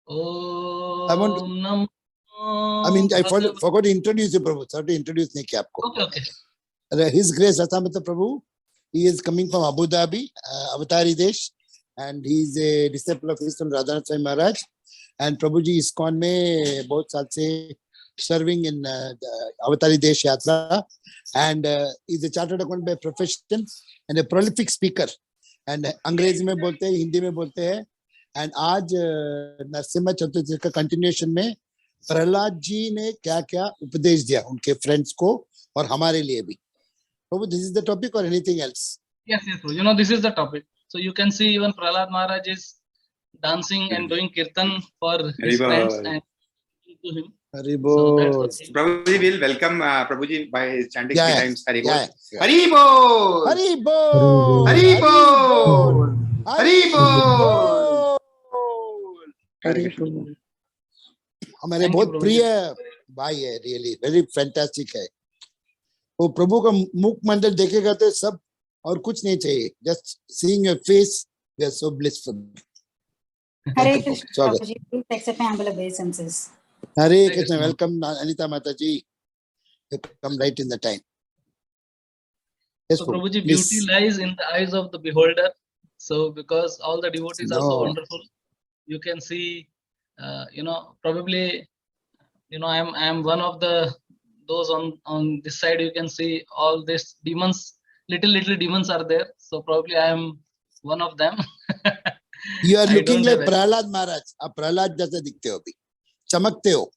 I want to, Om NaMo I भगवते forgot to introduce you, Prabhu. Sorry to introduce नहीं किया आपको. Okay His Grace Rasamrita Prabhu, he is coming from Abu Dhabi, Avatari Desh, and he is a disciple of his from Radhanath Swami Maharaj. And Prabhuji ISKCON में बहुत साल से serving in Avatari Desh Yatra, and he is a chartered accountant by profession and a prolific speaker. And अंग्रेजी में बोलते हैं, हिंदी में बोलते हैं. And आज नरसिम्हा चतुर्थी का continuation में प्रहलाद जी ने क्या क्या उपदेश दिया उनके फ्रेंड्स को और हमारे लिए भी. Prabhu, this is the topic or anything else? Yes, you know, this is the topic. So you can see even Prahlad Maharaj is dancing and doing kirtan for his friends and to him. Haribol. So that's the thing. Prabhuji will welcome Prabhuji by chanting Yeah, 3 times Haribol. yeah. Haribol! Haribol! Haribol! Haribol! Haribol! हमारे Thank बहुत you, प्रिय भाई है, really very fantastic है. वो प्रभु का मुख मंडल देखेगा तो सब और कुछ नहीं चाहिए. Just seeing your face we are so blissful. Hare Krishna, Prabhuji, please accept my humble obeisances. Hare Krishna. Welcome, Anita Mataji. You come right in the time. Yes, So Prabhu, Prabhuji, please. beauty lies in the eyes of the beholder. So because all the devotees are so No. wonderful, you can see, you know, probably, you know, I am one of those on this side. You can see all these demons, little demons are there. So probably I am one of them. You are I looking don't like have Prahlad Maharaj. आप प्रहलाद जैसे दिखते हो अभी, चमकते हो.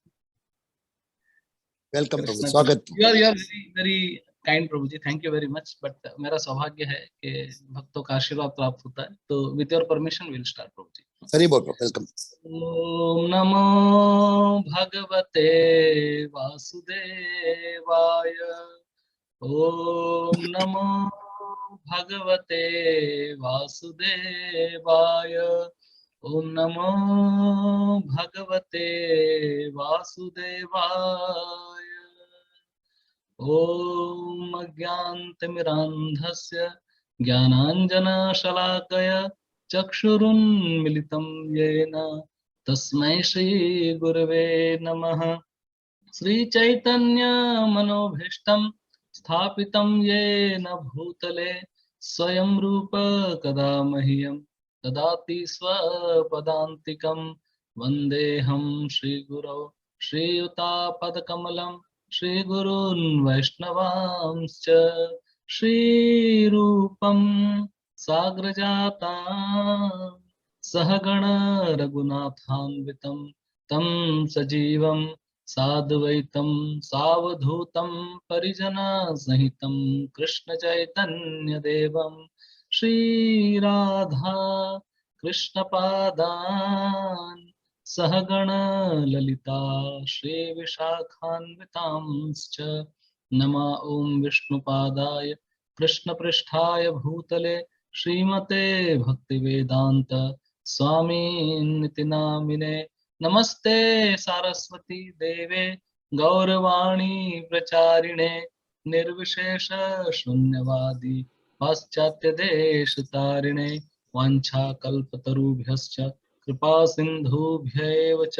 Welcome प्रभु, Krishna, स्वागत. you are very very kind Prabhuji, thank you very much. But मेरा सौभाग्य है कि भक्तों का आशीर्वाद प्राप्त होता है. तो with your permission we'll start Prabhuji. Hari बोल. Welcome. ओम नमो भगवते वासुदेवाय. ओम नमो भगवते वासुदेवाय. ओम नमो भगवते वासुदेवाय. ओम अज्ञानतिमिरान्धस्य ज्ञानाञ्जनशलाकया चक्षुरुन्मिलितं येन तस्मै श्रीगुरवे नमः. श्रीचैतन्यमनोभीष्टं स्थापितं येन भूतले स्वयं रूप कदा मह्यं ददाति स्वपदान्तिकं. वन्देऽहं श्रीगुरौ श्रीयुतापदकमलं श्रीगुरून् वैष्णवांश्च. श्रीरूपं साग्रजातां सहगण रघुनाथान्वितं तं सजीवं साद्वैतं सावधूतं परिजनसहितं कृष्णचैतन्यदेवं श्रीराधा कृष्णपादान् सहगण ललिता श्रीविशाखान्वितांश्च. नमः ओं विष्णुपादाय कृष्णपृष्ठाय भूतले श्रीमते भक्तिवेदांत स्वामिनिति नामिने. नमस्ते सारस्वती देवे गौरवाणी प्रचारिणे निर्विशेष शून्यवादी पाश्चात्य देश तारिणे. वाञ्छाकल्पतरुभ्यश्च कृपा सिन्धुभ्यैव च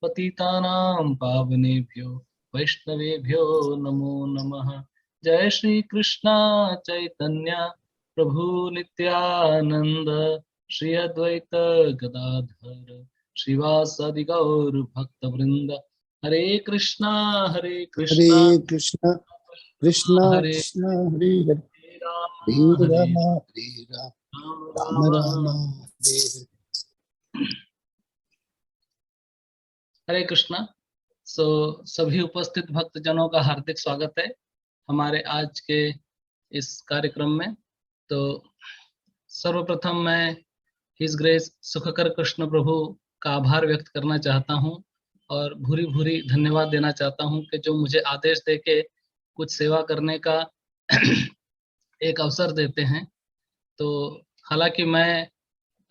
पतितानां पावनेभ्यो वैष्णवेभ्यो नमो नमः. जय श्री कृष्णा चैतन्य प्रभु नित्यानंद श्री अद्वैत गदाधर श्रीवासादि गौर भक्त वृंद. हरे कृष्णा Hare Krishna, Krishna हरे Krishna, Hare Hare, Ram Hare हरे Rama, Hare Rama, Rama Rama, Hare Hare. हरे कृष्णा. सो सभी उपस्थित भक्तजनों का हार्दिक स्वागत है हमारे आज के इस कार्यक्रम में. तो सर्वप्रथम मैं हिज ग्रेस सुखकर कृष्ण प्रभु का आभार व्यक्त करना चाहता हूं और भूरी भूरी धन्यवाद देना चाहता हूं कि जो मुझे आदेश देके कुछ सेवा करने का एक अवसर देते हैं. तो हालांकि मैं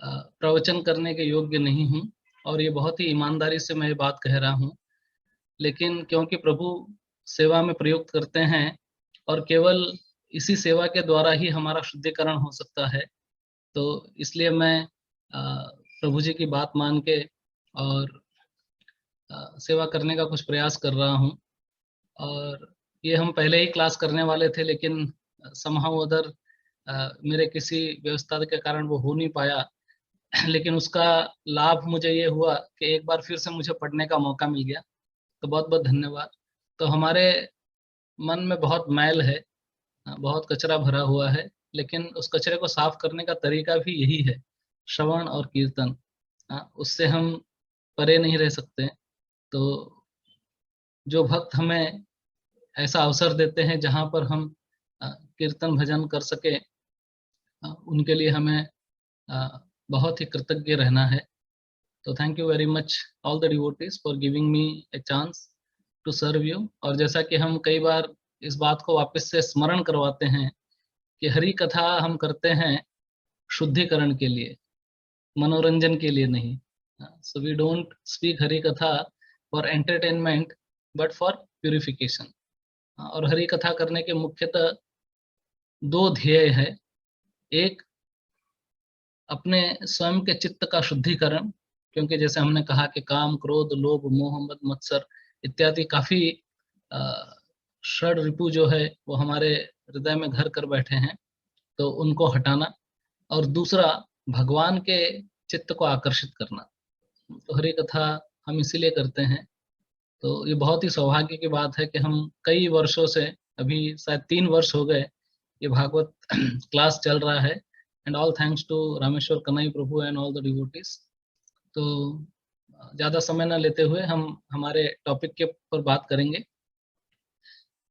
प्रवचन करने के योग्य नहीं हूं और ये बहुत ही ईमानदारी से मैं ये बात कह रहा हूं, लेकिन क्योंकि प्रभु सेवा में प्रयुक्त करते हैं और केवल इसी सेवा के द्वारा ही हमारा शुद्धिकरण हो सकता है, तो इसलिए मैं प्रभु जी की बात मान के और सेवा करने का कुछ प्रयास कर रहा हूँ। और ये हम पहले ही क्लास करने वाले थे, लेकिन समहाउ अदर मेरे किसी व्यवस्था के कारण वो हो नहीं पाया। लेकिन उसका लाभ मुझे ये हुआ कि एक बार फिर से मुझे पढ़ने का मौका मिल गया, तो बहुत बहुत धन्यवाद। तो हमारे मन में बहुत मैल है, बहुत कचरा भरा हुआ है, लेकिन उस कचरे को साफ करने का तरीका भी यही है, श्रवण और कीर्तन। उससे हम परे नहीं रह सकते। तो जो भक्त हमें ऐसा अवसर देते हैं जहाँ पर हम कीर्तन भजन कर सके, उनके लिए हमें बहुत ही कृतज्ञ रहना है। तो thank you very much all the devotees for giving me a chance to serve you. और जैसा कि हम कई बार इस बात को वापस से स्मरण करवाते हैं कि हरि कथा हम करते हैं शुद्धिकरण के लिए, मनोरंजन के लिए नहीं। So we don't speak Hari katha for entertainment but for purification. और हरि कथा करने के मुख्यतः 2 ध्येय है। एक, अपने स्वयं के चित्त का शुद्धिकरण, क्योंकि जैसे हमने कहा कि काम, क्रोध, लोभ, मोह, मद, मत्सर इत्यादि काफी षड रिपु जो है वो हमारे हृदय में घर कर बैठे हैं, तो उनको हटाना। और दूसरा, भगवान के चित्त को आकर्षित करना। तो हरि कथा हम इसीलिए करते हैं। तो ये बहुत ही सौभाग्य की बात है कि हम कई वर्षों से, अभी शायद 3 वर्ष हो गए, ये भागवत क्लास चल रहा है। And all thanks to Rameshwar Kanhai Prabhu and all the devotees. तो ज़्यादा समय न लेते हुए हम हमारे टॉपिक के ऊपर बात करेंगे।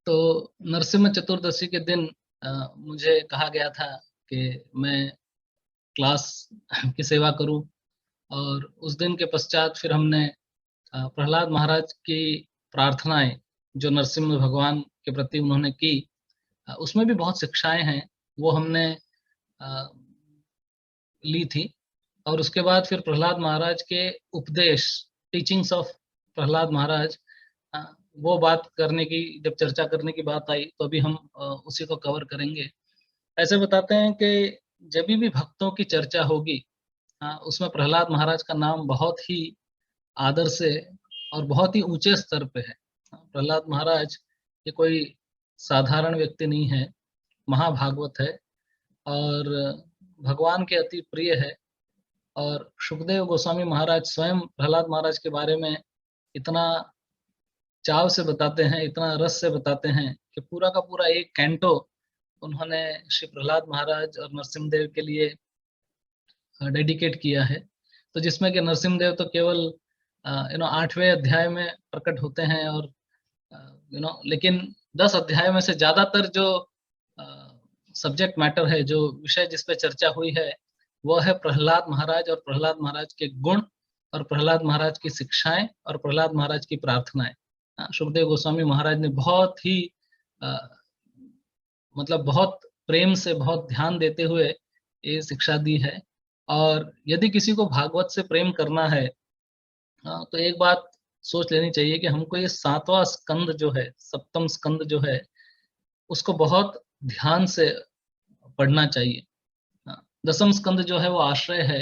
तो नरसिम्हा चतुर्दशी के दिन मुझे कहा गया था कि मैं क्लास की सेवा करूं, और उस दिन के पश्चात फिर हमने प्रहलाद महाराज की प्रार्थनाएं जो नरसिम्हा भगवान के प्रति उन्होंने की, उसमें भी बहुत शिक्षाएं हैं, वो हमने ली थी। और उसके बाद फिर प्रहलाद महाराज के उपदेश, टीचिंग्स ऑफ प्रहलाद महाराज, वो बात करने की, जब चर्चा करने की बात आई तो अभी हम उसी को कवर करेंगे। ऐसे बताते हैं कि जब भी भक्तों की चर्चा होगी, उसमें प्रहलाद महाराज का नाम बहुत ही आदर से और बहुत ही ऊंचे स्तर पे है। प्रहलाद महाराज ये कोई साधारण व्यक्ति नहीं है, महाभागवत है और भगवान के अति प्रिय है। और सुखदेव गोस्वामी महाराज स्वयं प्रहलाद महाराज के बारे में इतना चाव से बताते हैं, इतना रस से बताते हैं कि पूरा का पूरा एक कैंटो उन्होंने श्री प्रहलाद महाराज और नरसिम्हदेव के लिए डेडिकेट किया है। तो जिसमें कि नरसिम्हदेव तो केवल 8वें अध्याय में प्रकट होते हैं, और लेकिन 10 अध्याय में से ज्यादातर जो सब्जेक्ट मैटर है, जो विषय जिस पे चर्चा हुई है, वो है प्रहलाद महाराज और प्रहलाद महाराज के गुण और प्रहलाद महाराज की शिक्षाएं और प्रहलाद महाराज की प्रार्थनाएं। सुखदेव गोस्वामी महाराज ने बहुत ही मतलब बहुत प्रेम से, बहुत ध्यान देते हुए ये शिक्षा दी है। और यदि किसी को भागवत से प्रेम करना है, तो एक बात सोच लेनी चाहिए कि हमको ये 7वां स्कंद जो है, 7वां स्कंद जो है, उसको बहुत ध्यान से पढ़ना चाहिए। 10वां स्कंद जो है वो आश्रय है।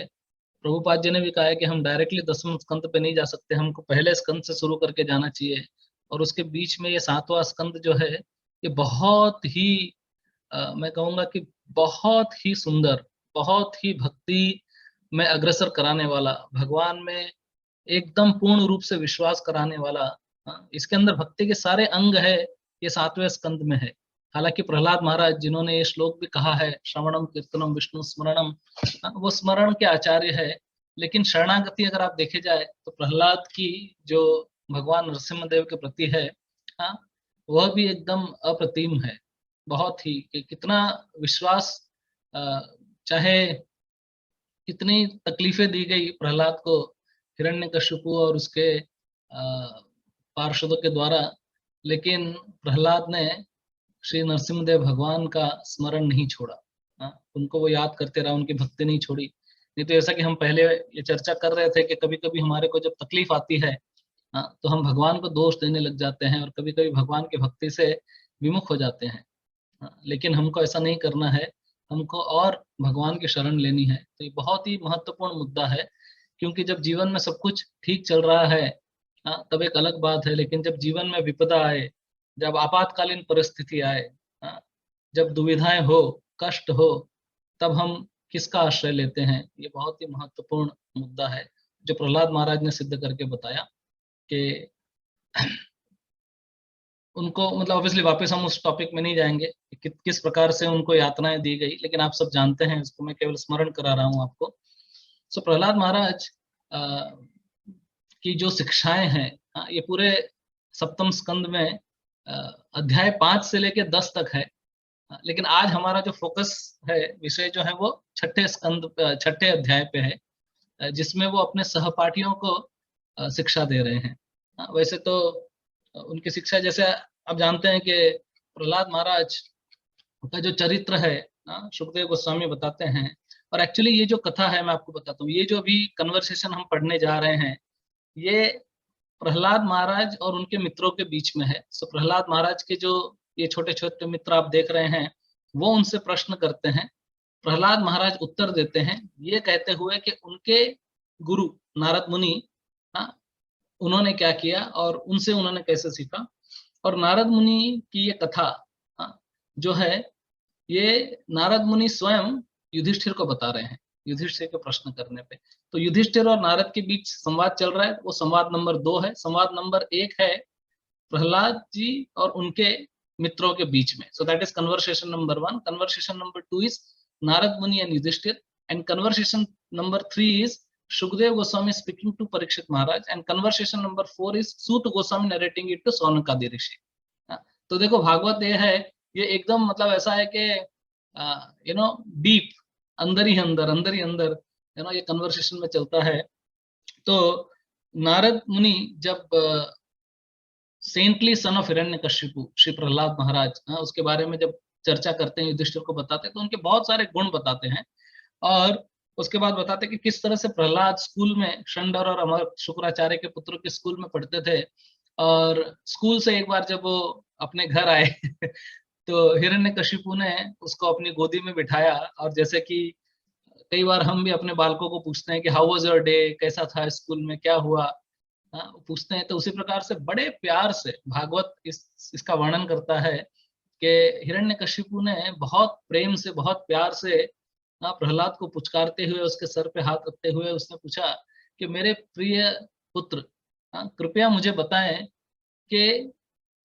प्रभुपाद जी ने भी कहा है कि हम डायरेक्टली 10वां स्कंद पे नहीं जा सकते, हमको पहले स्कंद से शुरू करके जाना चाहिए। और उसके बीच में ये 7वां स्कंद जो है, ये बहुत ही मैं कहूँगा कि बहुत ही सुंदर, बहुत ही भक्ति में अग्रसर कराने वाला, भगवान में एकदम पूर्ण रूप से विश्वास कराने वाला, इसके अंदर भक्ति के सारे अंग है, ये 7वें स्कंद में है। हालांकि प्रहलाद महाराज जिन्होंने ये श्लोक भी कहा है, श्रवणम कीर्तनम विष्णु स्मरणम, वो स्मरण के आचार्य है। लेकिन शरणागति अगर आप देखे जाए तो प्रहलाद की जो भगवान नरसिम्हदेव के प्रति है, वह भी एकदम अप्रतिम है। बहुत ही कि कितना विश्वास, चाहे कितनी तकलीफें दी गई प्रहलाद को हिरण्यकशिपु और उसके पार्षदों के द्वारा, लेकिन प्रहलाद ने श्री नरसिम्हदेव भगवान का स्मरण नहीं छोड़ा। उनको वो याद करते रहा, उनकी भक्ति नहीं छोड़ी। नहीं तो जैसा कि हम पहले ये चर्चा कर रहे थे कि कभी कभी हमारे को जब तकलीफ आती है, तो हम भगवान को दोष देने लग जाते हैं और कभी कभी भगवान की भक्ति से विमुख हो जाते हैं। लेकिन हमको ऐसा नहीं करना है, हमको और भगवान की शरण लेनी है। तो ये बहुत ही महत्वपूर्ण मुद्दा है, क्योंकि जब जीवन में सब कुछ ठीक चल रहा है, तब एक अलग बात है, लेकिन जब जीवन में विपदा आए, जब आपातकालीन परिस्थिति आए, हाँ, जब दुविधाएं हो, कष्ट हो, तब हम किसका आश्रय लेते हैं, ये बहुत ही महत्वपूर्ण मुद्दा है जो प्रहलाद महाराज ने सिद्ध करके बताया कि उनको, मतलब ऑब्वियसली वापस हम उस टॉपिक में नहीं जाएंगे कि किस प्रकार से उनको यातनाएं दी गई, लेकिन आप सब जानते हैं, इसको मैं केवल स्मरण करा रहा हूं आपको। सो प्रहलाद महाराज की जो शिक्षाएं हैं, ये पूरे सप्तम स्कंद में अध्याय 5 से लेके 10 तक है, लेकिन आज हमारा जो फोकस है, विषय जो है वो छठे अध्याय पे है, जिसमें वो अपने सहपाठियों को शिक्षा दे रहे हैं। वैसे तो उनकी शिक्षा, जैसे आप जानते हैं कि प्रहलाद महाराज का जो चरित्र है, सुखदेव गोस्वामी बताते हैं। और एक्चुअली ये जो कथा है, मैं आपको बताता हूँ, ये जो अभी कन्वर्सेशन हम पढ़ने जा रहे हैं, ये प्रहलाद महाराज और उनके मित्रों के बीच में है। सो प्रहलाद महाराज के जो ये छोटे छोटे मित्र आप देख रहे हैं, वो उनसे प्रश्न करते हैं, प्रहलाद महाराज उत्तर देते हैं, ये कहते हुए कि उनके गुरु नारद मुनि, उन्होंने क्या किया और उनसे उन्होंने कैसे सीखा। और नारद मुनि की ये कथा जो है, ये नारद मुनि स्वयं युधिष्ठिर को बता रहे हैं, युधिष्ठिर के प्रश्न करने पे। तो युधिष्ठिर और नारद के बीच संवाद चल रहा है, वो संवाद नंबर 2 है। संवाद नंबर 1 है प्रहलाद जी और उनके मित्रों के बीच में। So that is conversation number 1। Conversation number 2 is Narad Muni and Yudhishthira, and conversation number 3 is Shukdev Goswami speaking to Parikshit Maharaj, and conversation number 4 is Sut Goswami narrating it to Saunakadi Rishi। तो देखो, भागवत ये है, ये एकदम मतलब ऐसा है कि डीप, अंदर ही अंदर ये कन्वर्सेशन में चलता है। तो नारद मुनि जब saintly son of Hiranyakashipu Shri Prahlad Maharaj, उसके बारे में जब चर्चा करते हैं, युधिष्ठिर को बताते हैं, तो उनके बहुत सारे गुण बताते हैं। और उसके बाद बताते हैं कि किस तरह से प्रहलाद स्कूल में शंडर और अमर शुक्राचार्य के पुत्र के स्कूल में पढ़ते थे, और स्कूल से एक बार जब वो अपने घर आए तो हिरण्यकशिपु ने उसको अपनी गोदी में बिठाया। और जैसे कि कई बार हम भी अपने बालकों को पूछते हैं कि हाउ वाज योर डे, कैसा था स्कूल में, क्या हुआ, पूछते हैं, तो उसी प्रकार से बड़े प्यार से भागवत इसका वर्णन करता है कि हिरण्यकशिपु ने बहुत प्रेम से, बहुत प्यार से प्रहलाद को पुचकारते हुए, उसके सर पे हाथ रखते हुए उसने पूछा कि मेरे प्रिय पुत्र, कृपया मुझे बताएं कि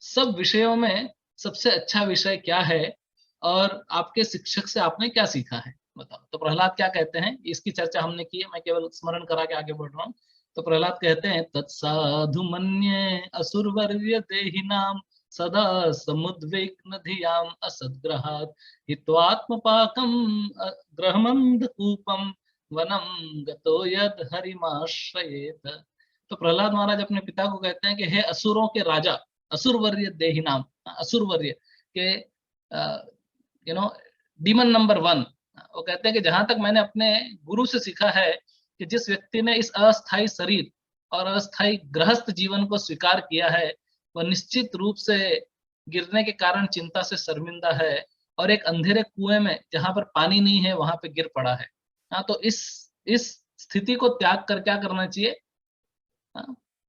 सब विषयों में सबसे अच्छा विषय क्या है और आपके शिक्षक से आपने क्या सीखा है, बताओ। तो प्रहलाद क्या कहते हैं, इसकी चर्चा हमने की है, मैं केवल स्मरण करा के आगे बढ़ रहा हूँ। तो प्रहलाद कहते हैं, तत्साधु मन्ये असुरवर्य देहिनाम सदा समुद्विग्न धियाम असद्ग्रहात् हित्वात्मपाकं ग्रहमंधकूपम वनम गतो यद हरिमाश्रयेत। तो प्रहलाद महाराज अपने पिता को कहते हैं कि हे असुरों के राजा, असुरवर्य देहिनाम, असुरवर्य के डीमन नंबर 1, वो कहते हैं कि जहां तक मैंने अपने गुरु से सीखा है कि जिस व्यक्ति ने इस अस्थायी शरीर और अस्थायी गृहस्थ जीवन को स्वीकार किया है, वह निश्चित रूप से गिरने के कारण चिंता से शर्मिंदा है और एक अंधेरे कुएं में जहां पर पानी नहीं है वहां पे गिर पड़ा है। तो इस स्थिति को त्याग कर क्या करना चाहिए,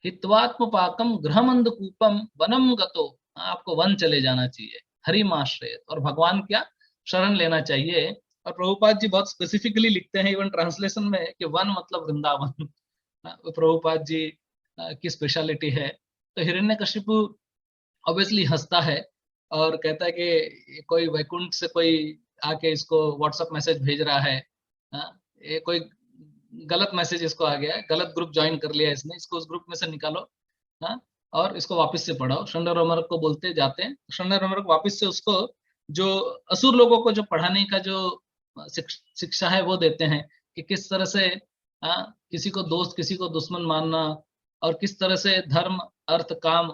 हित्वात्मपाकम गृहमंधकूपम वनम गतो, आपको वन चले जाना चाहिए, हरिमाश्रय, और भगवान क्या शरण लेना चाहिए। और प्रभुपाद जी बहुत स्पेसिफिकली लिखते हैं इवन ट्रांसलेशन में कि वन मतलब वृंदावन, प्रभुपाद जी की स्पेशलिटी है। तो हिरण्यकशिपु ऑब्वियसली हंसता है और कहता है कि कोई वैकुंठ से कोई आके इसको व्हाट्सएप मैसेज भेज रहा है, ये कोई गलत मैसेज इसको आ गया है, गलत ग्रुप ज्वाइन कर लिया इसने, इसको उस ग्रुप में से निकालो, और इसको वापस से पढ़ाओ। शंडर अमरक को बोलते जाते हैं, शंडर अमरक वापस से उसको जो असुर लोगों को जो पढ़ाने का जो शिक्षा है वो देते हैं कि किस तरह से किसी को दोस्त किसी को दुश्मन मानना, और किस तरह से धर्म अर्थ काम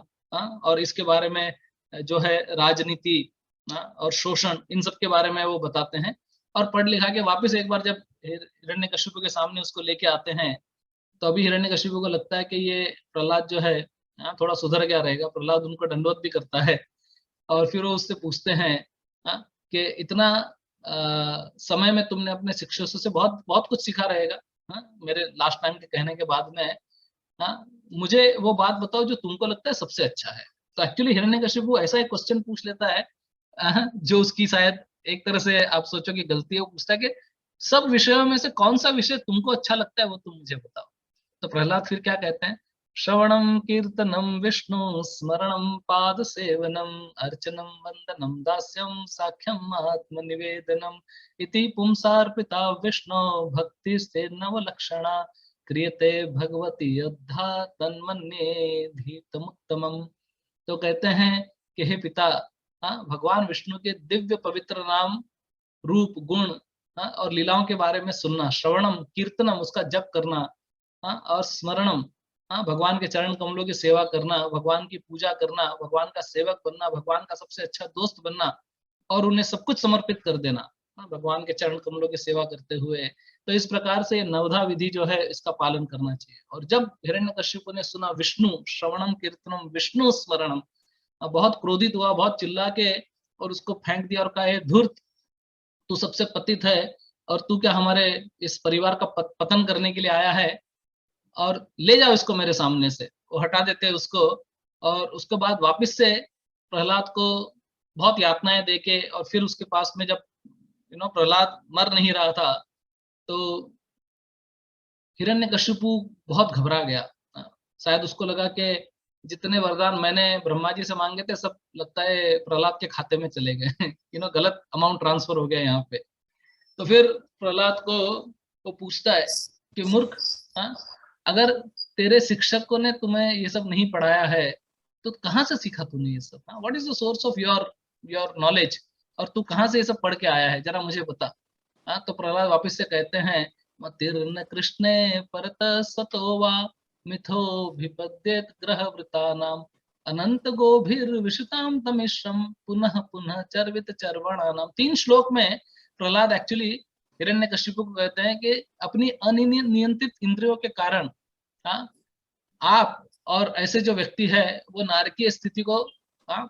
और इसके बारे में जो है राजनीति और शोषण, इन सब के बारे में वो बताते हैं। और पढ़ लिखा के वापस एक बार जब हिरण्यकशिपु के सामने उसको लेके आते हैं, तो अभी हिरण्यकशिपु को लगता है कि ये प्रहलाद जो है थोड़ा सुधर गया रहेगा। प्रहलाद उनको दंडवत भी करता है और फिर वो उससे पूछते हैं कि इतना समय में तुमने अपने शिक्षकों से बहुत बहुत कुछ सीखा रहेगा, मेरे लास्ट टाइम के कहने के बाद में। हाँ, मुझे वो बात बताओ जो तुमको लगता है सबसे अच्छा है। तो एक्चुअली हिरण्यकशिपु ऐसा एक क्वेश्चन पूछ लेता है जो उसकी शायद एक तरह से आप सोचो कि गलती है, वो पूछता है कि सब विषयों में से कौन सा विषय तुमको अच्छा लगता है वो तुम मुझे बताओ। तो प्रहलाद फिर क्या कहते हैं, श्रवणम कीर्तनम विष्णु स्मरणम पाद सेवनम अर्चनम वंदनम दास्यम साख्यम आत्म निवेदनम इति पुंसार्पिता विष्णु भक्ति से नवलक्षणा क्रियते भगवती अद्धा तन्मन्ये धीतमुत्तमम्। तो कहते हैं कि हे पिता, भगवान विष्णु के दिव्य पवित्र नाम, रूप, गुण और लीलाओं के बारे में सुनना, श्रवणम कीर्तनम उसका जप करना, और स्मरणम भगवान के चरण कमलों की सेवा करना, भगवान की पूजा करना, भगवान का सेवक बनना, भगवान का सबसे अच्छा दोस्त बनना और उन्हें सब कुछ समर्पित कर देना भगवान के चरण कमलों की सेवा करते हुए। तो इस प्रकार से नवधा विधि जो है इसका पालन करना चाहिए। और जब हिरण्यकशिपु ने सुना विष्णु श्रवणम कीर्तनम विष्णु स्मरणम, बहुत क्रोधित हुआ, बहुत चिल्ला के और उसको फेंक दिया और कहा, हे धूर्त, तू सबसे पतित है और तू क्या हमारे इस परिवार का पतन करने के लिए आया है, और ले जाओ इसको मेरे सामने से। वो हटा देते हैं उसको, और उसके बाद वापस से प्रहलाद को बहुत यातनाएं देके, और फिर उसके पास में जब प्रहलाद मर नहीं रहा था तो हिरण्यकशिपु बहुत घबरा गया। शायद उसको लगा कि जितने वरदान मैंने ब्रह्मा जी से मांगे थे सब लगता है प्रहलाद के खाते में चले गए गलत अमाउंट ट्रांसफर हो गया यहाँ पे। तो फिर प्रहलाद को वो पूछता है कि मूर्ख, अगर तेरे शिक्षकों ने तुम्हें ये सब नहीं पढ़ाया है तो कहाँ से सीखा तूने ये सब? What is the source of your knowledge, और तू कहाँ से ये सब पढ़ के आया है, जरा मुझे बता। तो प्रहलाद वापस से कहते हैं, मतिर्न कृष्णे परत सतो वा मिथो भिपद्येत ग्रह वृतानाम अनंत गोभिर विशताम तमिश्रम पुनः पुनः चर्वित चर्वणानाम। 3 श्लोक में प्रहलाद एक्चुअली हिरण्यकशिपु को कहते हैं कि अपनी अनियंत्रित इंद्रियों के कारण आप और ऐसे जो व्यक्ति है वो नारकीय स्थिति को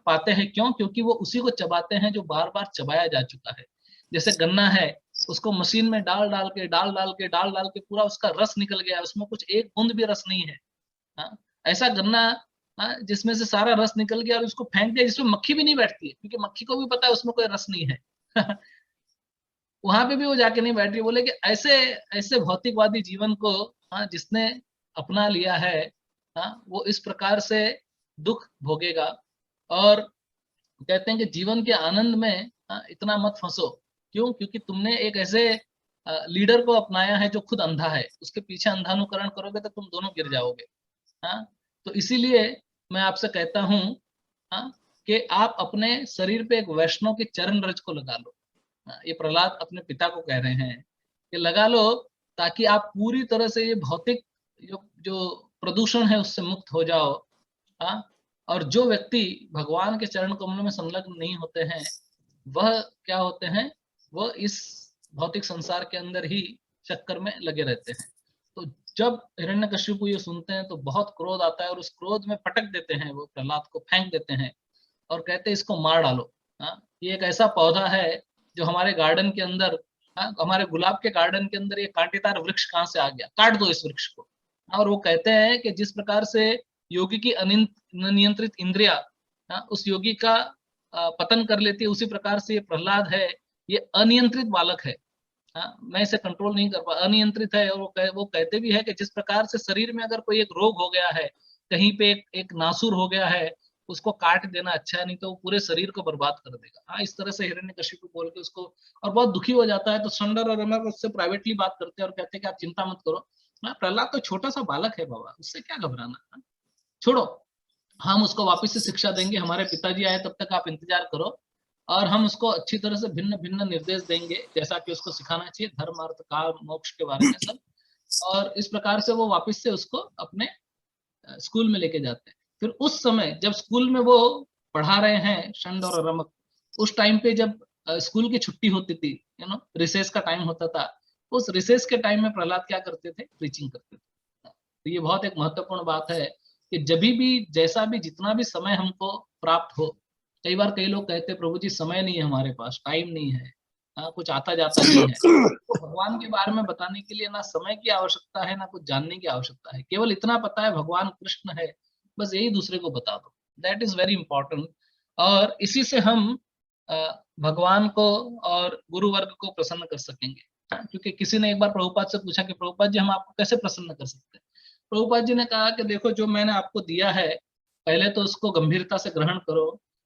पाते हैं। क्यों? क्योंकि वो उसी को चबाते हैं जो बार बार चबाया जा चुका है। जैसे गन्ना है, उसको मशीन में डाल डाल के पूरा उसका रस निकल गया, उसमें कुछ एक बूंद भी रस नहीं है। ऐसा गन्ना जिसमें से सारा रस निकल गया और उसको फेंक दिया, जिसमें मक्खी भी नहीं बैठती है, क्योंकि मक्खी को भी पता है उसमें कोई रस नहीं है वहां पे भी वो जाके नहीं बैठ रही। बोले कि ऐसे ऐसे भौतिकवादी जीवन को जिसने अपना लिया है वो इस प्रकार से दुख भोगेगा। और कहते हैं कि जीवन के आनंद में इतना मत फंसो। क्यों? क्योंकि तुमने एक ऐसे लीडर को अपनाया है जो खुद अंधा है, उसके पीछे अंधानुकरण करोगे तो तुम दोनों गिर जाओगे। तो इसीलिए मैं आपसे कहता हूं कि आप अपने शरीर पे एक वैष्णव के चरण रज को लगा लो। ये प्रहलाद अपने पिता को कह रहे हैं कि लगा लो, ताकि आप पूरी तरह से ये भौतिक जो प्रदूषण है उससे मुक्त हो जाओ। और जो व्यक्ति भगवान के चरण कमलों में संलग्न नहीं होते हैं वह क्या होते हैं, वह इस भौतिक संसार के अंदर ही चक्कर में लगे रहते हैं। तो जब हिरण्यकशिपु ये सुनते हैं तो बहुत क्रोध आता है और उस क्रोध में पटक देते हैं, वो प्रहलाद को फेंक देते हैं और कहते हैं इसको मार डालो। ये एक ऐसा पौधा है जो हमारे गार्डन के अंदर, हमारे गुलाब के गार्डन के अंदर ये कांटेदार वृक्ष कहाँ से आ गया, काट दो इस वृक्ष को। और वो कहते हैं कि जिस प्रकार से योगी की अनियंत्रित इंद्रिया उस योगी का पतन कर लेती है, उसी प्रकार से ये प्रहलाद है, ये अनियंत्रित बालक है। मैं इसे कंट्रोल नहीं कर पा, अनियंत्रित है। और वो कहते भी है कि जिस प्रकार से शरीर में अगर कोई एक रोग हो गया है, कहीं पे एक नासूर हो गया है, उसको काट देना अच्छा है, नहीं तो वो पूरे शरीर को बर्बाद कर देगा। इस तरह से हिरण्यकशिपु बोल के उसको, और बहुत दुखी हो जाता है। तो संडर और रमक उससे प्राइवेटली बात करते हैं और कहते हैं कि आप चिंता मत करो, प्रहलाद तो छोटा सा बालक है बाबा, उससे क्या घबराना, छोड़ो, हम उसको वापस से शिक्षा देंगे, हमारे पिताजी आए तब तक आप इंतजार करो, और हम उसको अच्छी तरह से भिन्न भिन्न निर्देश देंगे जैसा कि उसको सिखाना चाहिए, धर्म अर्थ काम मोक्ष के बारे में सब। और इस प्रकार से वो वापस से उसको अपने स्कूल में लेके जाते हैं। फिर उस समय जब स्कूल में वो पढ़ा रहे हैं शंड और रमक, उस टाइम पे जब स्कूल की छुट्टी होती थी, रिसेस का टाइम होता था, उस रिसेस के टाइम में प्रहलाद क्या करते थे, प्रीचिंग करते थे। तो ये बहुत एक महत्वपूर्ण बात है कि जब भी जैसा भी जितना भी समय हमको प्राप्त हो, कई बार कई लोग कहते हैं प्रभु जी समय नहीं है हमारे पास, टाइम नहीं है, हाँ, कुछ आता जाता नहीं है। तो भगवान के बारे में बताने के लिए ना समय की आवश्यकता है, ना कुछ जानने की आवश्यकता है, केवल इतना पता है भगवान कृष्ण है, बस यही दूसरे को बता दो। That is very important. और इसी से हम भगवान को और गुरु वर्ग को प्रसन्न कर सकेंगे। क्योंकि किसी ने एक बार प्रभुपाद से पूछा कि प्रभुपाद जी हम आपको कैसे प्रसन्न कर सकते हैं। प्रभुपाद जी ने कहा कि देखो, जो मैंने आपको दिया है पहले तो उसको गंभीरता से ग्रहण करो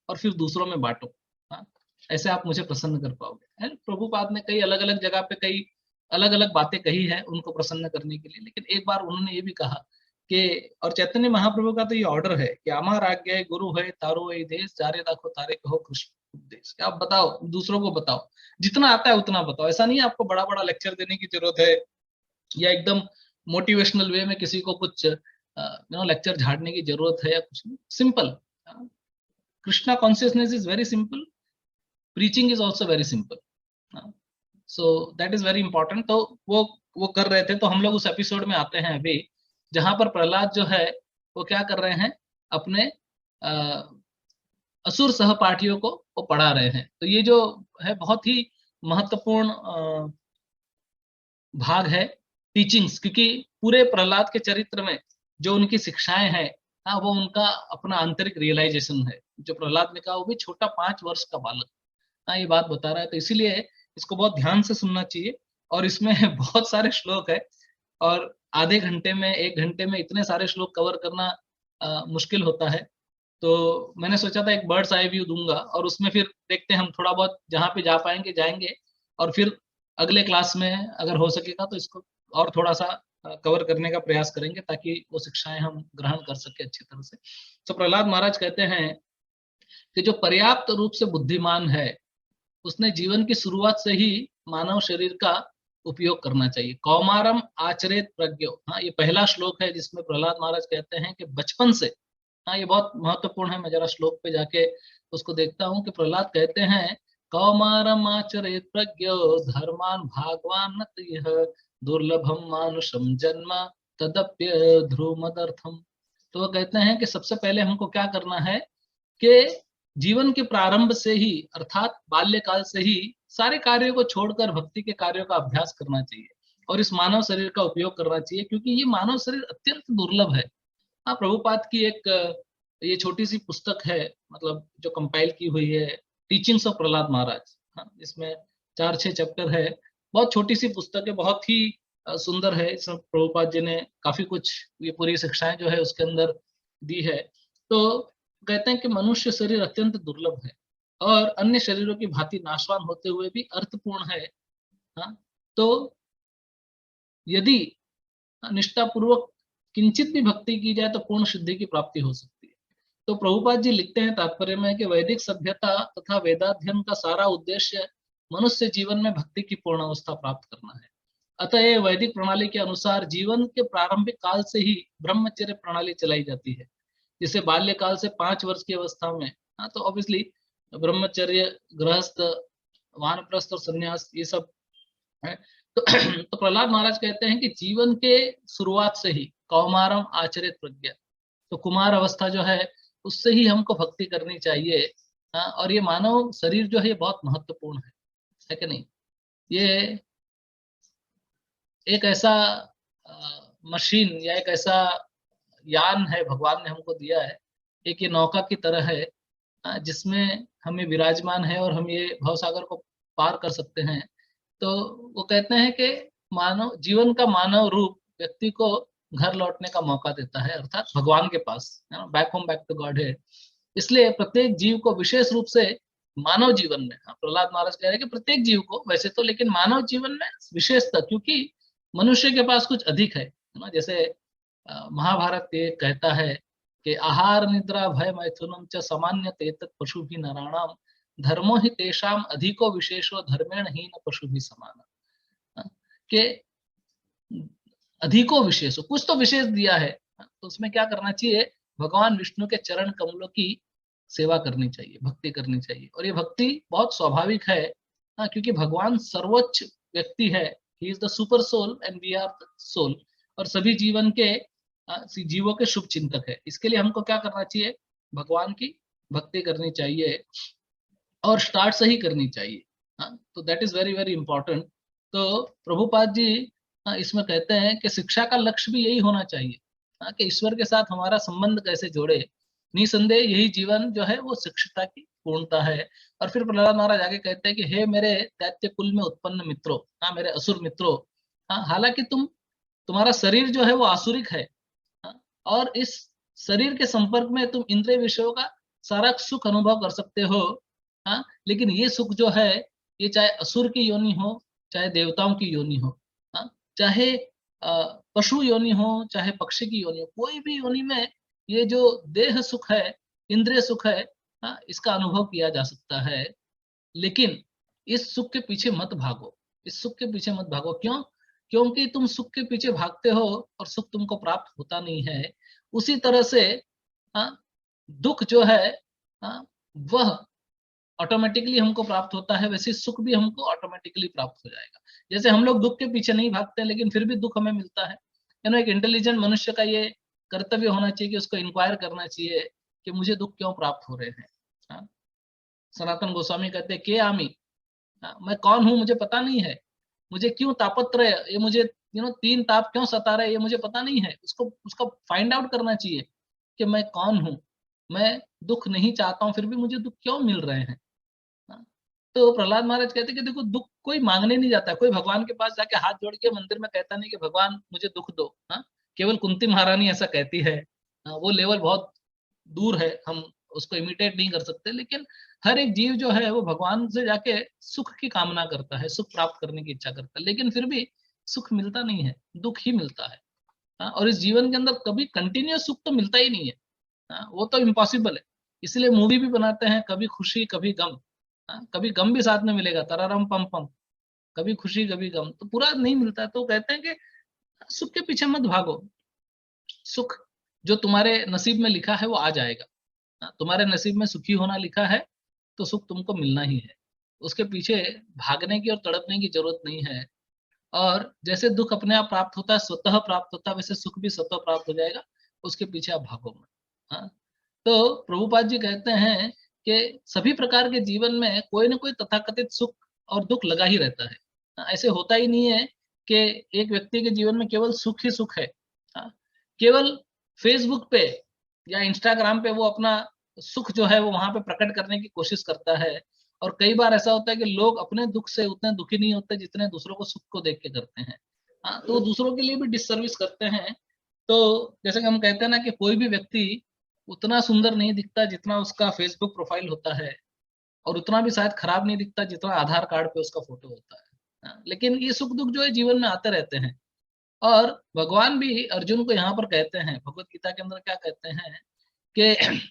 और फिर दूसरों में बांटो। हाँ, ऐसे आप मुझे प्रसन्न कर पाओगे। प्रभुपाद ने कई अलग अलग जगह पे कई अलग अलग बातें कही है उनको प्रसन्न करने के लिए, लेकिन एक बार उन्होंने ये भी कहा कि, और चैतन्य महाप्रभु का तो ये ऑर्डर है कि अमर आज्ञा गुरु है तारो ये देश, जारे दाखो तारे कहो कृष्ण उपदेश। आप बताओ, दूसरों को बताओ, जितना आता है उतना बताओ। ऐसा नहीं है आपको बड़ा बड़ा लेक्चर देने की जरूरत है या एकदम मोटिवेशनल वे में किसी को कुछ लेक्चर झाड़ने की जरूरत है या कुछ नहीं। Simple, Krishna consciousness is very simple, preaching is also very simple. So that is very important. तो वो कर रहे थे। तो हम लोग उस एपिसोड में आते हैं अभी, जहां पर प्रहलाद जो है वो क्या कर रहे हैं, अपने असुर सहपाठियों को वो पढ़ा रहे हैं। तो ये जो है बहुत ही महत्वपूर्ण भाग है टीचिंग्स, क्योंकि पूरे प्रहलाद के चरित्र में जो उनकी शिक्षाएं हैं, हाँ, वो उनका अपना आंतरिक रियलाइजेशन है। जो प्रहलाद ने कहा, वो भी छोटा 5 वर्ष का बालक, हाँ, ये बात बता रहा है। तो इसीलिए इसको बहुत ध्यान से सुनना चाहिए। और इसमें बहुत सारे श्लोक है और आधे घंटे में 1 घंटे में इतने सारे श्लोक कवर करना मुश्किल होता है। तो मैंने सोचा था एक बर्ड्स आई व्यू दूंगा और उसमें फिर देखते हैं हम थोड़ा बहुत जहाँ पे जा पाएंगे जाएंगे, और फिर अगले क्लास में अगर हो सकेगा तो इसको और थोड़ा सा कवर करने का प्रयास करेंगे, ताकि वो शिक्षाएं हम ग्रहण कर सके अच्छी तरह से। तो प्रहलाद महाराज कहते हैं कि जो पर्याप्त रूप से बुद्धिमान है उसने जीवन की शुरुआत से ही मानव शरीर का उपयोग करना चाहिए। कौमारम आचरेत प्रज्ञो, हाँ, ये पहला श्लोक है जिसमें प्रहलाद महाराज कहते हैं कि बचपन से, हाँ, ये बहुत महत्वपूर्ण है। मैं जरा श्लोक पे जाके उसको देखता हूँ कि प्रहलाद कहते हैं कौमारम आचरेत प्रज्ञो धर्मान भागवान न यह दुर्लभम मानुषम जन्म तदप्य ध्रुवमदर्थम। तो वो कहते हैं कि सबसे पहले हमको क्या करना है कि जीवन के प्रारंभ से ही, अर्थात बाल्यकाल से ही सारे कार्यों को छोड़कर भक्ति के कार्यों का अभ्यास करना चाहिए और इस मानव शरीर का उपयोग करना चाहिए, क्योंकि ये मानव शरीर अत्यंत दुर्लभ है। हाँ, प्रभुपाद की एक ये छोटी सी पुस्तक है, मतलब जो कंपाइल की हुई है, टीचिंग्स ऑफ प्रहलाद महाराज। हाँ, इसमें 4-6 चैप्टर है, बहुत छोटी सी पुस्तक है, बहुत ही सुंदर है। इसमें प्रभुपाद जी ने काफी कुछ ये पूरी शिक्षाएं जो है उसके अंदर दी है। तो कहते हैं कि मनुष्य शरीर अत्यंत दुर्लभ है और अन्य शरीरों की भांति नाशवान होते हुए भी अर्थपूर्ण है। हाँ, तो यदि निष्ठापूर्वक किंचित भी भक्ति की जाए तो पूर्ण सिद्धि की प्राप्ति हो सकती है। तो प्रभुपाद जी लिखते हैं तात्पर्य में कि वैदिक सभ्यता तथा वेदाध्ययन का सारा उद्देश्य मनुष्य जीवन में भक्ति की पूर्ण अवस्था प्राप्त करना है। अतः वैदिक प्रणाली के अनुसार जीवन के प्रारंभिक काल से ही ब्रह्मचर्य प्रणाली चलाई जाती है। जैसे बाल्यकाल से 5 वर्ष की अवस्था में, हाँ, तो ऑब्वियसली ब्रह्मचर्य, गृहस्थ, वानप्रस्थ और संन्यास ये सब है। तो प्रहलाद महाराज कहते हैं कि जीवन के शुरुआत से ही कौमारम आचरित प्रज्ञा, तो कुमार अवस्था जो है उससे ही हमको भक्ति करनी चाहिए। हाँ, और ये मानव शरीर जो है ये बहुत महत्वपूर्ण है कि नहीं। ये एक ऐसा मशीन या एक ऐसा यान है भगवान ने हमको दिया है, एक ये नौका की तरह है जिसमें हमें विराजमान है और हम ये भवसागर को पार कर सकते हैं। तो वो कहते हैं कि मानव जीवन का मानव रूप व्यक्ति को घर लौटने का मौका देता है, अर्थात भगवान के पास, back home, back to God है। इसलिए प्रत्येक जीव को विशेष रूप से मानव जीवन में, प्रहलाद महाराज कह रहे हैं कि प्रत्येक जीव को वैसे तो, लेकिन मानव जीवन में विशेषता, क्योंकि मनुष्य के पास कुछ अधिक है ना। जैसे महाभारत ये कहता है कि आहार निद्रा भय मैथुनम च सामान्य तेतत् पशु भी नराणाम धर्मो ही तेषाम अधिको विशेषो धर्मेण ही न पशु भी समान। के अधिको विशेषो, कुछ तो विशेष दिया है, तो उसमें क्या करना चाहिए, भगवान विष्णु के चरण कमलों की सेवा करनी चाहिए, भक्ति करनी चाहिए। और ये भक्ति बहुत स्वाभाविक है, क्योंकि भगवान सर्वोच्च व्यक्ति है, he is the super soul and we are the soul, और सभी जीवन के जीवों के शुभ चिंतक है। इसके लिए हमको क्या करना चाहिए, भगवान की भक्ति करनी चाहिए और स्टार्ट से ही करनी चाहिए। हाँ, तो that is very very important. तो प्रभुपाद जी इसमें कहते हैं कि शिक्षा का लक्ष्य भी यही होना चाहिए, कि ईश्वर के साथ हमारा संबंध कैसे जोड़े। निसंदेह यही जीवन जो है वो शिक्षता की पूर्णता है। और फिर प्रहलाद महाराज आगे कहते हैं कि हे मेरे दैत्य कुल में उत्पन्न मित्रों, मेरे असुर मित्रों, हालांकि तुम्हारा शरीर जो है वो आसुरिक है, और इस शरीर के संपर्क में तुम इंद्रिय विषयों का सारा सुख अनुभव कर सकते हो, लेकिन ये सुख जो है ये चाहे असुर की योनि हो चाहे देवताओं की योनि हो, चाहे पशु योनि हो चाहे पक्षी की योनि हो, कोई भी योनि में ये जो देह सुख है, इंद्रिय सुख है, इसका अनुभव किया जा सकता है। लेकिन इस सुख के पीछे मत भागो, इस सुख के पीछे मत भागो। क्यों? क्योंकि तुम सुख के पीछे भागते हो और सुख तुमको प्राप्त होता नहीं है। उसी तरह से दुख जो है वह ऑटोमेटिकली हमको प्राप्त होता है, वैसे सुख भी हमको ऑटोमेटिकली प्राप्त हो जाएगा। जैसे हम लोग दुख के पीछे नहीं भागते लेकिन फिर भी दुख हमें मिलता है। एक इंटेलिजेंट मनुष्य का ये कर्तव्य होना चाहिए कि उसको इंक्वायर करना चाहिए कि मुझे दुख क्यों प्राप्त हो रहे हैं। सनातन गोस्वामी कहते हैं के आमी, मैं कौन हूं मुझे पता नहीं है, मुझे क्यों तापत्रय, ये मुझे 3 ताप क्यों सता रहे ये मुझे पता नहीं है। उसका फाइंड आउट करना चाहिए कि मैं कौन हूं, मैं दुख नहीं चाहता हूं फिर भी मुझे दुख क्यों मिल रहे हैं। तो प्रहलाद महाराज कहते हैं कि देखो दुख कोई मांगने नहीं जाता, कोई भगवान के पास जाके हाथ जोड़ के मंदिर में कहता नहीं कि भगवान मुझे दुख दो। केवल कुंती महारानी ऐसा कहती है, वो लेवल बहुत दूर है, हम उसको इमिटेट नहीं कर सकते। लेकिन हर एक जीव जो है वो भगवान से जाके सुख की कामना करता है, सुख प्राप्त करने की इच्छा करता है, लेकिन फिर भी सुख मिलता नहीं है, दुख ही मिलता है। और इस जीवन के अंदर कभी कंटिन्यूस सुख तो मिलता ही नहीं है, वो तो इम्पॉसिबल है। इसलिए मूवी भी बनाते हैं, कभी खुशी कभी गम, कभी गम भी साथ में मिलेगा, तररम पम पम, कभी खुशी कभी गम, तो पूरा नहीं मिलता। तो कहते हैं कि सुख के पीछे मत भागो, सुख जो तुम्हारे नसीब में लिखा है वो आ जाएगा। तुम्हारे नसीब में सुखी होना लिखा है तो सुख तुमको मिलना ही है, उसके पीछे भागने की और तड़पने की जरूरत नहीं है। और जैसे दुख अपने आप प्राप्त होता है, स्वतः प्राप्त होता है, वैसे सुख भी स्वतः प्राप्त हो जाएगा, उसके पीछे आप भागो मत। तो प्रभुपाद जी कहते हैं कि सभी प्रकार के जीवन में कोई ना कोई तथाकथित सुख और दुख लगा ही रहता है। ऐसे होता ही नहीं है कि एक व्यक्ति के जीवन में केवल सुख ही सुख है। केवल फेसबुक पे या इंस्टाग्राम पे वो अपना सुख जो है वो वहां पे प्रकट करने की कोशिश करता है, और कई बार ऐसा होता है कि लोग अपने दुख से उतने दुखी नहीं होते जितने दूसरों को सुख को देख के करते हैं। तो दूसरों के लिए भी डिससर्विस करते हैं। तो जैसे कि हम कहते हैं ना कि कोई भी व्यक्ति उतना सुंदर नहीं दिखता जितना उसका फेसबुक प्रोफाइल होता है, और उतना भी शायद खराब नहीं दिखता जितना आधार कार्ड पे उसका फोटो होता है। लेकिन ये सुख दुख जो है जीवन में आते रहते हैं। और भगवान भी अर्जुन को यहाँ पर कहते हैं, भगवत गीता के अंदर क्या कहते हैं कि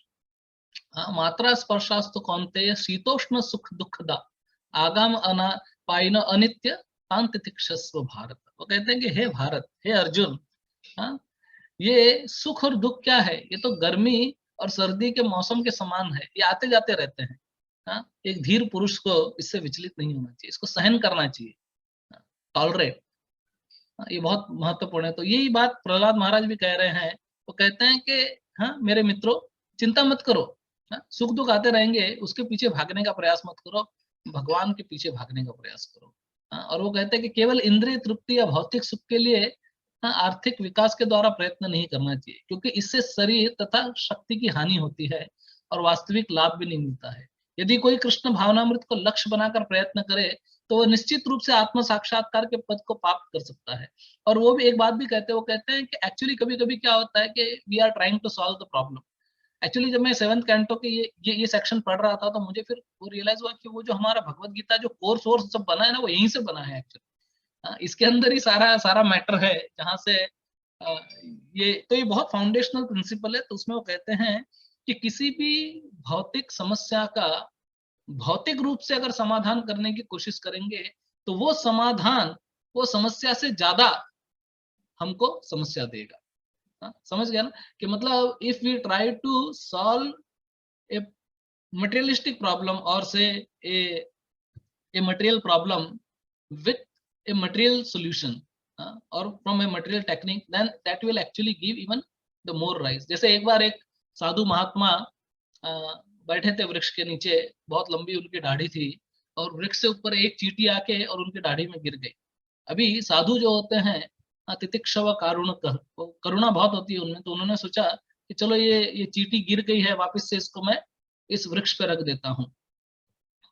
मात्रा स्पर्शास्तु कौन्तेय शीतोष्ण सुख दुखदा आगाम अना पाइन अनित्य तांत तितिक्षस्व भारत। वो कहते हैं कि हे भारत, हे अर्जुन, ये सुख और दुख क्या है, ये तो गर्मी और सर्दी के मौसम के समान है, ये आते जाते रहते हैं। एक धीर पुरुष को इससे विचलित नहीं होना चाहिए, इसको सहन करना चाहिए, टॉलरेट। ये बहुत महत्वपूर्ण है। तो यही बात प्रहलाद महाराज भी कह रहे हैं। वो कहते हैं कि मेरे मित्रों, चिंता मत करो, सुख दुख आते रहेंगे, उसके पीछे भागने का प्रयास मत करो, भगवान के पीछे भागने का प्रयास करो। और वो कहते हैं कि केवल इंद्रिय तृप्ति या भौतिक सुख के लिए आर्थिक विकास के द्वारा प्रयत्न नहीं करना चाहिए, क्योंकि इससे शरीर तथा शक्ति की हानि होती है और वास्तविक लाभ भी नहीं मिलता है। यदि कोई कृष्ण भावनामृत को लक्ष्य बनाकर प्रयत्न करे तो वो निश्चित रूप से आत्म साक्षात्कार के पद को प्राप्त कर सकता है। और वो भी एक बात भी कहते हैं, वो कहते हैं कि एक्चुअली कभी कभी क्या होता है कि we are trying to solve the problem. Actually जब मैं 7th कैंटो के ये सेक्शन पढ़ रहा था तो मुझे फिर वो रियलाइज हुआ कि वो जो हमारा भगवत गीता जो कोर्स वोर्स सब बना है ना, वो यहीं से बना है एक्चुअली। इसके अंदर ही सारा मैटर है, जहाँ से ये बहुत फाउंडेशनल प्रिंसिपल है। तो उसमें वो कहते हैं कि किसी भी भौतिक समस्या का भौतिक रूप से अगर समाधान करने की कोशिश करेंगे तो वो समाधान वो समस्या से ज्यादा हमको समस्या देगा। समझ गया ना, कि मतलब if we try to solve a materialistic problem or say a material problem with a material solution or from a material technique, then that will actually give even the more rise. जैसे एक बार एक साधु महात्मा बैठे थे वृक्ष के नीचे, बहुत लंबी उनकी दाढ़ी थी, और वृक्ष से ऊपर एक चींटी आके और उनकी दाढ़ी में गिर गई। अभी साधु जो होते हैं तितिक्षव करुणा बहुत होती है उनमें, तो उन्होंने सोचा कि चलो ये चींटी गिर गई है, वापस से इसको मैं इस वृक्ष पे रख देता हूँ।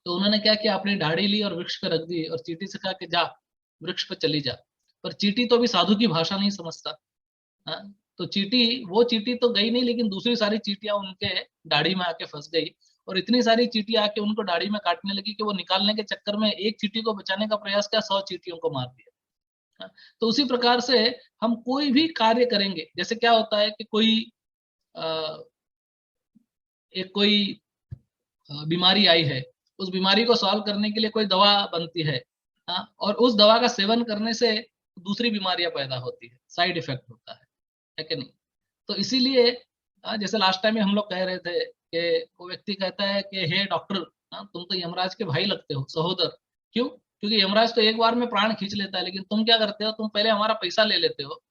तो उन्होंने क्या किया, अपनी दाढ़ी ली और वृक्ष पे रख दी और चींटी से कहा कि जा वृक्ष पे चली जा। पर चींटी तो अभी साधु की भाषा नहीं समझता। तो वो चींटी तो गई नहीं, लेकिन दूसरी सारी चींटियां उनके दाढ़ी में आके फंस गई और इतनी सारी चींटियां आके उनको दाढ़ी में काटने लगी कि वो निकालने के चक्कर में एक चींटी को बचाने का प्रयास किया, 100 चींटियों को मार दिया। तो उसी प्रकार से हम कोई भी कार्य करेंगे, जैसे क्या होता है कि कोई बीमारी आई है, उस बीमारी को सॉल्व करने के लिए कोई दवा बनती है, और उस दवा का सेवन करने से दूसरी बीमारियां पैदा होती है, साइड इफेक्ट होता है कि नहीं। तो इसीलिए जैसे लास्ट टाइम में हम लोग कह रहे थे कि वो व्यक्ति कहता है कि हे डॉक्टर, तुम तो यमराज के भाई लगते हो, सहोदर। क्यों? क्योंकि यमराज तो एक बार में प्राण खींच लेता है, लेकिन तुम क्या करते हो, तुम पहले हमारा पैसा ले लेते हो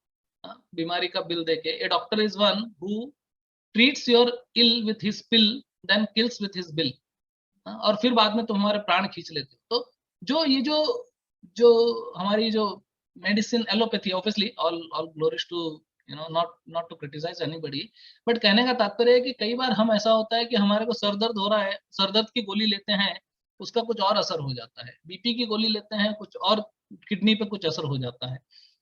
बीमारी का बिल देके। A doctor is one who treats your ill with his pill then kills with his bill, और फिर बाद में तुम हमारे प्राण खींच लेते हो। तो जो हमारी जो medicine allopathy, obviously all glories to not to criticise anybody, but कहने का तात्पर्य है कि कई बार हम ऐसा होता है कि हमारे को सर दर्द हो रहा है, सर दर्द की गोली लेते हैं, उसका कुछ और असर हो जाता है, बीपी की गोली लेते हैं, कुछ और किडनी पे कुछ असर हो जाता है।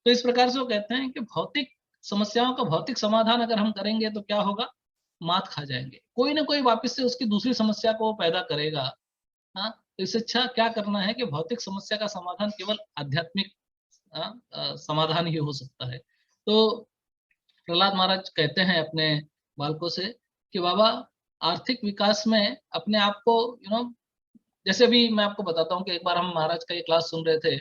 तो इस प्रकार से वो कहते हैं कि भौतिक समस्याओं का भौतिक समाधान अगर हम करेंगे तो क्या होगा, मात खा जाएंगे, कोई ना कोई वापस से उसकी दूसरी समस्या को पैदा करेगा। तो इससे अच्छा क्या करना है कि भौतिक समस्या का समाधान केवल आध्यात्मिक समाधान ही हो सकता है। तो प्रहलाद महाराज कहते हैं अपने बालकों से कि बाबा, आर्थिक विकास में अपने आप को जैसे अभी मैं आपको बताता हूँ कि एक बार हम महाराज का ये क्लास सुन रहे थे,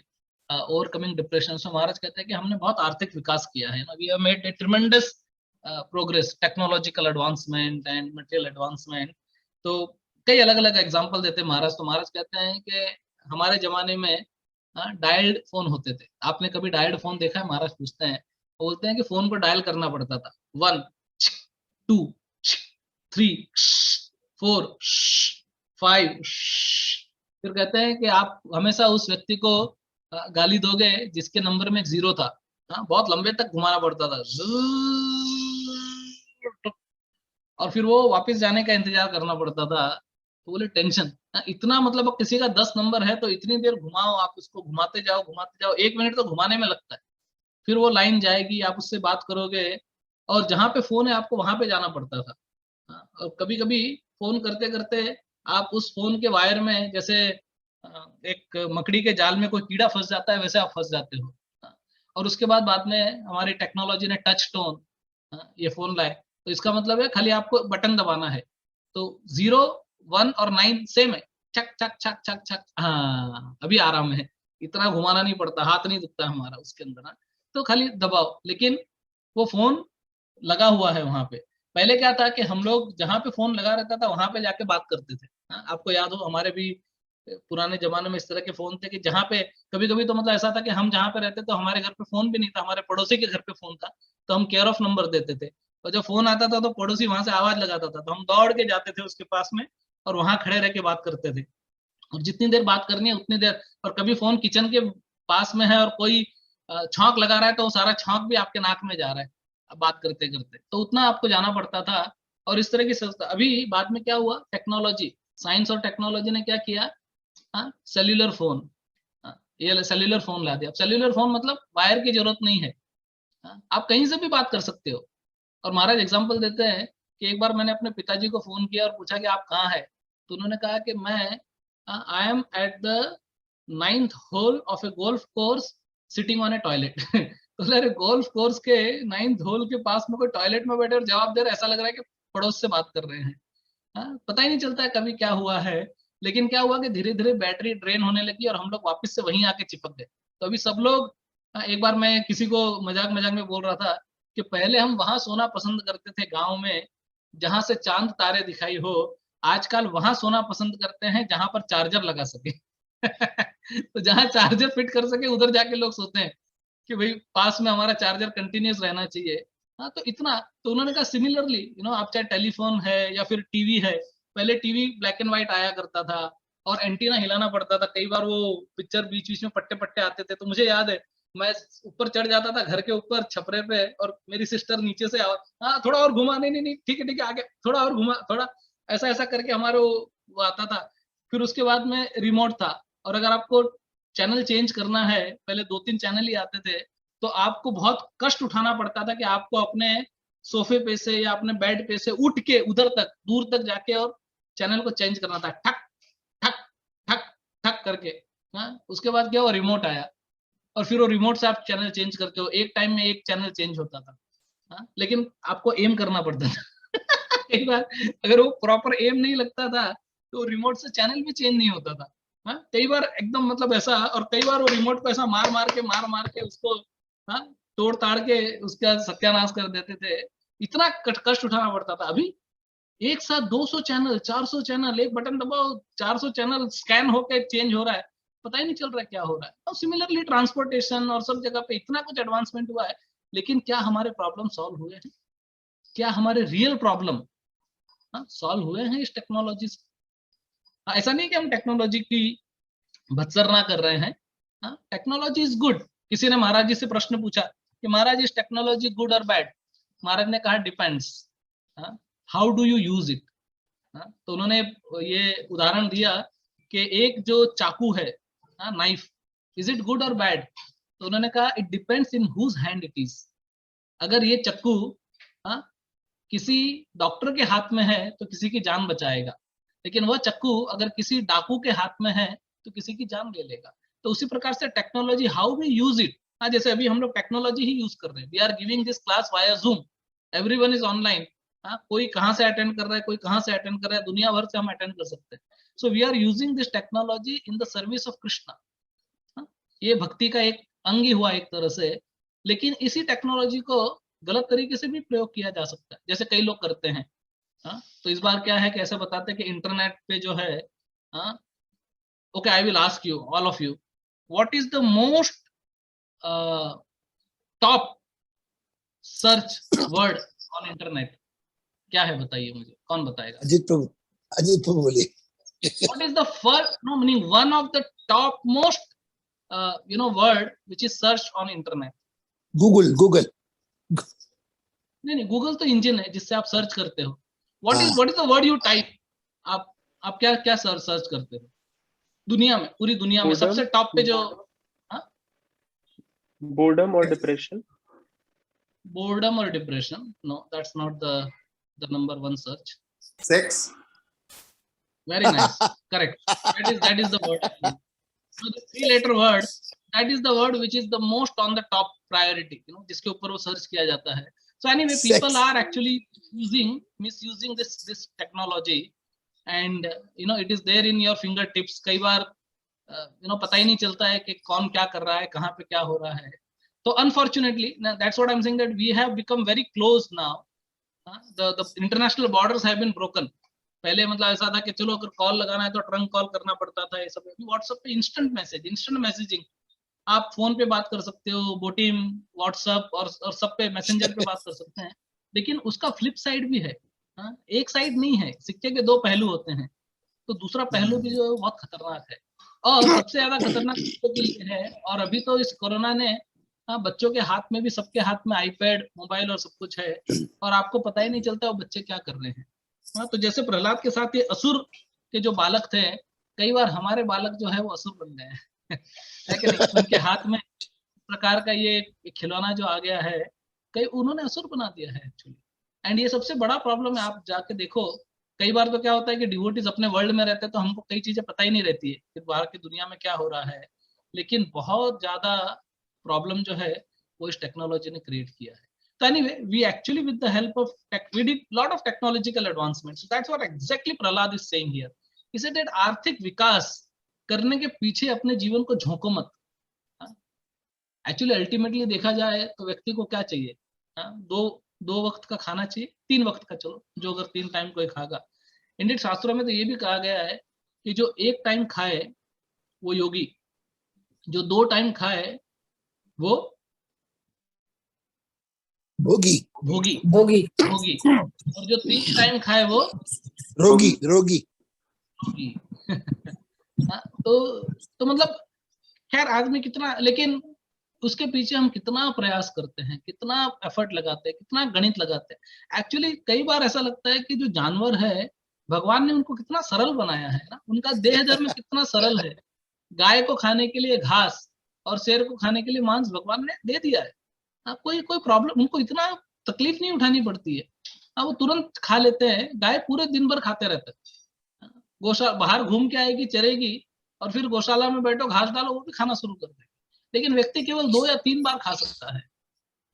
ओवरकमिंग डिप्रेशन। में महाराज कहते हैं कि हमने बहुत आर्थिक विकास किया है, we have made a tremendous progress, technological advancement and material advancement. तो कई अलग अलग एग्जांपल देते हैं महाराज। तो महाराज कहते हैं कि हमारे जमाने में डायल्ड फोन होते थे। आपने कभी डायल्ड फोन देखा है? महाराज पूछते हैं, बोलते हैं कि फोन को डायल करना पड़ता था, 1 2 3 4 5। फिर कहते हैं कि आप हमेशा उस व्यक्ति को गाली दोगे जिसके नंबर में 0 था, बहुत लंबे तक घुमाना पड़ता था, और फिर वो वापस जाने का इंतजार करना पड़ता था। तो बोले टेंशन इतना, मतलब किसी का 10 नंबर है तो इतनी देर घुमाओ, आप उसको घुमाते जाओ 1 मिनट तो घुमाने में लगता है। फिर वो लाइन जाएगी, आप उससे बात करोगे, और जहां पे फोन है आपको वहां पे जाना पड़ता था। और कभी कभी फोन करते करते आप उस फोन के वायर में, जैसे एक मकड़ी के जाल में कोई कीड़ा फंस जाता है, वैसे आप फंस जाते हो। और उसके बाद में हमारी टेक्नोलॉजी ने टच टोन ये फोन लाए, तो इसका मतलब है खाली आपको बटन दबाना है, तो 0 1 और 9 सेम है, छक छक छक छक छक। हाँ, अभी आराम है, इतना घुमाना नहीं पड़ता, हाथ नहीं दुखता हमारा उसके अंदर, तो खाली दबाओ। लेकिन वो फोन लगा हुआ है वहां पे। पहले क्या था कि हम लोग जहाँ पे फोन लगा रहता था वहां पे जाके बात करते थे। आपको याद हो, हमारे भी पुराने जमाने में इस तरह के फोन थे कि जहाँ पे कभी कभी तो मतलब ऐसा था कि हम जहाँ पे रहते तो हमारे घर पे फोन भी नहीं था, हमारे पड़ोसी के घर पे फोन था, तो हम केयर ऑफ नंबर देते थे, और जब फोन आता था तो पड़ोसी वहां से आवाज लगाता था, तो हम दौड़ के जाते थे उसके पास में और वहां खड़े रह के बात करते थे, और जितनी देर बात करनी है उतनी देर। और कभी फोन किचन के पास में है और कोई छौंक लगा रहा है तो वो सारा छौंक भी आपके नाक में जा रहा है बात करते करते, तो उतना आपको जाना पड़ता था। और इस तरह की संस्था, अभी बाद में क्या हुआ, टेक्नोलॉजी, साइंस और टेक्नोलॉजी ने क्या किया, सेल्यूलर फोन, ये सेल्यूलर फोन ला दिया। सेल्यूलर फोन मतलब वायर की जरूरत नहीं है, आप कहीं से भी बात कर सकते हो। और महाराज एग्जांपल देते हैं कि एक बार मैंने अपने पिताजी को फोन किया और पूछा कि आप कहाँ हैं, तो उन्होंने कहा कि मैं I am at the 9th hole of a golf course sitting on a toilet. तो अरे गोल्फ कोर्स के 9th होल के पास में कोई टॉयलेट में बैठे और जवाब दे रहे, ऐसा लग रहा है कि पड़ोस से बात कर रहे हैं। पता ही नहीं चलता है कभी क्या हुआ है। लेकिन क्या हुआ कि धीरे धीरे बैटरी ड्रेन होने लगी और हम लोग वापस से वहीं आके चिपक गए। तो अभी सब लोग, एक बार मैं किसी को मजाक मजाक में बोल रहा था कि पहले हम वहां सोना पसंद करते थे गांव में जहां से चांद तारे दिखाई हो, आजकल वहां सोना पसंद करते हैं जहां पर चार्जर लगा सके। तो जहां चार्जर फिट कर सके उधर जाके लोग सोते हैं कि भाई पास में हमारा चार्जर कंटिन्यूस रहना चाहिए। तो इतना, तो उन्होंने कहा सिमिलरली आप चाहे टेलीफोन है या फिर टीवी है, पहले टीवी ब्लैक एंड व्हाइट आया करता था, और एंटीना हिलाना पड़ता था। कई बार वो पिक्चर बीच बीच में पट्टे पट्टे आते थे, तो मुझे याद है मैं ऊपर चढ़ जाता था घर के ऊपर छपरे पे, और मेरी सिस्टर नीचे से हाँ थोड़ा और घुमा, नहीं नहीं नहीं ठीक है आगे, थोड़ा और घुमा, थोड़ा ऐसा ऐसा करके हमारे वो आता था। फिर उसके बाद में रिमोट था, और अगर आपको चैनल चेंज करना है, पहले 2-3 चैनल ही आते थे, तो आपको बहुत कष्ट उठाना पड़ता था कि आपको अपने सोफे पे से या अपने बेड पे से उठ के उधर तक दूर तक जाके और चैनल को चेंज करना था, ठक ठक ठक ठक करके। हाँ, उसके बाद क्या हुआ, रिमोट आया, और फिर वो रिमोट से आप चैनल चेंज करते हो, एक टाइम में एक चैनल चेंज होता था। हाँ, लेकिन आपको एम करना पड़ता था एक बार अगर वो प्रॉपर एम नहीं लगता था तो रिमोट से चैनल भी चेंज नहीं होता था। हाँ, कई बार एकदम मतलब ऐसा, और कई बार वो रिमोट को ऐसा मार मार के उसको हाँ तोड़ ताड़ के उसका सत्यानाश कर देते थे। इतना कष्ट उठाना पड़ता था। अभी एक साथ 200 चैनल, 400 चैनल, एक बटन दबाओ 400 चैनल स्कैन होके चेंज हो रहा है, पता ही नहीं चल रहा है क्या हो रहा है। और सिमिलरली ट्रांसपोर्टेशन और सब जगह पे इतना कुछ एडवांसमेंट हुआ है, लेकिन क्या हमारे प्रॉब्लम सॉल्व हुए हैं? क्या हमारे रियल प्रॉब्लम सॉल्व हुए हैं इस टेक्नोलॉजी से? ऐसा नहीं कि हम टेक्नोलॉजी की भत्सरना कर रहे हैं। Technology is good. किसी ने महाराज जी से प्रश्न पूछा कि महाराज is technology good or bad? महाराज ने कहा depends, how do you use it. तो उन्होंने ये उदाहरण दिया कि एक जो चाकू है, knife, is it good or bad? तो उन्होंने कहा it depends in whose hand it is. अगर ये चाकू किसी डॉक्टर के हाथ में है तो किसी की जान बचाएगा, लेकिन वह चाकू अगर किसी डाकू के हाथ में है तो किसी की जान ले लेगा। तो उसी प्रकार से technology, how we use it. जैसे अभी हम लोग टेक्नोलॉजी ही यूज कर रहे हैं, we are giving this class via Zoom, everyone is online. कोई कहाँ से अटेंड कर रहा है, कोई कहाँ से अटेंड कर रहा है, दुनिया भर से हम अटेंड कर सकते हैं। So we are using this technology in the service of Krishna. ये भक्ति का एक अंग ही हुआ एक तरह से, लेकिन इसी टेक्नोलॉजी को गलत तरीके से भी प्रयोग किया जा सकता है, जैसे कई लोग करते हैं। तो इस बार क्या है, कैसे बताते हैं कि इंटरनेट पे जो है, okay I will ask you all of you, what is the most top search word on internet? क्या है बताइए मुझे, कौन बताएगा? अजीत प्रभु बोलिए। What is the first, no, meaning one of the top most word which is searched on internet? Google. नहीं, Google तो engine है जिससे आप सर्च करते हो। what is the word you type? आप क्या सर्च करते हो दुनिया में, पूरी दुनिया में सबसे टॉप पे जो? बोर्डम और डिप्रेशन। बोर्डम और depression? No, that's not the number one search. Sex. Very nice. Correct. That is the word. So the 3-letter word, that is the word which is the most on the top priority, जिसके ऊपर वो search किया जाता है। So anyway, people are actually misusing this technology, and it is there in your fingertips. कई बार पता ही नहीं चलता है कि कौन क्या कर रहा है, कहाँ पे क्या हो रहा है। तो unfortunately, that's what I'm saying, that we have become very close now. The international borders have been broken. पहले मतलब ऐसा था कि चलो अगर कॉल लगाना है तो ट्रंक कॉल करना पड़ता था, ये सब। व्हाट्सएप पे इंस्टेंट मैसेजिंग, आप फोन पे बात कर सकते हो, बोटिम, व्हाट्सएप और सब पे मैसेंजर पे बात कर सकते हैं। लेकिन उसका फ्लिप साइड भी है। एक साइड नहीं है, सिक्के के 2 पहलू होते हैं। तो दूसरा पहलू भी जो है बहुत खतरनाक है, और सबसे ज्यादा खतरनाक बच्चों के लिए है। और अभी तो इस कोरोना ने बच्चों के हाथ में भी, सबके हाथ में आईपैड, मोबाइल और सब कुछ है, और आपको पता ही नहीं चलता वो बच्चे क्या कर रहे हैं। तो जैसे प्रहलाद के साथ ये असुर के जो बालक थे, कई बार हमारे बालक जो है वो असुर बन गए हैं है कि नहीं? उनके हाथ में प्रकार का ये खिलौना जो आ गया है, कई उन्होंने असुर बना दिया है एक्चुअली। एंड ये सबसे बड़ा प्रॉब्लम है। आप जाके देखो, कई बार तो क्या होता है कि डिवोटीज अपने वर्ल्ड में रहते हैं तो हमको कई चीजें पता ही नहीं रहती है कि बाहर की दुनिया में क्या हो रहा है, लेकिन बहुत ज्यादा प्रॉब्लम जो है वो इस टेक्नोलॉजी ने क्रिएट किया है। So anyway, we actually, with the help of tech, we did lot of technological advancements. So that's what exactly Prahlad is saying here. He said that आर्थिक विकास करने के पीछे अपने जीवन को झोंको मत। एक्चुअली अल्टीमेटली देखा जाए तो व्यक्ति को क्या चाहिए? दो वक्त का खाना चाहिए, 3 वक्त का, चलो जो अगर 3 टाइम कोई खागा। इंडियन शास्त्रों में तो ये भी कहा गया है कि जो 1 टाइम खाए वो योगी, जो 2 टाइम खाए वो भोगी, और जो 3 टाइम खाए वो रोगी। हाँ, तो मतलब खैर आदमी कितना, लेकिन उसके पीछे हम कितना प्रयास करते हैं, कितना एफर्ट लगाते हैं, कितना गणित लगाते हैं। एक्चुअली कई बार ऐसा लगता है कि जो जानवर है भगवान ने उनको कितना सरल बनाया है ना, उनका देह धर्म कितना सरल है। गाय को खाने के लिए घास और शेर को खाने के लिए मांस भगवान ने दे दिया है। हाँ, कोई कोई प्रॉब्लम, उनको इतना तकलीफ नहीं उठानी पड़ती है। हाँ, वो तुरंत खा लेते हैं। गाय पूरे दिन भर खाते रहते हैं। गौशाला बाहर घूम के आएगी, चरेगी, और फिर गौशाला में बैठो, घास डालो, वो भी खाना शुरू कर देगी। लेकिन व्यक्ति केवल 2 या 3 बार खा सकता है।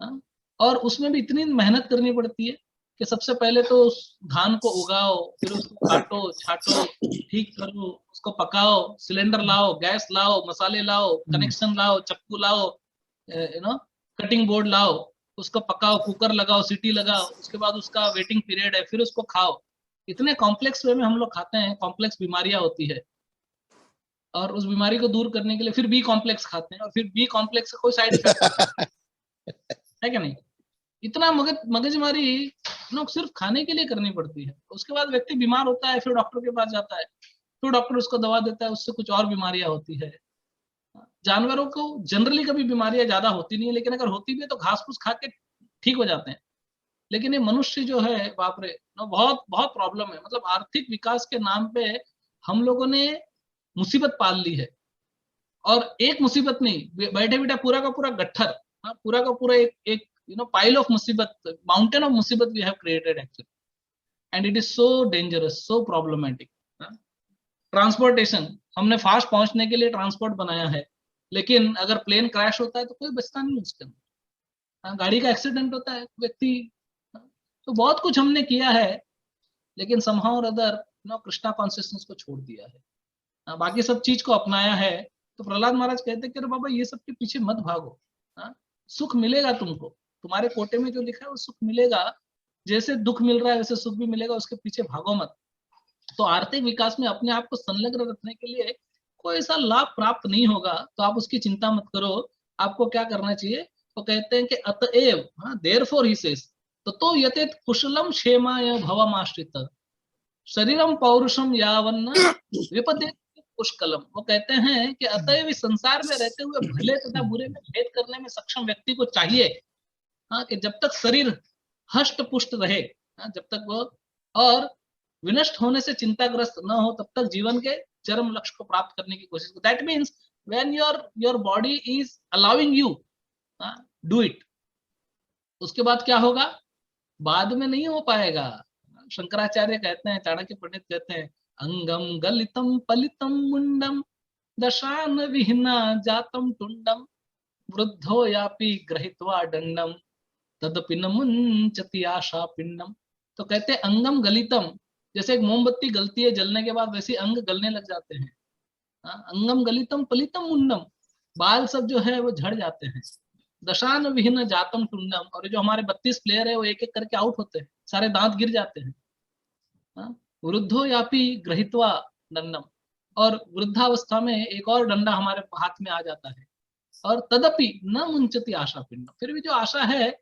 हाँ? और उसमें भी इतनी मेहनत करनी पड़ती है कि सबसे पहले तो उस धान को उगाओ, फिर उसको काटो, छाटो, ठीक करो, उसको पकाओ, सिलेंडर लाओ, गैस लाओ, मसाले लाओ, कनेक्शन लाओ, चक्कू लाओ, कटिंग बोर्ड लाओ, उसको पकाओ, कुकर लगाओ, सीटी लगाओ, उसके बाद उसका वेटिंग पीरियड है, फिर उसको खाओ। इतने कॉम्प्लेक्स वे में हम लोग खाते हैं, कॉम्प्लेक्स बीमारियां होती है, और उस बीमारी को दूर करने के लिए फिर बी कॉम्प्लेक्स खाते हैं, और फिर बी कॉम्प्लेक्स का कोई साइड इफेक्ट होता है क्या नहीं? इतना मगजमारी लोग सिर्फ खाने के लिए करनी पड़ती है। उसके बाद व्यक्ति बीमार होता है, फिर डॉक्टर के पास जाता है, फिर डॉक्टर उसको दवा देता है, उससे कुछ और बीमारियां होती है। जानवरों को जनरली कभी बीमारियां ज्यादा होती नहीं है, लेकिन अगर होती भी है तो घास फूस खा के ठीक हो जाते हैं। लेकिन ये मनुष्य जो है, बाप रे, बहुत बहुत प्रॉब्लम है। मतलब आर्थिक विकास के नाम पे हम लोगों ने मुसीबत पाल ली है। और एक मुसीबत नहीं, बैठे बैठे पूरा का पूरा गट्ठर, पूरा का पूरा एक पाइल ऑफ मुसीबत, माउंटेन ऑफ मुसीबत we have created actually, and it is so dangerous, so problematic. Transportation, हमने फास्ट पहुंचने के लिए ट्रांसपोर्ट बनाया है, लेकिन अगर प्लेन क्रैश होता है तो कोई बचता नहीं उसके अंदर। गाड़ी का एक्सीडेंट होता है, व्यक्ति, तो बहुत कुछ हमने किया है, लेकिन समहाउ और अदर कृष्णा कॉन्शियसनेस को छोड़ दिया है। बाकी सब चीज को अपनाया है। तो प्रहलाद महाराज कहते हैं कि अरे बाबा, ये सब के पीछे मत भागो। सुख मिलेगा तुमको, तुम्हारे कोटे में जो लिखा है वो सुख मिलेगा। जैसे दुख मिल रहा है वैसे सुख भी मिलेगा, उसके पीछे भागो मत। तो आर्थिक विकास में अपने आप को संलग्न रखने के लिए कोई ऐसा लाभ प्राप्त नहीं होगा, तो आप उसकी चिंता मत करो। आपको क्या करना चाहिए? तो कहते हैं कि अतएव, देयरफॉर ही सेज, तो यतेत कुशलम क्षेमाय भवमाश्रित शरीरम पौरुषम यावन्न विपदे पुष्कलम। वो कहते हैं कि अतएव इस संसार में रहते हुए भले तथा बुरे में भेद करने में सक्षम व्यक्ति को चाहिए, कि जब तक शरीर हष्ट पुष्ट रहे, जब तक वो और विनष्ट होने से चिंताग्रस्त न हो, तब तक जीवन के चरम लक्ष्य को प्राप्त करने की कोशिश। That means when your body is allowing you, do it. उसके बाद क्या होगा? बाद में नहीं हो पाएगा। शंकराचार्य कहते हैं, चाणक्य पंडित कहते हैं, अंगम गलितम पलितम मुंडम दशान विहीना जातम टुंडम वृद्धो यापि ग्रहित्वा दंडम तदपि न मुंचति आशा पिंडम। तो कहते हैं अंगम गलितम, जैसे एक मोमबत्ती गलती है जलने के बाद, वैसे अंग गलने लग जाते हैं। अंगम गलितम पलितम मुंडम, बाल सब जो है वो झड़ जाते हैं। दशान विहीन जातम टुंडम, और जो हमारे 32 प्लेयर है वो एक एक करके आउट होते हैं, सारे दांत गिर जाते हैं। वृद्धो यापि ग्रहित्वा दंडम, और वृद्धावस्था में एक और डंडा हमारे हाथ में आ जाता है। और तदपि न मुंचति आशा पिंडम, फिर भी जो आशा है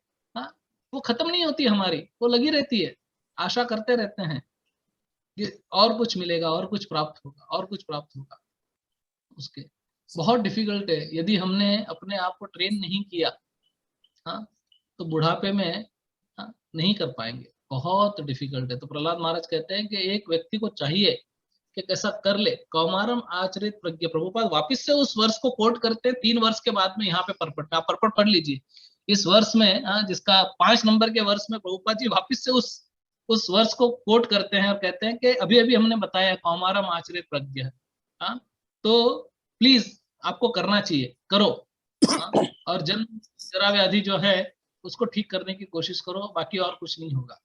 वो खत्म नहीं होती हमारी, वो लगी रहती है। आशा करते रहते हैं कि और कुछ मिलेगा, और कुछ प्राप्त होगा, और कुछ प्राप्त होगा। उसके बहुत डिफिकल्ट है। यदि हमने अपने आप को ट्रेन नहीं किया, तो बुढ़ापे में नहीं कर पाएंगे, बहुत डिफिकल्ट है। तो प्रहलाद महाराज कहते हैं कि एक व्यक्ति को चाहिए कि कैसा कर ले, कौमारम आचरित प्रज्ञा। प्रभुपाद वापिस से उस वर्ष को कोट करते हैं 3 वर्ष के बाद में, यहाँ पे परपट, आप परपट पढ़ लीजिए। इस वर्ष में, जिसका 5 नंबर के वर्ष में प्रभुपाद जी वापिस से उस वर्ष को कोट करते हैं और कहते हैं कि अभी अभी हमने बताया कौमारम आचरित प्रज्ञा, तो प्लीज आपको करना चाहिए, करो। और जन्म जरा व्याधि जो है उसको ठीक करने की कोशिश करो, बाकी और कुछ नहीं होगा।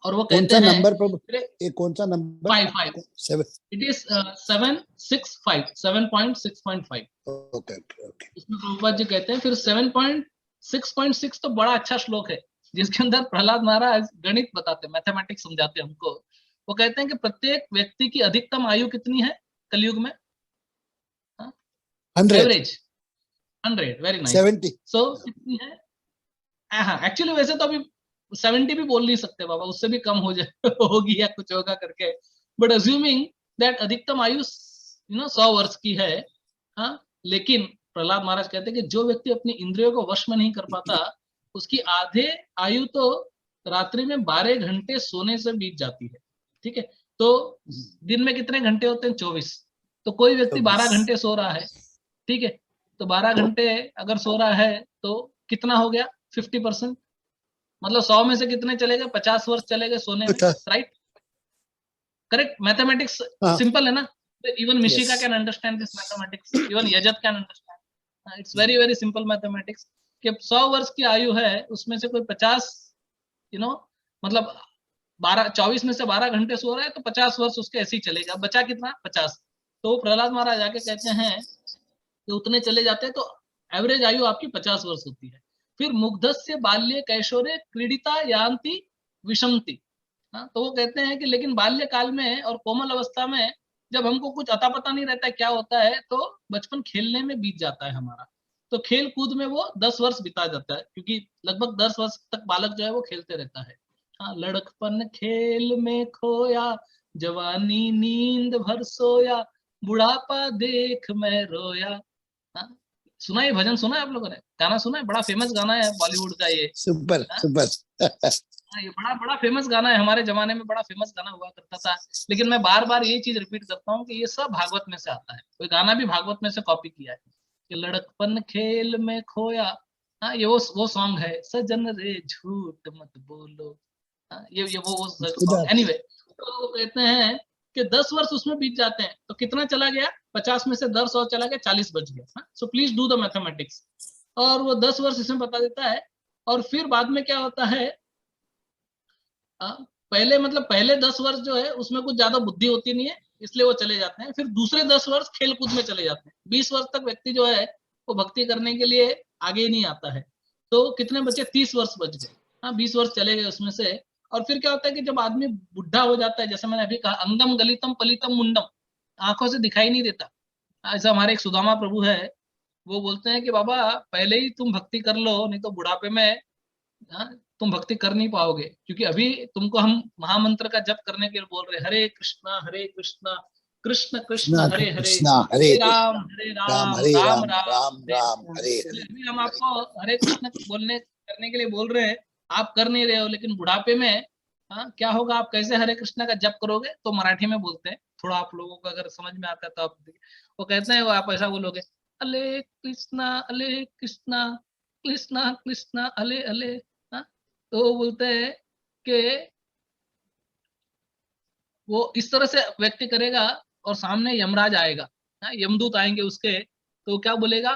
और वो कहते हैं नंबर पर, कौन सा नंबर? 5 it is 7.65 7.6.5। ओके। इसमें प्रभुपाद जी कहते हैं, फिर 7.6.6 तो बड़ा अच्छा श्लोक है, जिसके अंदर प्रहलाद महाराज गणित बताते, मैथमेटिक्स समझाते हमको। वो कहते हैं कि प्रत्येक व्यक्ति की अधिकतम आयु कितनी है कलयुग में? 100, एवरेज 100, वेरी नाइस। 70। सो कितनी है? एक्चुअली वैसे तो अभी 70 भी बोल नहीं सकते बाबा, उससे भी कम हो जाए होगी या कुछ होगा करके, बट अज्यूमिंग दैट अधिकतम आयु 100 वर्ष की है। हाँ, लेकिन प्रहलाद महाराज कहते हैं कि जो व्यक्ति अपनी इंद्रियों को वश में नहीं कर पाता, उसकी आधे आयु तो रात्रि में 12 घंटे सोने से बीत जाती है। ठीक है, तो दिन में कितने घंटे होते हैं? 24। तो कोई व्यक्ति 12 घंटे सो रहा है, ठीक है, तो 12 घंटे अगर सो रहा है तो कितना हो गया? 50%। मतलब 100 में से कितने चले गए? 50 वर्ष चले गए सोने में, राइट? करेक्ट। मैथमेटिक्स सिंपल है ना? Even Mishika can understand this mathematics, even Yajat can understand. It's very very simple mathematics कि 100 वर्ष की आयु है, उसमें से कोई 50 मतलब 24 में से 12 घंटे सो रहा है, तो 50 वर्ष उसके ऐसे ही चलेगा। बचा कितना? 50। तो प्रहलाद महाराज आके कहते हैं कि उतने चले जाते हैं, तो एवरेज आयु आपकी 50 वर्ष होती है। फिर मुग्धस्य बाल्ये कैशोरे क्रीडिता यान्ति विषमति। हाँ, तो वो कहते हैं कि लेकिन बाल्यकाल में और कोमल अवस्था में जब हमको कुछ अता पता नहीं रहता है क्या होता है, तो बचपन खेलने में बीत जाता है हमारा। तो खेल कूद में वो 10 वर्ष बिता जाता है, क्योंकि लगभग 10 वर्ष तक बालक जो है वो खेलते रहता है। हाँ, लड़कपन खेल में खोया, जवानी नींद भर सोया, बुढ़ापा देख मैं रोया। हाँ, सुना है भजन? सुना है आप लोगों ने? गाना सुना है? बड़ा फेमस गाना है बॉलीवुड का ये। Super super. ये बड़ा बड़ा फेमस गाना है, हमारे जमाने में बड़ा फेमस गाना हुआ करता था। लेकिन मैं बार बार ये चीज रिपीट करता हूँ कि ये सब भागवत में से आता है। कोई गाना भी भागवत में से कॉपी किया है कि लड़कपन खेल में खोया। हाँ, ये वो सॉन्ग है, सजन रे झूठ मत बोलो। हाँ, ये वो सॉन्ग। एनीवे, तो वो कहते हैं कि 10 वर्ष उसमें बीत जाते हैं, तो कितना चला गया? 50 में से 10 और चला गया, 40 बच गया। So please do the mathematics. और वो 10 वर्ष इसमें बता देता है। और फिर बाद में क्या होता है, पहले 10 वर्ष जो है उसमें कुछ ज्यादा बुद्धि होती नहीं है, इसलिए वो चले जाते हैं। फिर दूसरे 10 वर्ष खेल कूद में चले जाते हैं। 20 वर्ष तक व्यक्ति जो है वो भक्ति करने के लिए आगे ही नहीं आता है। तो कितने बचे? 30 वर्ष बच गए। हाँ, 20 वर्ष चले गए उसमें से। और फिर क्या होता है कि जब आदमी बुढ़ा हो जाता है, जैसे मैंने अभी कहा, अंगम गलितम पलितम मुंडम, आंखों से दिखाई नहीं देता। ऐसा हमारे एक सुदामा प्रभु है, वो बोलते हैं कि बाबा पहले ही तुम भक्ति कर लो, नहीं तो बुढ़ापे में तुम भक्ति कर नहीं पाओगे। क्योंकि अभी तुमको हम महामंत्र का जप करने के लिए बोल रहे, हरे कृष्णा कृष्ण कृष्ण हरे हरे, हरे राम राम, हरे राम राम, राम राम हरे राम, हरे हरे। हरे। अभी हम आपको हरे कृष्ण बोलने करने के लिए बोल रहे हैं, आप कर नहीं रहे हो। लेकिन बुढ़ापे में क्या होगा? आप कैसे हरे कृष्ण का जप करोगे? तो मराठी में बोलते हैं, थोड़ा आप लोगों को अगर समझ में आता है तो आप वो कहते हैं, वो आप ऐसा बोलोगे, हरे कृष्णा कृष्णा कृष्णा हले हले। तो वो बोलते हैं कि वो इस तरह से व्यक्ति करेगा और सामने यमराज आएगा, यमदूत आएंगे उसके, तो क्या बोलेगा?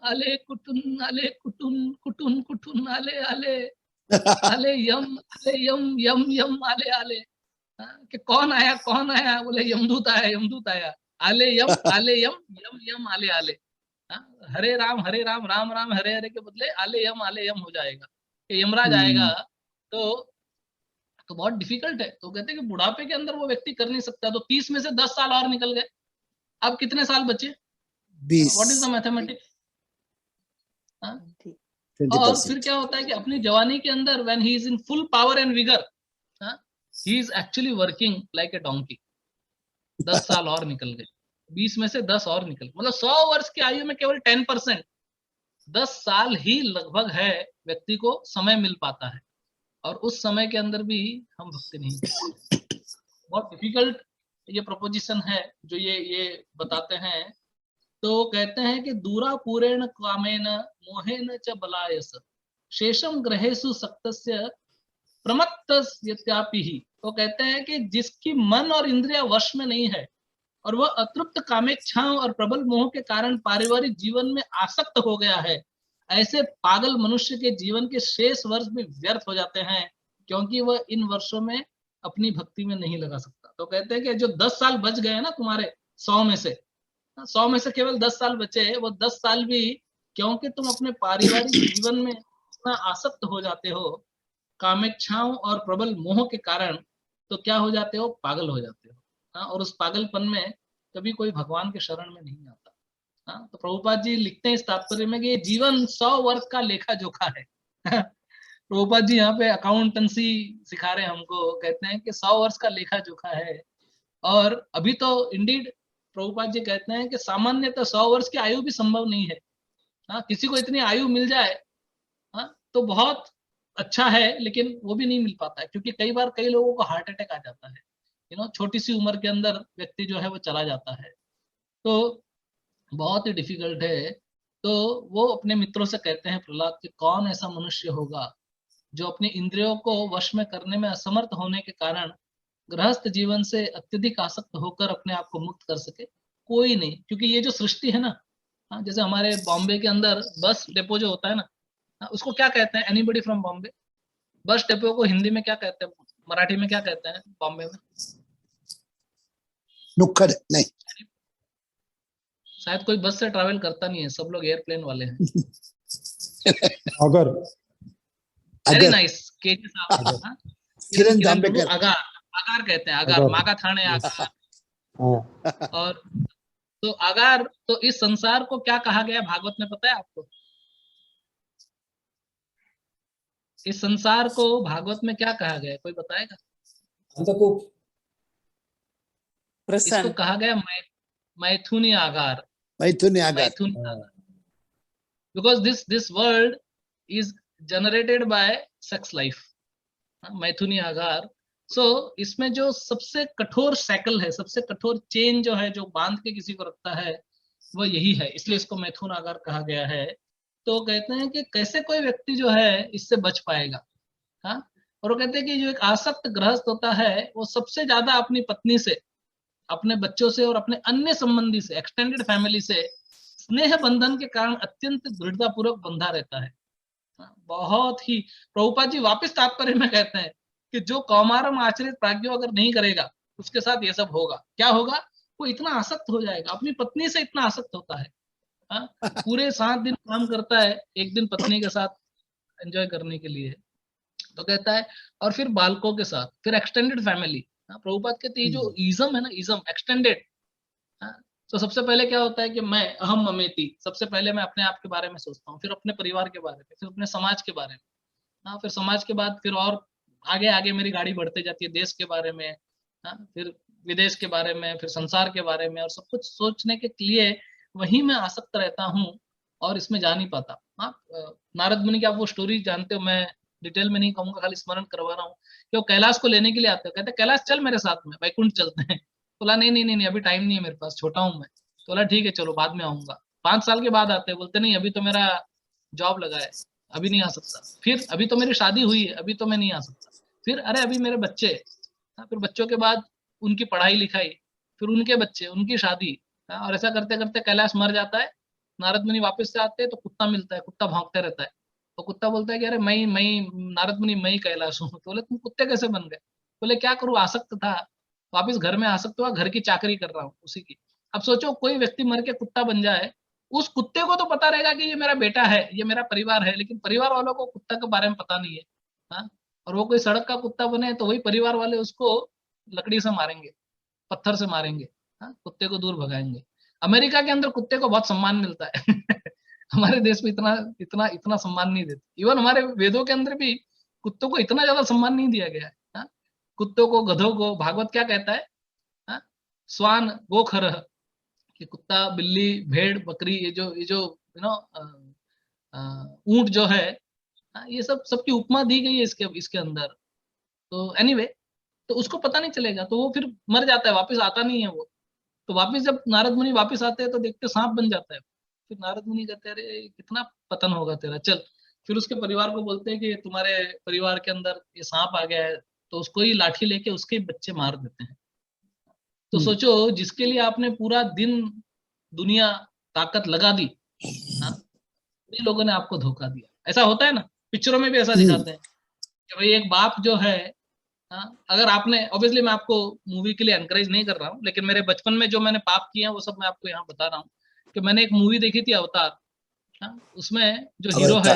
अले कुटुन कुटुन कुटुन अले अले अले यम यम यम अले अले। कि कौन आया? बोले यमदूत आया। आले यम यम यम आले आले। हरे राम राम राम हरे हरे के बदले आले यम हो जाएगा कि यमराज आएगा। तो बहुत डिफिकल्ट है। तो कहते हैं कि बुढ़ापे के अंदर वो व्यक्ति कर नहीं सकता। तो 30 में से 10 साल और निकल गए, अब कितने साल बचे? 20। What is the mathematics? और फिर क्या होता है कि अपनी जवानी के अंदर when he is in full power and vigour, he is actually working like a donkey. 10 साल और निकल गए, 20 में से 10 और निकल गए। मतलब 100 वर्ष की आयु में केवल 10%, 10 साल ही लगभग है व्यक्ति को समय मिल पाता है। और उस समय के अंदर भी हम भक्ति नहीं करते। बहुत डिफिकल्ट ये प्रोपोजिशन है जो ये बताते हैं। तो कहते हैं कि दूरा पूरेण कामेन मोहेन च बलायस शेषम ग्रहेसु सक्तस्य प्रमत्तस्यत्यापि ही। तो कहते हैं कि जिसकी मन और इंद्रिया वश में नहीं है और वह अतृप्त कामेच्छाओं और प्रबल मोह के कारण पारिवारिक जीवन में आसक्त हो गया है, ऐसे पागल मनुष्य के जीवन के शेष वर्ष भी व्यर्थ हो जाते हैं, क्योंकि वह इन वर्षों में अपनी भक्ति में नहीं लगा सकता। तो कहते हैं कि जो 10 साल बच गए ना तुम्हारे 100 में से, 100 में से केवल 10 साल बचे, वो 10 साल भी क्योंकि तुम अपने पारिवारिक जीवन में इतना आसक्त हो जाते हो कामेच्छाओं और प्रबल मोह के कारण, तो क्या हो जाते हो? पागल हो जाते हो। और उस पागलपन में कभी कोई भगवान के शरण में नहीं आता। तो प्रभुपाद जी लिखते हैं इस तात्पर्य में कि ये जीवन 100 वर्ष का लेखा जोखा है। प्रभुपाद जी यहाँ पे अकाउंटेंसी सिखा रहे हैं हमको। कहते हैं कि 100 वर्ष का लेखा जोखा है। और अभी तो इंडीड प्रभुपाद जी कहते हैं कि सामान्यतः 100 वर्ष की आयु भी संभव नहीं है। हाँ, किसी को इतनी आयु मिल जाए हाँ, तो बहुत अच्छा है, लेकिन वो भी नहीं मिल पाता है, क्योंकि कई बार कई लोगों को हार्ट अटैक आ जाता है, छोटी सी उम्र के अंदर व्यक्ति जो है वो चला जाता है, तो बहुत ही डिफिकल्ट है। तो वो अपने मित्रों से कहते हैं प्रहलाद कि कौन ऐसा मनुष्य होगा जो अपनी इंद्रियों को वश में करने में असमर्थ होने के कारण गृहस्थ जीवन से अत्यधिक आसक्त होकर अपने आप को मुक्त कर सके। कोई नहीं, क्योंकि ये जो सृष्टि है ना, हाँ, जैसे हमारे बॉम्बे के अंदर बस डेपो जो होता है ना, हाँ, उसको क्या कहते हैं? Anybody from Bombay? Bus depot को हिंदी में क्या कहते हैं, मराठी में क्या कहते हैं बॉम्बे में? नुक्कड़ नहीं, शायद कोई बस से ट्रैवल करता नहीं है, सब लोग एयरप्लेन वाले हैं। अगर वेरी नाइस केजी साहब। हाँ, किरण जांबेकर। आगार, आगार कहते हैं, आगार, मागा थाने आगार। और तो आगार, तो इस संसार को क्या कहा गया भागवत में, पता है आपको? इस संसार को भागवत में क्या कहा गया, कोई बताएगा? इसको कहा गया मैथुनी आगार। मैथुनी आगार। मैथुनी आगार, because this world is generated by sex life, मैथुनी आगार। सो इसमें जो सबसे कठोर सैकल है, सबसे कठोर चेन जो है, जो बांध के किसी को रखता है, वो यही है, इसलिए इसको मैथुन आगार कहा गया है। तो कहते हैं कि कैसे कोई व्यक्ति जो है इससे बच पाएगा। हाँ, और वो कहते हैं कि जो एक आसक्त गृहस्थ होता है वो सबसे ज्यादा अपनी पत्नी से, अपने बच्चों से और अपने अन्य संबंधी से, एक्सटेंडेड फैमिली से स्नेह बंधन के कारण अत्यंत दृढ़ता पूर्वक बंधा रहता है। बहुत ही, प्रभुपाद जी वापस तात्पर्य में कहते हैं कि जो कौमारम आचरित प्राज्ञो अगर नहीं करेगा उसके साथ ये सब होगा। क्या होगा? वो इतना आसक्त हो जाएगा, अपनी पत्नी से इतना आसक्त होता है। हाँ, पूरे 7 दिन काम करता है, एक दिन पत्नी के साथ एंजॉय करने के लिए। तो कहता है, और फिर बालकों के साथ, फिर एक्सटेंडेड फैमिली। प्रभुपाद कहते हैं जो इज्म है ना, इज्म एक्सटेंडेड। तो सबसे पहले क्या होता है कि मैं अहम ममेति, सबसे पहले मैं अपने आप के बारे में सोचता हूँ, फिर अपने परिवार के बारे में, फिर अपने समाज के बारे में। हाँ, फिर समाज के बाद फिर और आगे आगे मेरी गाड़ी बढ़ते जाती है, देश के बारे में, हाँ, फिर विदेश के बारे में, फिर संसार के बारे में, और सब कुछ सोचने के लिए वही मैं आसक्त रहता हूँ और इसमें जा नहीं पाता। हाँ, नारद मुनि की आप वो स्टोरी जानते हो, मैं डिटेल में नहीं कहूंगा, खाली स्मरण करवा रहा हूँ कि वो कैलाश को लेने के लिए आते हैं, कहते कैलाश चल मेरे साथ में, वैकुंठ चलते हैं। बोला नहीं नहीं नहीं, अभी टाइम नहीं है मेरे पास, छोटा हूँ मैं। तो बोला ठीक है चलो बाद में आऊंगा। 5 साल के बाद आते हैं, बोलते नहीं अभी तो मेरा जॉब लगा है, अभी नहीं आ सकता। फिर अभी तो मेरी शादी हुई है, अभी तो मैं नहीं आ सकता। फिर अरे अभी मेरे बच्चे, फिर बच्चों के बाद उनकी पढ़ाई लिखाई, फिर उनके बच्चे, उनकी शादी, और ऐसा करते करते कैलाश मर जाता है। नारद मुनि वापस से आते हैं तो कुत्ता मिलता है, कुत्ता भौंकते रहता है। तो कुत्ता बोलता है कि अरे मैं नारद मुनि, मैं ही कैलाश हूँ। तो बोले तुम कुत्ते कैसे बन गए? बोले क्या करूँ, आसक्त था, वापिस घर में आसक्त हुआ, घर की चाकरी कर रहा हूँ उसी की। अब सोचो कोई व्यक्ति मर के कुत्ता बन जाए, उस कुत्ते को तो पता रहेगा कि ये मेरा बेटा है, ये मेरा परिवार है, लेकिन परिवार वालों को कुत्ता के बारे में पता नहीं है। हाँ, और वो कोई सड़क का कुत्ता बने तो वही परिवार वाले उसको लकड़ी से मारेंगे, पत्थर से मारेंगे, हाँ, कुत्ते को दूर भगाएंगे। अमेरिका के अंदर कुत्ते को बहुत सम्मान मिलता है हमारे देश में इतना इतना इतना सम्मान नहीं देते। इवन हमारे वेदों के अंदर भी कुत्तों को इतना ज्यादा सम्मान नहीं दिया गया है। हाँ? कुत्तों को, गधों को, भागवत क्या कहता है? हाँ? स्वान गोखर, कि कुत्ता, बिल्ली, भेड़, बकरी, ये जो यू नो ऊंट जो है, हाँ, ये सब सबकी उपमा दी गई है इसके अंदर। तो एनीवे, तो उसको पता नहीं चलेगा, तो वो फिर मर जाता है, वापस आता नहीं है वो। तो वापस जब नारद मुनि वापस आते हैं तो देखते सांप बन जाता है। फिर नारद मुनि कहते हैं अरे कितना पतन होगा तेरा, चल। फिर उसके परिवार को बोलते हैं कि तुम्हारे परिवार के अंदर ये सांप आ गया है, तो उसको ही लाठी लेके उसके बच्चे मार देते हैं। तो सोचो जिसके लिए आपने पूरा दिन दुनिया ताकत लगा दी, हाँ, ये लोगों ने आपको धोखा दिया। ऐसा होता है ना, पिक्चरों में भी ऐसा दिखाते हैं कि भाई एक बाप जो है, हाँ, अगर आपने, ऑब्वियसली मैं आपको मूवी के लिए एनकरेज नहीं कर रहा हूँ, लेकिन मेरे बचपन में जो मैंने पाप किए हैं वो सब मैं आपको यहाँ बता रहा हूँ। कि मैंने एक मूवी देखी थी अवतार, हाँ, उसमें जो हीरो है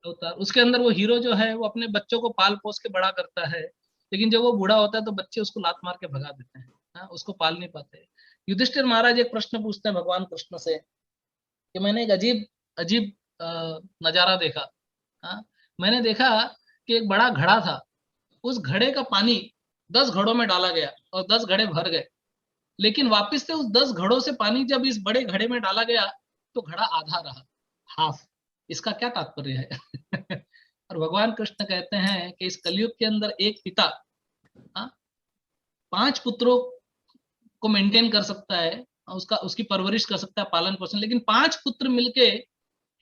अवतार, उसके अंदर वो हीरो जो है वो अपने बच्चों को पाल पोस के बड़ा करता है, लेकिन जब वो बूढ़ा होता है तो बच्चे उसको लात मार के भगा देते हैं, हाँ, उसको पाल नहीं पाते। युधिष्ठिर महाराज एक प्रश्न पूछते हैं भगवान कृष्ण से कि मैंने एक अजीब अजीब नजारा देखा। हाँ, मैंने देखा कि एक बड़ा घड़ा था, उस घड़े का पानी 10 घड़ों में डाला गया और 10 घड़े भर गए, लेकिन वापस से उस 10 घड़ों से पानी जब इस बड़े घड़े में डाला गया तो घड़ा आधा रहा, हाफ। इसका क्या तात्पर्य है? और भगवान कृष्ण कहते हैं कि इस कलयुग के अंदर एक पिता 5 पुत्रों को मेंटेन कर सकता है, उसकी परवरिश कर सकता है, पालन पोषण, लेकिन 5 पुत्र मिलके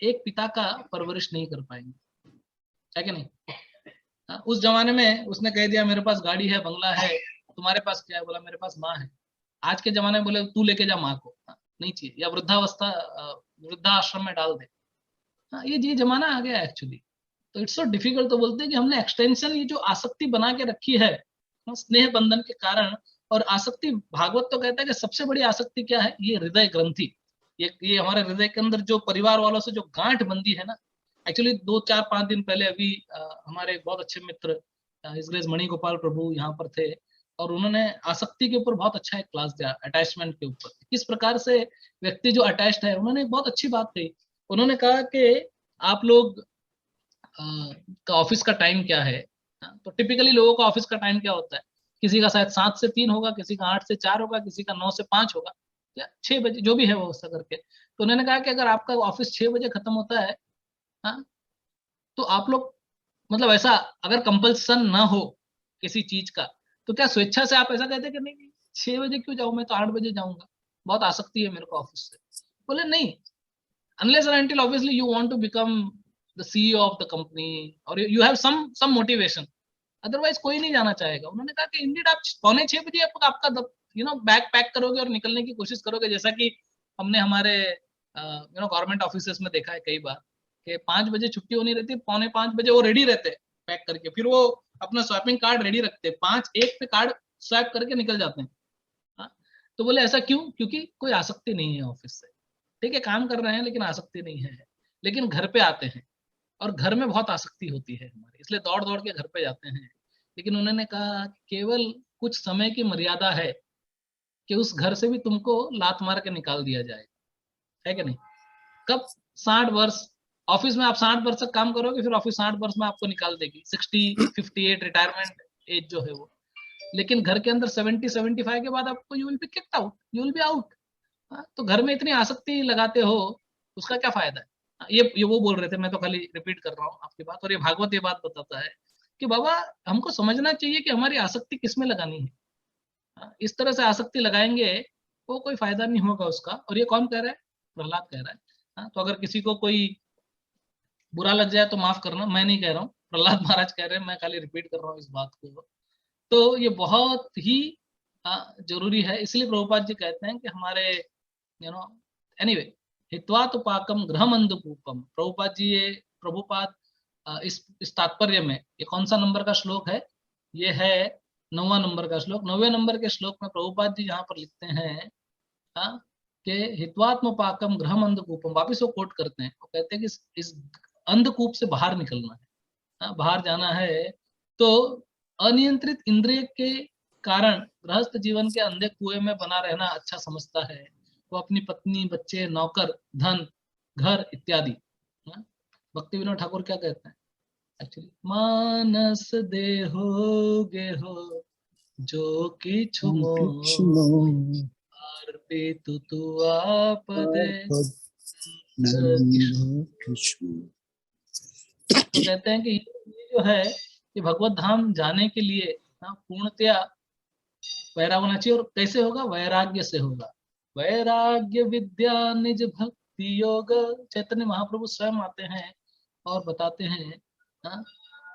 एक पिता का परवरिश नहीं कर पाएंगे, है कि नहीं? उस जमाने में उसने कह दिया मेरे पास गाड़ी है, बंगला है, तुम्हारे पास क्या है? बोला मेरे पास माँ है। आज के जमाने में बोले तू लेके जा माँ को, नहीं चाहिए, या वृद्धाश्रम में डाल दे। ये जमाना आ गया एक्चुअली। तो इट्स सो डिफिकल्ट। तो बोलते हैं कि हमने एक्सटेंशन, ये जो आसक्ति बना के रखी है स्नेह बंधन के कारण, और आसक्ति, भागवत तो कहता है कि सबसे बड़ी आसक्ति क्या है? ये हृदय ग्रंथि, ये हमारे हृदय के अंदर जो परिवार वालों से जो गांठ बंदी है ना। एक्चुअली 2-4-5 दिन पहले अभी हमारे बहुत अच्छे मित्र हिज ग्रेस मणि गोपाल प्रभु यहाँ पर थे, और उन्होंने आसक्ति के ऊपर बहुत अच्छा एक क्लास दिया, अटैचमेंट के ऊपर, किस प्रकार से व्यक्ति जो अटैच्ड है। उन्होंने एक बहुत अच्छी बात कही। उन्होंने कहा कि आप लोग का ऑफिस का टाइम क्या है? तो टिपिकली लोगों का ऑफिस का टाइम क्या होता है? किसी का शायद 7 से 3 होगा, किसी का 8 से 4 होगा, किसी का 9 से 5 होगा, या 6 बजे, जो भी है वो ऐसा करके। तो उन्होंने कहा कि अगर आपका ऑफिस 6 बजे खत्म होता है, तो आप लोग, मतलब ऐसा अगर कंपल्सन ना हो किसी चीज का, तो क्या स्वेच्छा से आप ऐसा कहते कि नहीं 6 बजे क्यों जाऊं, मैं तो 8 बजे जाऊंगा, बहुत आसक्ति है मेरे को ऑफिस से? बोले नहीं, unless and until obviously you want to become the CEO of the company or you have some motivation, otherwise कोई नहीं जाना चाहेगा। उन्होंने कहा कि इंडीड आप 5:45 बजे आपका बैग पैक करोगे और निकलने की कोशिश करोगे, जैसा कि हमने हमारे गवर्नमेंट ऑफिसेस में देखा है कई बार कि 5 बजे छुट्टी होनी रहती है, 4:45 बजे वो रेडी रहते हैं पैक करके, फिर वो अपना स्वैपिंग कार्ड रेडी रखते हैं, 5:01 पे कार्ड स्वैप करके निकल जाते हैं। तो बोले ऐसा क्यों? क्योंकि कोई आसक्ति नहीं है ऑफिस से। ठीक है, काम कर रहे हैं लेकिन आसक्ति नहीं है। लेकिन घर पे आते हैं और घर में बहुत आसक्ति होती है हमारी, इसलिए दौड़ दौड़ के घर पे जाते हैं। लेकिन उन्होंने कहा केवल कुछ समय की मर्यादा है कि उस घर से भी तुमको लात मार के निकाल दिया जाएगा, है कि नहीं? कब? 60 वर्ष ऑफिस में आप 60 वर्ष तक काम करोगे, फिर ऑफिस 60 वर्ष में आपको निकाल देगी, 60-58 रिटायरमेंट एज जो है वो। लेकिन घर के अंदर 70-75 के बाद आपको you will be kicked out, you will be out. तो घर में इतनी आसक्ति लगाते हो, उसका क्या फायदा है? ये वो बोल रहे थे, मैं तो खाली रिपीट कर रहा हूँ आपकी बात। और ये भागवत ये बात बताता है कि बाबा हमको समझना चाहिए कि हमारी आसक्ति किस में लगानी है। इस तरह से आसक्ति लगाएंगे तो कोई फायदा नहीं होगा उसका। और ये कौन कह रहा है? प्रहलाद कह रहा है। तो अगर किसी को कोई बुरा लग जाए तो माफ करना, मैं नहीं कह रहा हूँ, प्रहलाद महाराज कह रहे हैं, मैं खाली रिपीट कर रहा हूँ इस बात को। तो ये बहुत ही जरूरी है। इसलिए प्रभुपाद जी कहते हैं कि हमारे एनीवे हित्वा तो पाकम गृहम अंधकूपम। प्रभुपाद जी ये प्रभुपाद इस तात्पर्य में ये कौन सा नंबर का श्लोक है? ये है 9वां नंबर का श्लोक। 9वें नंबर के श्लोक में प्रभुपाद जी यहाँ पर लिखते हैं कि हित्वात्म पाकम गृहम अंधकूपम। वापिस वो कोट करते हैं, वो कहते हैं कि इस अंधकूप से बाहर निकलना है, बाहर जाना है। तो अनियंत्रित इंद्रिय के कारण गृहस्थ जीवन के अंधे कुएं में बना रहना अच्छा समझता है। वो अपनी पत्नी, बच्चे, नौकर, धन, घर इत्यादि। भक्ति विनोद ठाकुर क्या कहते हैं एक्चुअली? मानस देहो गेहो जो किछु मोहि अर्पितु तु आपदे। तो कहते हैं कि ये जो है कि भगवत धाम जाने के लिए पूर्णतया वैराग होना चाहिए। और कैसे होगा? वैराग्य से होगा। वैराग्य विद्या निज भक्ति योग। चैतन्य महाप्रभु स्वयं आते हैं और बताते हैं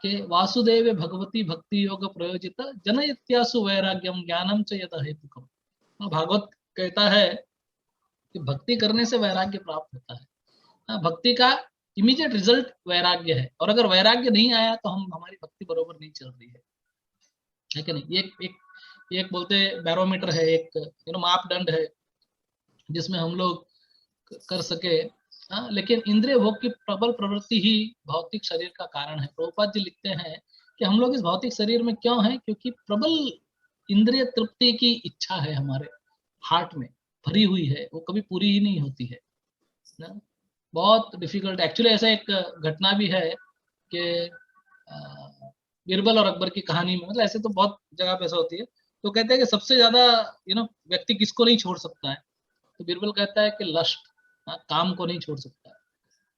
कि वासुदेव भगवती भक्ति योग प्रयोजित जनयत्यासु वैराग्यम ज्ञानम च यत हेतुकम। भागवत कहता है कि भक्ति करने से वैराग्य प्राप्त होता है। भक्ति का इमीडिएट रिजल्ट वैराग्य है। और अगर वैराग्य नहीं आया तो हमारी भक्ति बरोबर नहीं चल रही है कि नहीं? एक बोलते बैरोमीटर है, एक मापदंड है जिसमें हम लोग कर सके। लेकिन इंद्रिय भोग की प्रबल प्रवृत्ति ही भौतिक शरीर का कारण है। प्रभुपाद जी लिखते हैं कि हम लोग इस भौतिक शरीर में क्यों हैं? क्योंकि प्रबल इंद्रिय तृप्ति की इच्छा है हमारे हार्ट में भरी हुई है, वो कभी पूरी ही नहीं होती है ना? बहुत डिफिकल्ट। एक्चुअली ऐसा एक घटना भी है कि बीरबल और अकबर की कहानी में, मतलब ऐसे तो बहुत जगह पे ऐसा होती है, तो कहते हैं कि सबसे ज्यादा व्यक्ति किसको नहीं छोड़ सकता है, तो बीरबल कहता है कि लस्ट, काम को नहीं छोड़ सकता है।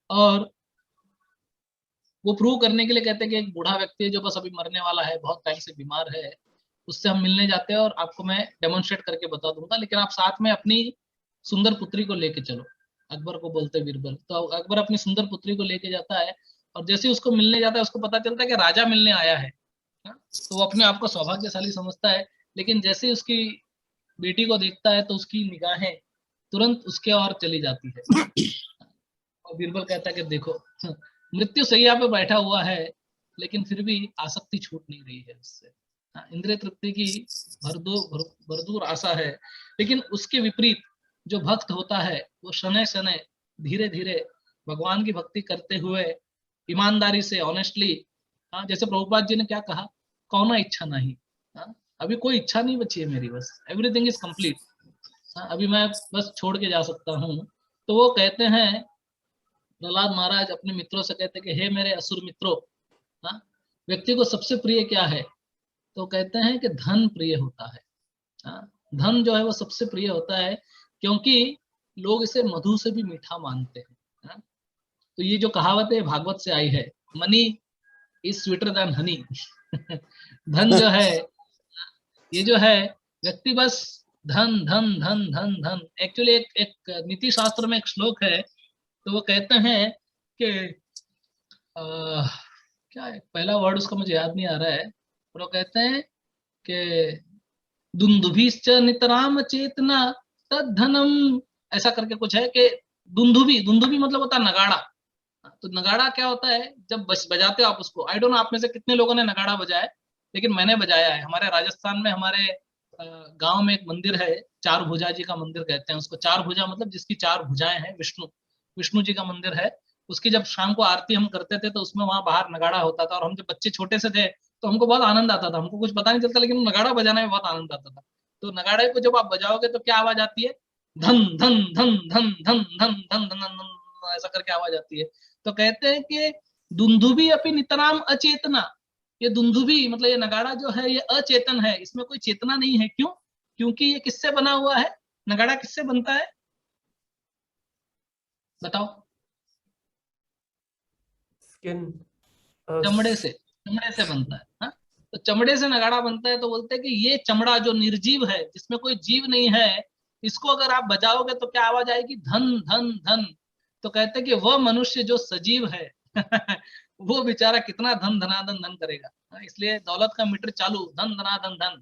और वो प्रूव करने के लिए कहते हैं कि एक बूढ़ा व्यक्ति है जो बस अभी मरने वाला है, बहुत टाइम से बीमार है, उससे हम मिलने जाते हैं और आपको मैं डेमोन्स्ट्रेट करके बता दूंगा, लेकिन आप साथ में अपनी सुंदर पुत्री को लेके चलो। अकबर को बोलते हैं बीरबल। तो अकबर अपनी सुंदर पुत्री को लेके जाता है और जैसे उसको मिलने जाता है उसको पता चलता है कि राजा मिलने आया है। तो वो अपने आप को सौभाग्यशाली समझता है, लेकिन जैसे उसकी बेटी को देखता है तो उसकी निगाहें तुरंत उसके और चली जाती है। और बीरबल कहता है कि देखो, मृत्यु सैया पे बैठा हुआ है लेकिन फिर भी आसक्ति छूट नहीं रही है उससे। इंद्रिय तृप्ति की भरपूर आशा है, लेकिन उसके विपरीत जो भक्त होता है वो शनै शनै धीरे धीरे भगवान की भक्ति करते हुए ईमानदारी से, ऑनेस्टली, जैसे प्रभुपाद जी ने क्या कहा, कौन इच्छा नहीं, अभी कोई इच्छा नहीं बची है मेरी, बस एवरीथिंग इज कंप्लीट, अभी मैं बस छोड़ के जा सकता हूँ। तो वो कहते हैं, प्रहलाद महाराज अपने मित्रों से कहते हैं कि हे मेरे असुर मित्रों, व्यक्ति को सबसे प्रिय क्या है, तो कहते हैं कि धन प्रिय होता है। धन जो है वो सबसे प्रिय होता है, क्योंकि लोग इसे मधु से भी मीठा मानते हैं। तो ये जो कहावत है भागवत से आई है, money is sweeter than Honey. धन जो है, ये जो है, व्यक्ति बस धन धन धन धन धन। एक्चुअली एक नीति शास्त्र में एक श्लोक है, तो वो कहते हैं कि क्या है पहला वर्ड, उसका मुझे याद नहीं आ रहा है, पर वो कहते हैं कि दुंदुभिश्च नितराम चेतना तद्धनम, ऐसा करके कुछ है कि दुंदुभी मतलब होता है नगाड़ा। तो नगाड़ा क्या होता है, जब बजाते हो आप उसको, आई डोंट नो आप में से कितने लोगों ने नगाड़ा बजाया है, लेकिन मैंने बजाया है। हमारे राजस्थान में, हमारे गांव में एक मंदिर है, चार भुजा जी का मंदिर कहते हैं उसको। चार भुजा मतलब जिसकी चार भुजाएं हैं, विष्णु जी का मंदिर है। उसकी जब शाम को आरती हम करते थे तो उसमें वहां बाहर नगाड़ा होता था, और हम जब बच्चे छोटे से थे तो हमको बहुत आनंद आता था, हमको कुछ पता नहीं चलता, लेकिन नगाड़ा बजाने में बहुत आनंद आता था। तो नगाड़े को जब आप बजाओगे तो क्या आवाज आती है, धन धन धन धन धन धन धन धन धन, ऐसा करके आवाज आती है। तो कहते हैं कि दुंदुभी अपनी नितराम अचेतना, ये दुंदुभी मतलब ये नगाड़ा जो है ये अचेतन है, इसमें कोई चेतना नहीं है। क्यों? क्योंकि ये किससे बना हुआ है, नगाड़ा किससे बनता है, बताओ? चमड़े से बनता है। हाँ, तो चमड़े से नगाड़ा बनता है। तो बोलते हैं कि ये चमड़ा जो निर्जीव है, जिसमें कोई जीव नहीं है, इसको अगर आप बजाओगे तो क्या आवाज आएगी, धन धन धन। तो कहते हैं कि वह मनुष्य जो सजीव है वो बेचारा कितना धन धनाधन धन करेगा। इसलिए दौलत का मीटर चालू, धन धनाधन धन,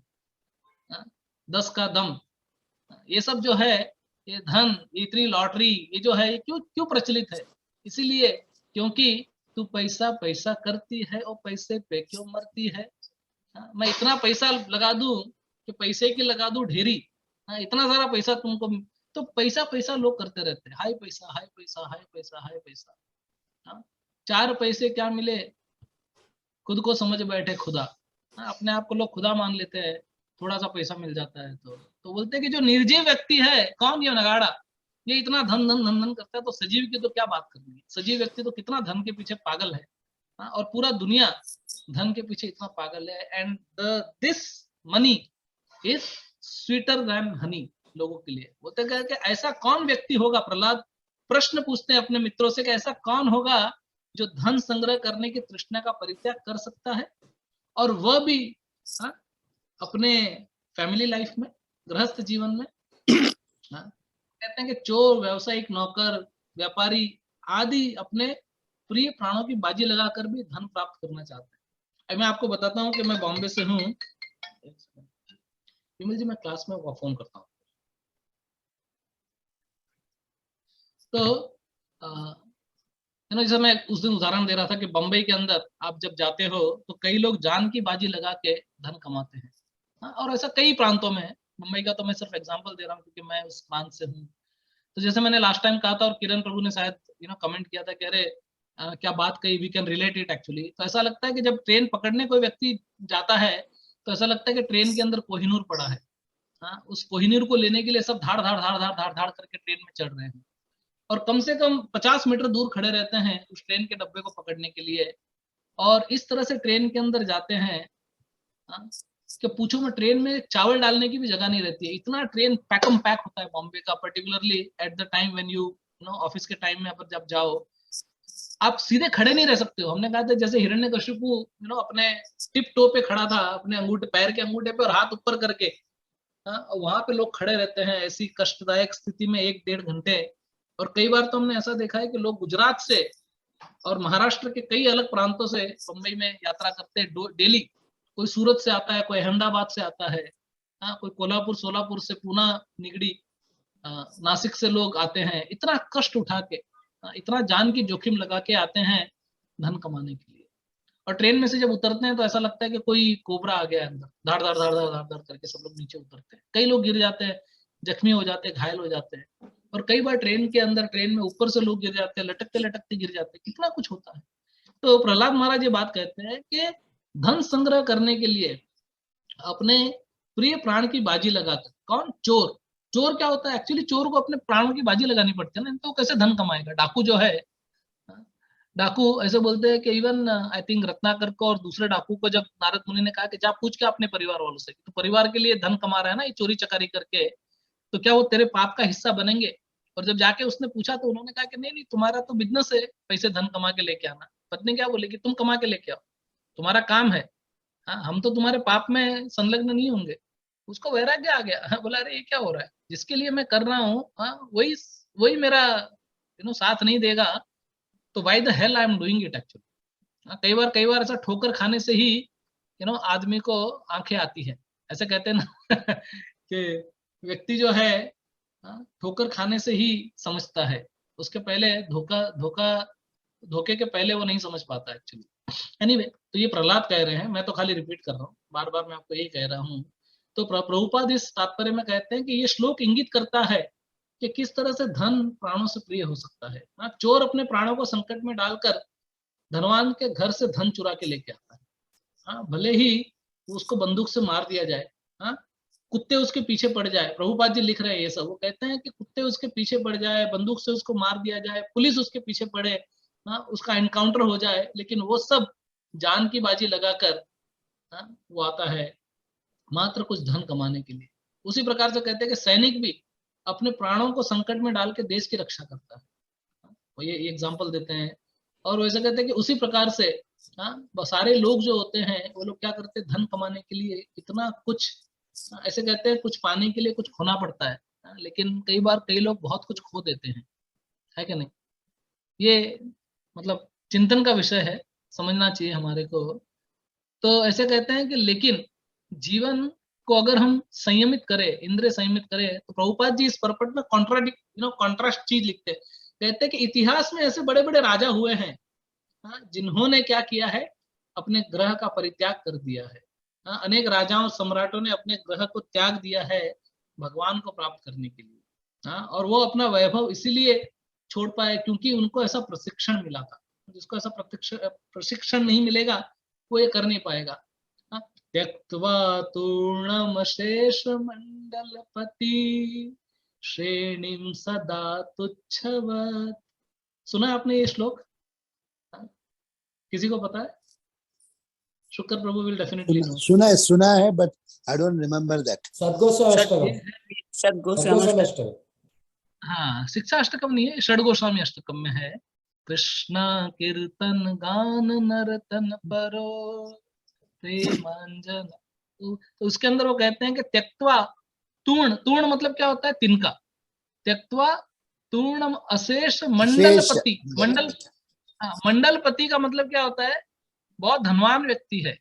10 का दम, ये सब जो है, ये धन, इतनी लॉटरी, ये जो है, ये क्यों क्यों प्रचलित है? इसीलिए क्योंकि तू पैसा पैसा करती है और पैसे पे क्यों मरती है। मैं इतना पैसा लगा दूं कि पैसे की लगा दूं ढेरी, इतना सारा पैसा तुमको, तो पैसा पैसा लोग करते रहते हैं, हाई पैसा हाई पैसा हाई पैसा हाई पैसा। 4 पैसे क्या मिले, खुद को समझ बैठे खुदा। अपने आप को लोग खुदा मान लेते हैं, थोड़ा सा पैसा मिल जाता है तो बोलते हैं कि जो निर्जीव व्यक्ति है, कौन, ये नगाड़ा, ये इतना धन धन धन धन करता है, तो सजीव की तो क्या बात करनी है। सजीव व्यक्ति तो कितना धन के पीछे पागल है, और पूरा दुनिया धन के पीछे इतना पागल है। And this money is sweeter than Honey, लोगों के लिए। बोलते हैं कि ऐसा कौन व्यक्ति होगा, प्रहलाद प्रश्न पूछते हैं अपने मित्रों से कि ऐसा कौन होगा जो धन संग्रह करने की तृष्णा का परित्याग कर सकता है, और वह भी अपने फैमिली लाइफ में, गृहस्थ जीवन में। कहते हैं कि चोर, व्यवसायिक, नौकर, व्यापारी आदि अपने प्रिय प्राणों की बाजी लगाकर भी धन प्राप्त करना चाहते हैं। अब मैं आपको बताता हूँ कि मैं बॉम्बे से हूँ। विमल जी, मैं क्लास में फोन करता हूँ। तो जैसे मैं उस दिन उदाहरण दे रहा था कि बम्बई के अंदर आप जब जाते हो तो कई लोग जान की बाजी लगा के धन कमाते हैं। और ऐसा कई प्रांतों में है। मुंबई का तो मैं सिर्फ एग्जांपल दे रहा हूँ क्योंकि मैं उस प्रांत से हूँ। तो जैसे मैंने लास्ट टाइम कहा था, और किरण प्रभु ने शायद कमेंट किया था, कह रहे क्या बात कही, we can relate it actually. तो ऐसा लगता है कि जब ट्रेन पकड़ने कोई व्यक्ति जाता है तो ऐसा लगता है कि ट्रेन के अंदर कोहिनूर पड़ा है। उस कोहिनूर को लेने के लिए सब धाड़ धाड़ धाड़ धाड़ धाड़ धाड़ करके ट्रेन में चढ़ रहे हैं, और कम से कम 50 मीटर दूर खड़े रहते हैं उस ट्रेन के डब्बे को पकड़ने के लिए। और इस तरह से ट्रेन के अंदर जाते हैं। कि पूछो में, ट्रेन में चावल डालने की भी जगह नहीं रहती है, इतना ट्रेन पैकम पैक होता है बॉम्बे का, particularly at the time when you know office के टाइम में अगर जब जाओ, आप सीधे खड़े नहीं रह सकते हो। हमने कहा था जैसे हिरण्यकशिपु अपने टिप टो पे खड़ा था, अपने अंगूठे, पैर के अंगूठे पे और हाथ ऊपर करके, वहां पे लोग खड़े रहते हैं ऐसी कष्टदायक स्थिति में 1-1.5 घंटे। और कई बार तो हमने ऐसा देखा है कि लोग गुजरात से और महाराष्ट्र के कई अलग प्रांतों से मुंबई में यात्रा करते हैं डेली। कोई सूरत से आता है, कोई अहमदाबाद से आता है, कोई कोल्हापुर सोलापुर से, पूना निगड़ी, नासिक से लोग आते हैं, इतना कष्ट उठा के, इतना जान की जोखिम लगा के आते हैं धन कमाने के लिए। और ट्रेन में से जब उतरते हैं तो ऐसा लगता है कि कोई कोबरा आ गया अंदर, धाड़ धाड़ धाड़ धाड़ धाड़ धाड़ करके सब लोग नीचे उतरते हैं। कई लोग गिर जाते हैं, जख्मी हो जाते हैं, घायल हो जाते हैं। और कई बार ट्रेन के अंदर, ट्रेन में ऊपर से लोग गिर जाते हैं, लटकते लटकते गिर जाते हैं, कितना कुछ होता है। तो प्रहलाद महाराज ये बात कहते हैं कि धन संग्रह करने के लिए अपने प्रिय प्राण की बाजी लगाकर, कौन? चोर। चोर क्या होता है एक्चुअली? चोर को अपने प्राणों की बाजी लगानी पड़ती है ना, तो कैसे धन कमाएगा? डाकू जो है, डाकू ऐसे बोलते हैं कि इवन आई थिंक रत्नाकर को और दूसरे डाकू को जब नारद मुनि ने कहा कि जा पूछ के अपने परिवार वालों से, तो परिवार के लिए धन कमा रहा है ना ये चोरी चकारी करके, तो क्या वो तेरे पाप का हिस्सा बनेंगे? और जब जाके उसने पूछा तो उन्होंने कहा कि नहीं नहीं, तुम्हारा तो बिजनेस है पैसे धन कमा के लेके आना। पत्नी क्या बोले कि तुम कमा के लेके आओ, तुम्हारा काम है, हम तो तुम्हारे पाप में संलग्न नहीं होंगे। उसको वैराग्य आ गया। बोला अरे ये क्या हो रहा है, जिसके लिए मैं कर रहा हूँ वही वही मेरा साथ नहीं देगा, तो why the hell I am doing it actually. कई बार ऐसा ठोकर खाने से ही आदमी को आंखें आती है। ऐसे कहते हैं ना कि व्यक्ति जो है ठोकर खाने से ही समझता है, उसके पहले धोखे के पहले वो नहीं समझ पाता एक्चुअली। एनीवे, तो ये प्रहलाद कह रहे हैं, मैं तो खाली रिपीट कर रहा हूँ, बार बार मैं आपको यही कह रहा हूँ। तो प्रभुपाद इस तात्पर्य में कहते हैं कि ये श्लोक इंगित करता है कि किस तरह से धन प्राणों से प्रिय हो सकता है। चोर अपने प्राणों को संकट में डालकर धनवान के घर से धन चुरा के लेके आता है। भले ही उसको बंदूक से मार दिया जाए, कुत्ते उसके पीछे पड़ जाए। प्रभुपाद जी लिख रहे हैं ये सब, वो कहते हैं कि कुत्ते उसके पीछे पड़ जाए, बंदूक से उसको मार दिया जाए, पुलिस उसके पीछे पड़े, उसका एनकाउंटर हो जाए, लेकिन वो सब जान की बाजी लगाकर वो आता है मात्र कुछ धन कमाने के लिए। उसी प्रकार से कहते हैं कि सैनिक भी अपने प्राणों को संकट में डाल के देश की रक्षा करता है। वो ये एग्जाम्पल देते हैं। और वैसे कहते हैं कि उसी प्रकार से सारे लोग जो होते हैं वो लोग क्या करते हैं, धन कमाने के लिए इतना कुछ, ऐसे कहते हैं कुछ पाने के लिए कुछ खोना पड़ता है, लेकिन कई बार कई लोग बहुत कुछ खो देते हैं, है कि नहीं? ये मतलब चिंतन का विषय है, समझना चाहिए हमारे को। तो ऐसे कहते हैं कि लेकिन जीवन को अगर हम संयमित करें, इंद्रिय संयमित करें, तो प्रभुपाद जी इस परपट में कॉन्ट्रास्ट चीज लिखते हैं। कहते हैं कि इतिहास में ऐसे बड़े बड़े राजा हुए हैं जिन्होंने क्या किया है, अपने ग्रह का परित्याग कर दिया है। अनेक राजाओं सम्राटों ने अपने ग्रह को त्याग दिया है भगवान को प्राप्त करने के लिए। और वो अपना वैभव इसीलिए छोड़ पाए क्योंकि उनको ऐसा प्रशिक्षण मिला था। जिसको ऐसा प्रशिक्षण नहीं मिलेगा वो ये कर नहीं पाएगा। त्यक्त्वा तूर्णमशेष मंडलपति श्रेणीम सदा तुच्छवत्। सुना है आपने ये श्लोक? किसी को पता है? शुक्र प्रभु विल डेफिनेटली नो। सुना है but I don't remember that. हाँ, शिक्षा अष्टकम नहीं है, षडगोस्वामी अष्टकम में है। कृष्ण कीर्तन गान नर्तन परो प्रेमांजन। तो उसके अंदर वो कहते हैं कि त्यक्त्वा तूर्ण मतलब क्या होता है? तिनका। त्यक्त्वा तूर्णम अशेष मंडलपति। मंडलपति का मतलब क्या होता है? बहुत धनवान व्यक्ति है।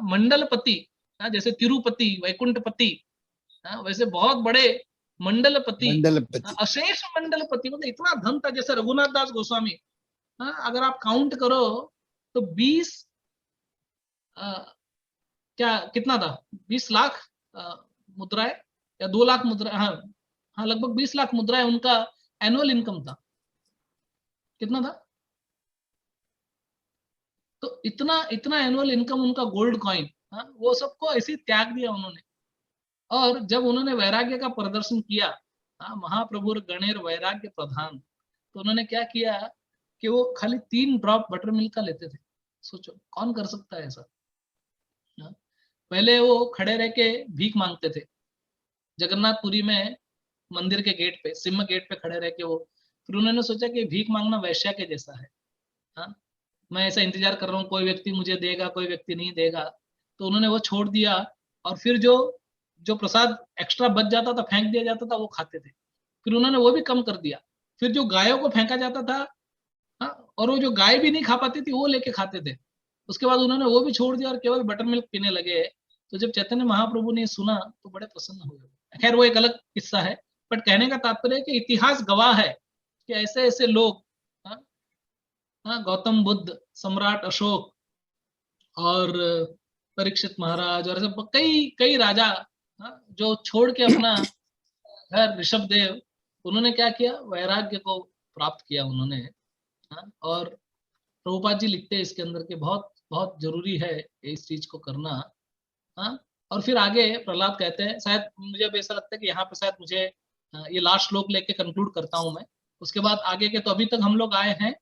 मंडलपति, जैसे तिरुपति, वैकुंठपति, वैसे बहुत बड़े मंडलपति। अशेष मंडलपति मतलब इतना धन था। जैसे रघुनाथ दास गोस्वामी, अगर आप काउंट करो तो 20 क्या कितना था, 20 लाख मुद्राएं या 2 लाख मुद्रा, हाँ लगभग 20 लाख मुद्राएं उनका एनुअल इनकम था। कितना था? तो इतना एनुअल इनकम उनका, गोल्ड कॉइन, वो सबको ऐसे ही त्याग दिया उन्होंने। और जब उन्होंने वैराग्य का प्रदर्शन किया, महाप्रभु गणेर वैराग्य प्रधान, तो उन्होंने क्या किया कि वो खाली 3 ड्रॉप बटर मिल्क का लेते थे। सोचो कौन कर सकता है ऐसा? पहले वो खड़े रह के भीख मांगते थे जगन्नाथपुरी में, मंदिर के गेट पे, सिंह गेट पे खड़े रह के वो, फिर उन्होंने सोचा कि भीख मांगना वैश्या के जैसा है। हाँ, मैं ऐसा इंतजार कर रहा हूँ कोई व्यक्ति मुझे देगा, कोई व्यक्ति नहीं देगा, तो उन्होंने वो छोड़ दिया। और फिर जो जो प्रसाद एक्स्ट्रा बच जाता था, फेंक दिया जाता था, वो खाते थे। फिर उन्होंने वो भी कम कर दिया। फिर जो गायों को फेंका जाता था, हाँ, और वो जो गाय भी नहीं खा पाती थी वो लेके खाते थे। उसके बाद उन्होंने वो भी छोड़ दिया और केवल बटर मिल्क पीने लगे। तो जब चैतन्य महाप्रभु ने सुना तो बड़े प्रसन्न हुए। खैर वो एक अलग किस्सा है, बट कहने का तात्पर्य है कि इतिहास गवाह है कि ऐसे ऐसे लोग, हाँ, हाँ, गौतम बुद्ध, सम्राट अशोक और परीक्षित महाराज और ऐसे कई कई राजा, हाँ, जो छोड़ के अपना घर, ऋषभ देव, उन्होंने क्या किया, वैराग्य को प्राप्त किया उन्होंने। हाँ, और प्रभुपाद जी लिखते हैं इसके अंदर कि बहुत बहुत जरूरी है इस चीज को करना। हाँ, और फिर आगे प्रहलाद कहते हैं, शायद मुझे अब ऐसा लगता है कि यहाँ पे शायद मुझे ये लास्ट श्लोक लेके कंक्लूड करता हूँ मैं। उसके बाद आगे के तो अभी तक हम लोग आए हैं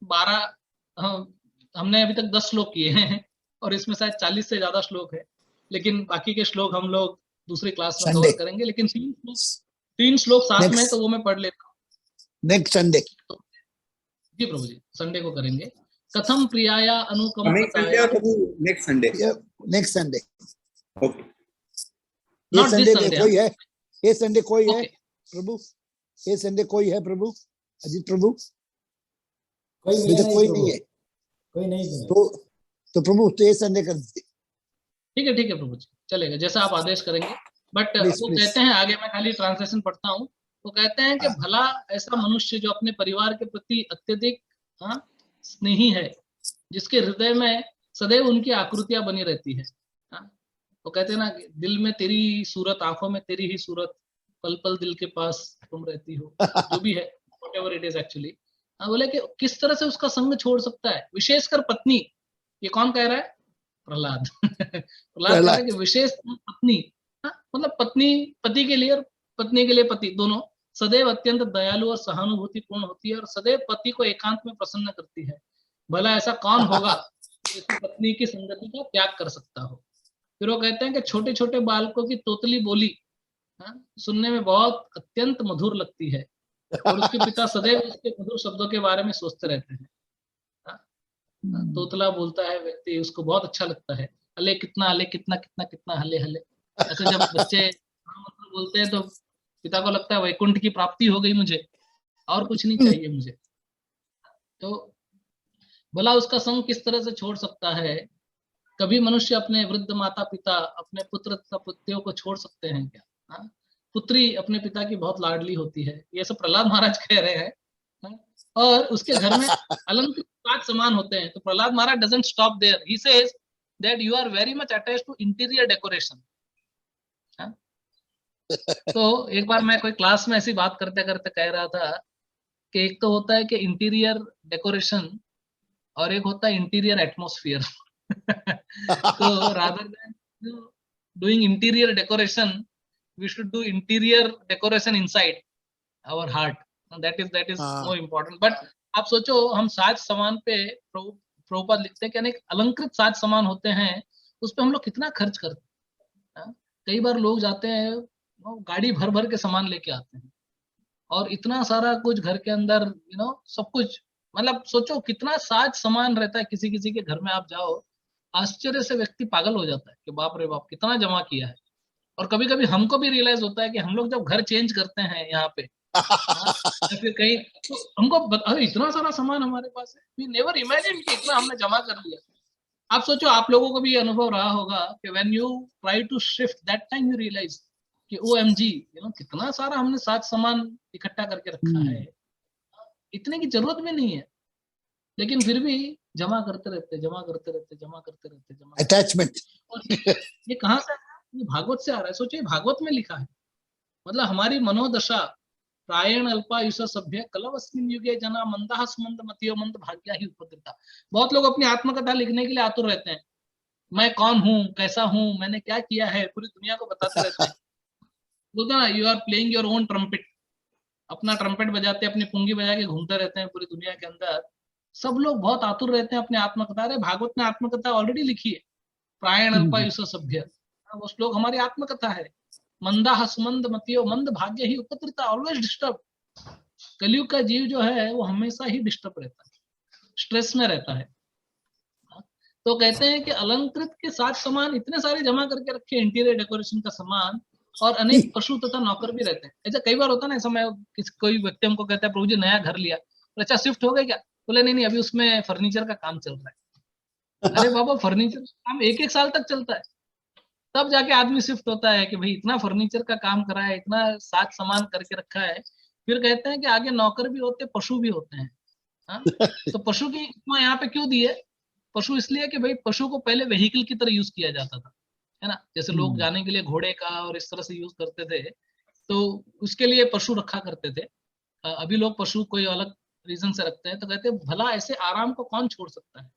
12, हमने अभी तक 10 श्लोक किए हैं और इसमें शायद 40 से ज्यादा श्लोक है, लेकिन बाकी के श्लोक हम लोग दूसरी क्लास में कवर करेंगे। लेकिन 3 श्लोक साथ में, तो वो मैं पढ़ लेता हूँ नेक्स्ट संडे। जी प्रभु जी, संडे को करेंगे। कथम प्रियाया अनुकंपताया, next Sunday, next Sunday, okay. ये नॉट दिस संडे संडे। कोई है, ये संडे कोई है ओके, प्रभु, ये संडे कोई है प्रभु, अजीत प्रभु? कोई अभी तक कोई नहीं है, कोई नहीं है। तो प्रभु तो ये संडे कर दीजिए। ठीक है प्रभु जी, चलेगा, जैसा आप आदेश करेंगे। बट Please, वो please. कहते हैं आगे, मैं खाली ट्रांसलेशन पढ़ता हूँ। वो कहते हैं कि हाँ। भला ऐसा मनुष्य जो अपने परिवार के प्रति अत्यधिक, हाँ, स्नेही है, जिसके हृदय में सदैव उनकी आकृतियां बनी रहती है। हाँ, वो कहते हैं ना, दिल में तेरी सूरत, आंखों में तेरी ही सूरत, पल पल दिल के पास तुम रहती हो, जो भी है, व्हाटएवर इट इज एक्चुअली। हाँ, बोले कि किस तरह से उसका संग छोड़ सकता है, विशेषकर पत्नी। ये कौन कह रहा है? प्रहलाद। प्रहलाद कह रहा है कि विशेष पत्नी, हाँ, मतलब पत्नी पति के लिए और पत्नी के लिए पति, दोनों सदैव अत्यंत दयालु और सहानुभूति पूर्ण होती है और सदैव पति को एकांत में प्रसन्न करती है। भला ऐसा कौन होगा जो इसकी पत्नी की संगति का त्याग कर सकता हो। फिर वो कहते हैं कि छोटे छोटे बालकों की तोतली बोली, हाँ, सुनने में बहुत अत्यंत मधुर लगती है और उसके पिता सदैव उसके मधुर शब्दों के बारे में सोचते रहते हैं। तोतला बोलता है व्यक्ति, उसको बहुत अच्छा लगता है, अले कितना कितना कितना हले हले, ऐसे जब बच्चे मतलब बोलते हैं तो पिता को लगता है वैकुंठ की प्राप्ति हो गई मुझे, और कुछ नहीं चाहिए मुझे। तो भला उसका संग किस तरह से छोड़ सकता है? कभी मनुष्य अपने वृद्ध माता पिता, अपने पुत्र तथा पुत्रियों को छोड़ सकते हैं क्या? हाँ? पुत्री अपने पिता की बहुत लाडली होती है, ये सब प्रहलाद महाराज कह रहे हैं। हाँ? और उसके घर में अलंकृत पाक सामान होते हैं। तो Prahlad Maharaj doesn't stop there, he says that you are very much attached to interior decoration. तो एक बार मैं कोई क्लास में ऐसी बात करते करते कह रहा था कि एक तो होता है कि इंटीरियर डेकोरेशन और एक होता है इंटीरियर एटमॉस्फेयर। तो rather than doing interior decoration, we should do interior decoration inside our heart, that is more important. But आप सोचो, हम साज सामान पे, प्रभुपाद लिखते हैं कि अनेक अलंकृत साज सामान होते हैं, उस पर हम लोग कितना खर्च करते हैं। कई बार लोग जाते हैं, गाड़ी भर भर के सामान लेके आते हैं और इतना सारा कुछ घर के अंदर, सब कुछ, मतलब सोचो कितना साज सामान रहता है। किसी किसी के घर में आप जाओ, आश्चर्य से व्यक्ति पागल हो जाता है कि बाप रे बाप कितना जमा किया है। और कभी कभी हमको भी रियलाइज होता है कि हम लोग जब घर चेंज करते हैं यहाँ पे, या फिर कहीं, तो हमको इतना सारा सामान हमारे पास है, वी नेवर इमेजिन कि इतना हमने जमा कर लिया। आप सोचो, आप लोगों को भी अनुभव रहा होगा कि when you try to shift, that time you realise कि OMG, कितना सारा हमने साथ सामान इकट्ठा करके रखा है, इतने की जरूरत भी नहीं है, लेकिन फिर भी जमा करते रहते। अटैचमेंट। और ये कहाँ से आ रहा है? ये भागवत से आ रहा है। सोचिए, भागवत में लिखा है, मतलब हमारी मनोदशा, प्रायण अल्पायुष सभ्य कलवस्मिन युगे जना मंदा सुमंद मतियो मंद भाग्या ही उपद्रता। बहुत लोग अपनी आत्मकथा लिखने के लिए आतुर रहते हैं, मैं कौन हूँ, कैसा हूँ, मैंने क्या किया है, पूरी दुनिया को बताते रहते हैं। बोलते ना, you are playing your own trumpet, अपना ट्रम्पेट बजाते, अपनी पुंगी बजा के घूमते रहते हैं पूरी दुनिया के अंदर। सब लोग बहुत आतुर रहते हैं अपने आत्मकथा। अरे भागवत ने आत्मकथा ऑलरेडी लिखी है, प्रायण अल्पायुष सभ्य, वो श्लोक हमारी आत्मकथा है। मंदा हसमंद मतियो मंद भाग्य ही उपद्रता, ऑलवेज डिस्टर्ब। कलयुग का जीव जो है वो हमेशा ही डिस्टर्ब रहता है, स्ट्रेस में रहता है। तो कहते हैं कि अलंकृत के 7 सामान इतने सारे जमा करके रखे, इंटीरियर डेकोरेशन का सामान, और अनेक पशु तथा नौकर भी रहते हैं। ऐसा कई बार होता है ना, ऐसा मैं कोई व्यक्ति हमको कहता है प्रभु जी नया घर लिया, तो अच्छा शिफ्ट हो गए क्या? बोले नहीं नहीं, अभी उसमें फर्नीचर का काम चल रहा है। अरे बाबा, फर्नीचर का काम 1-1 साल तक चलता है, तब जाके आदमी शिफ्ट होता है कि भाई इतना फर्नीचर का काम करा है, इतना साज सामान करके रखा है। फिर कहते हैं कि आगे नौकर भी होते, पशु भी होते हैं। हाँ? तो पशु की यहाँ पे क्यों दी है? पशु इसलिए कि भाई पशु को पहले व्हीकल की तरह यूज किया जाता था, है ना, जैसे लोग जाने के लिए घोड़े का और इस तरह से यूज करते थे, तो उसके लिए पशु रखा करते थे। अभी लोग पशु कोई अलग रीजन से रखते हैं, तो कहते हैं भला ऐसे आराम को कौन छोड़ सकता है?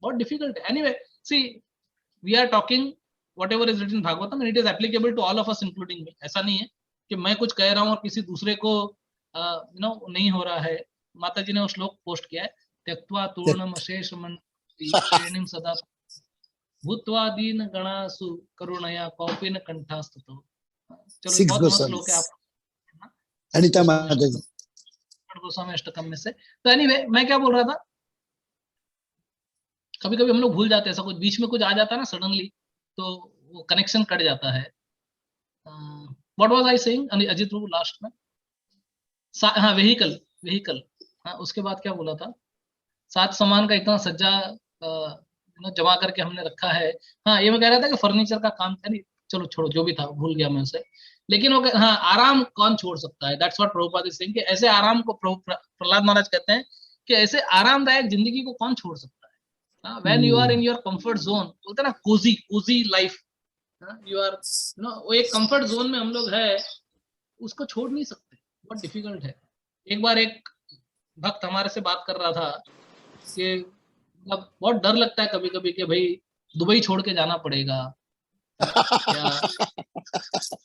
बहुत डिफिकल्ट है। Anyway, see we are talking whatever is written in Bhagavatam, and it is applicable to all of us including me. ऐसा नहीं है कि मैं कुछ कह रहा हूँ और किसी दूसरे को नहीं हो रहा है। माता जी ने वो श्लोक पोस्ट किया है, त्यक्त्वा तूर्णम अशेष श्रेणीम सदा भूत्वा दीन गणासु करुणया कौपिन कंठास्ततो। चलो बहुत मस्त श्लोक है, आप अनिता माता जी गोस्वामी अष्टकम में से। तो एनीवे, मैं क्या बोल रहा था, कभी कभी हम लोग भूल जाते हैं, ऐसा कुछ बीच में कुछ आ जाता है ना सडनली, तो वो कनेक्शन कट जाता है। What was I saying Ajit Prabhu last में? हाँ, व्हीकल। हाँ, उसके बाद क्या बोला था? 7 सामान का इतना सज्जा जमा करके हमने रखा है। हाँ, ये मैं कह रहा था कि फर्नीचर का काम, चलो छोड़ो, जो भी था भूल गया मैं उसे। लेकिन वो हाँ, आराम कौन छोड़ सकता है? That's what Prabhupada is saying कि ऐसे आराम को प्रहलाद महाराज कहते हैं कि ऐसे आरामदायक जिंदगी को कौन छोड़ सकता है? When you are in your comfort zone, बोलते हैं ना, cozy life, you are, वो एक कंफर्ट जोन में हम लोग है, उसको छोड़ नहीं सकते, बहुत डिफिकल्ट है। एक बार एक भक्त हमारे से बात कर रहा था कि मतलब बहुत डर लगता है कभी कभी कि भाई दुबई छोड़ के जाना पड़ेगा, या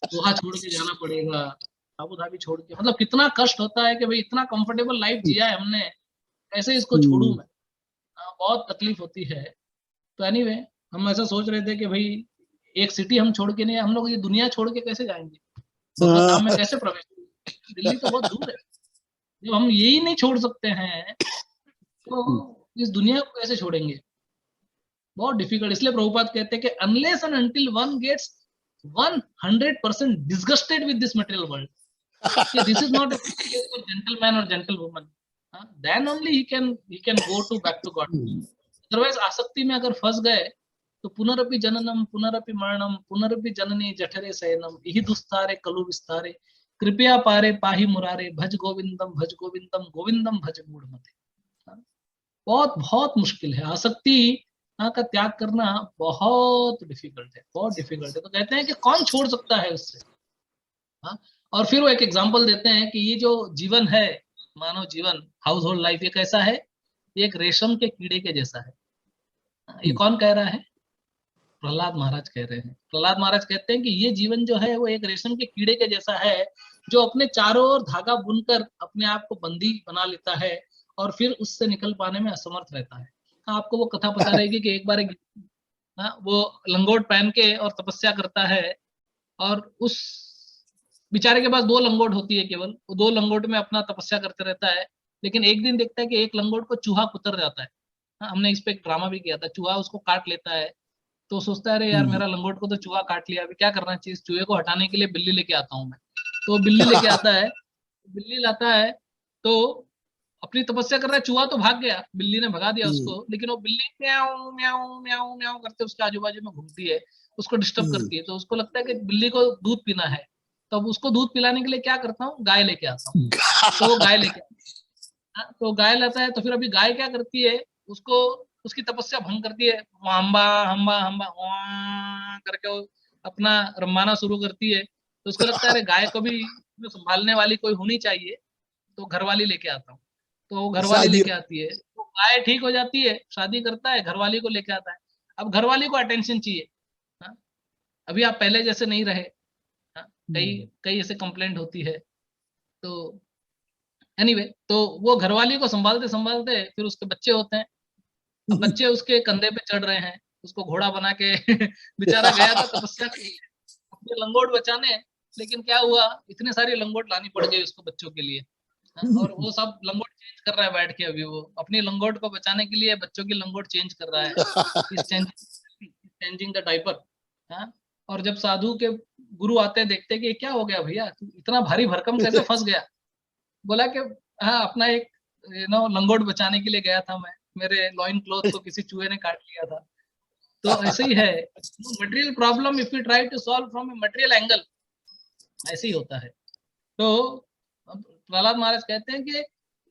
दोहा छोड़ के जाना पड़ेगा, अबू धाबी छोड़ के, मतलब कितना कष्ट होता है कि भाई इतना कंफर्टेबल लाइफ जिया है हमने, कैसे इसको छोड़ूं मैं? बहुत तकलीफ होती है। तो एनीवे, हम ऐसा सोच रहे थे कि भाई एक सिटी हम छोड़ के नहीं, हम लोग ये दुनिया छोड़ के कैसे जाएंगे, भगवत धाम में कैसे प्रवेश करेंगे? दिल्ली तो बहुत दूर है। जब हम यही नहीं छोड़ सकते हैं तो इस दुनिया को कैसे छोड़ेंगे? बहुत डिफिकल्ट। इसलिए प्रभुपाद कहते हैं कि unless and until one gets 100% disgusted with this material world, this is not a place for gentleman or gentlewoman, then only he can go to back to God. Otherwise आसक्ति में अगर फंस गए तो पुनरपि जननम पुनरपि मरणम पुनरपि जननी जठरे शयनम यही दुस्तारे कलु विस्तारे कृपया पारे पाही मुरारे भज गोविंदम गोविंदम भज मूढ़मते। बहुत बहुत मुश्किल है, आसक्ति का त्याग करना बहुत डिफिकल्ट है, बहुत डिफिकल्ट है। तो कहते हैं कि कौन छोड़ सकता है उससे? और फिर वो एक एग्जांपल देते हैं कि ये जो जीवन है, मानव जीवन, हाउस होल्ड लाइफ, ये कैसा है? ये एक रेशम के कीड़े के जैसा है। ये कौन कह रहा है? प्रहलाद महाराज कह रहे हैं। प्रहलाद महाराज कहते हैं कि ये जीवन जो है वो एक रेशम के कीड़े के जैसा है, जो अपने चारों ओर धागा बुनकर अपने आप को बंदी बना लेता है और फिर उससे निकल पाने में असमर्थ रहता है। आपको वो कथा पता रहेगी कि एक बार वो लंगोट पहन के और तपस्या करता है, और उस बेचारे के पास 2 लंगोट होती है केवल, वो 2 लंगोट में अपना तपस्या करते रहता है। लेकिन एक दिन देखता है कि एक लंगोट को चूहा कुतर जाता है। हमने इस पे एक ड्रामा भी किया था, चूहा उसको काट लेता है, तो सोचता है अरे यार मेरा लंगोट को तो चूहा काट लिया, अभी क्या करना चाहिए? चूहे को हटाने के लिए बिल्ली लेके आता हूँ मैं। तो बिल्ली लेके आता है, बिल्ली लाता है, तो अपनी तपस्या कर रहा है, चूहा तो भाग गया, बिल्ली ने भगा दिया उसको, लेकिन वो बिल्ली म्याऊं म्याऊं म्याऊं म्याऊं करते उसके आजू बाजू में घूमती है, उसको डिस्टर्ब करती है। तो उसको लगता है कि बिल्ली को दूध पीना है, तो अब उसको दूध पिलाने के लिए क्या करता हूँ? गाय लेके आता हूँ। तो वो गाय लेके तो गाय लाता है, तो फिर अभी गाय क्या करती है? उसको उसकी तपस्या भंग करती है, हम्बा हम्बा हम्बा करके वो अपना रमाना शुरू करती है। तो उसको लगता है अरे गाय को भी संभालने वाली कोई होनी चाहिए, तो घरवाली लेके आता हूँ। तो वो घरवाली लेके आती है, तो गाय ठीक हो जाती है, शादी करता है, घरवाली को लेके आता है। अब घरवाली को अटेंशन चाहिए, अभी आप पहले जैसे नहीं रहे, कई ऐसे कंप्लेंट होती है। तो एनीवे, तो वो घरवाली को संभालते संभालते फिर उसके बच्चे होते हैं। अब बच्चे उसके कंधे पे चढ़ रहे हैं, उसको घोड़ा बना के बेचारा गया था तपस्या के लिए अपने लंगोट बचाने, लेकिन क्या हुआ, इतने सारी लंगोट लानी पड़ गई उसको बच्चों के लिए। हाँ, और वो सब लंगोट चेंज कर रहा है बैठ के, अभी वो अपनी लंगोट को बचाने के लिए बच्चों की लंगोट चेंज कर रहा है, इस चेंजिंग द डाइपर। हाँ, और जब साधु के गुरु आते हैं, देखते हैं कि क्या हो गया भैया, तू इतना भारी भरकम कैसे फंस गया? बोला कि हाँ, अपना एक लंगोट बचाने के लिए गया था मैं, मेरे लॉइन क्लॉथ को किसी चूहे ने काट लिया था। तो ऐसे ही है, material problem if you try to solve from a material angle, ऐसे ही होता है। तो प्रहलाद महाराज कहते हैं कि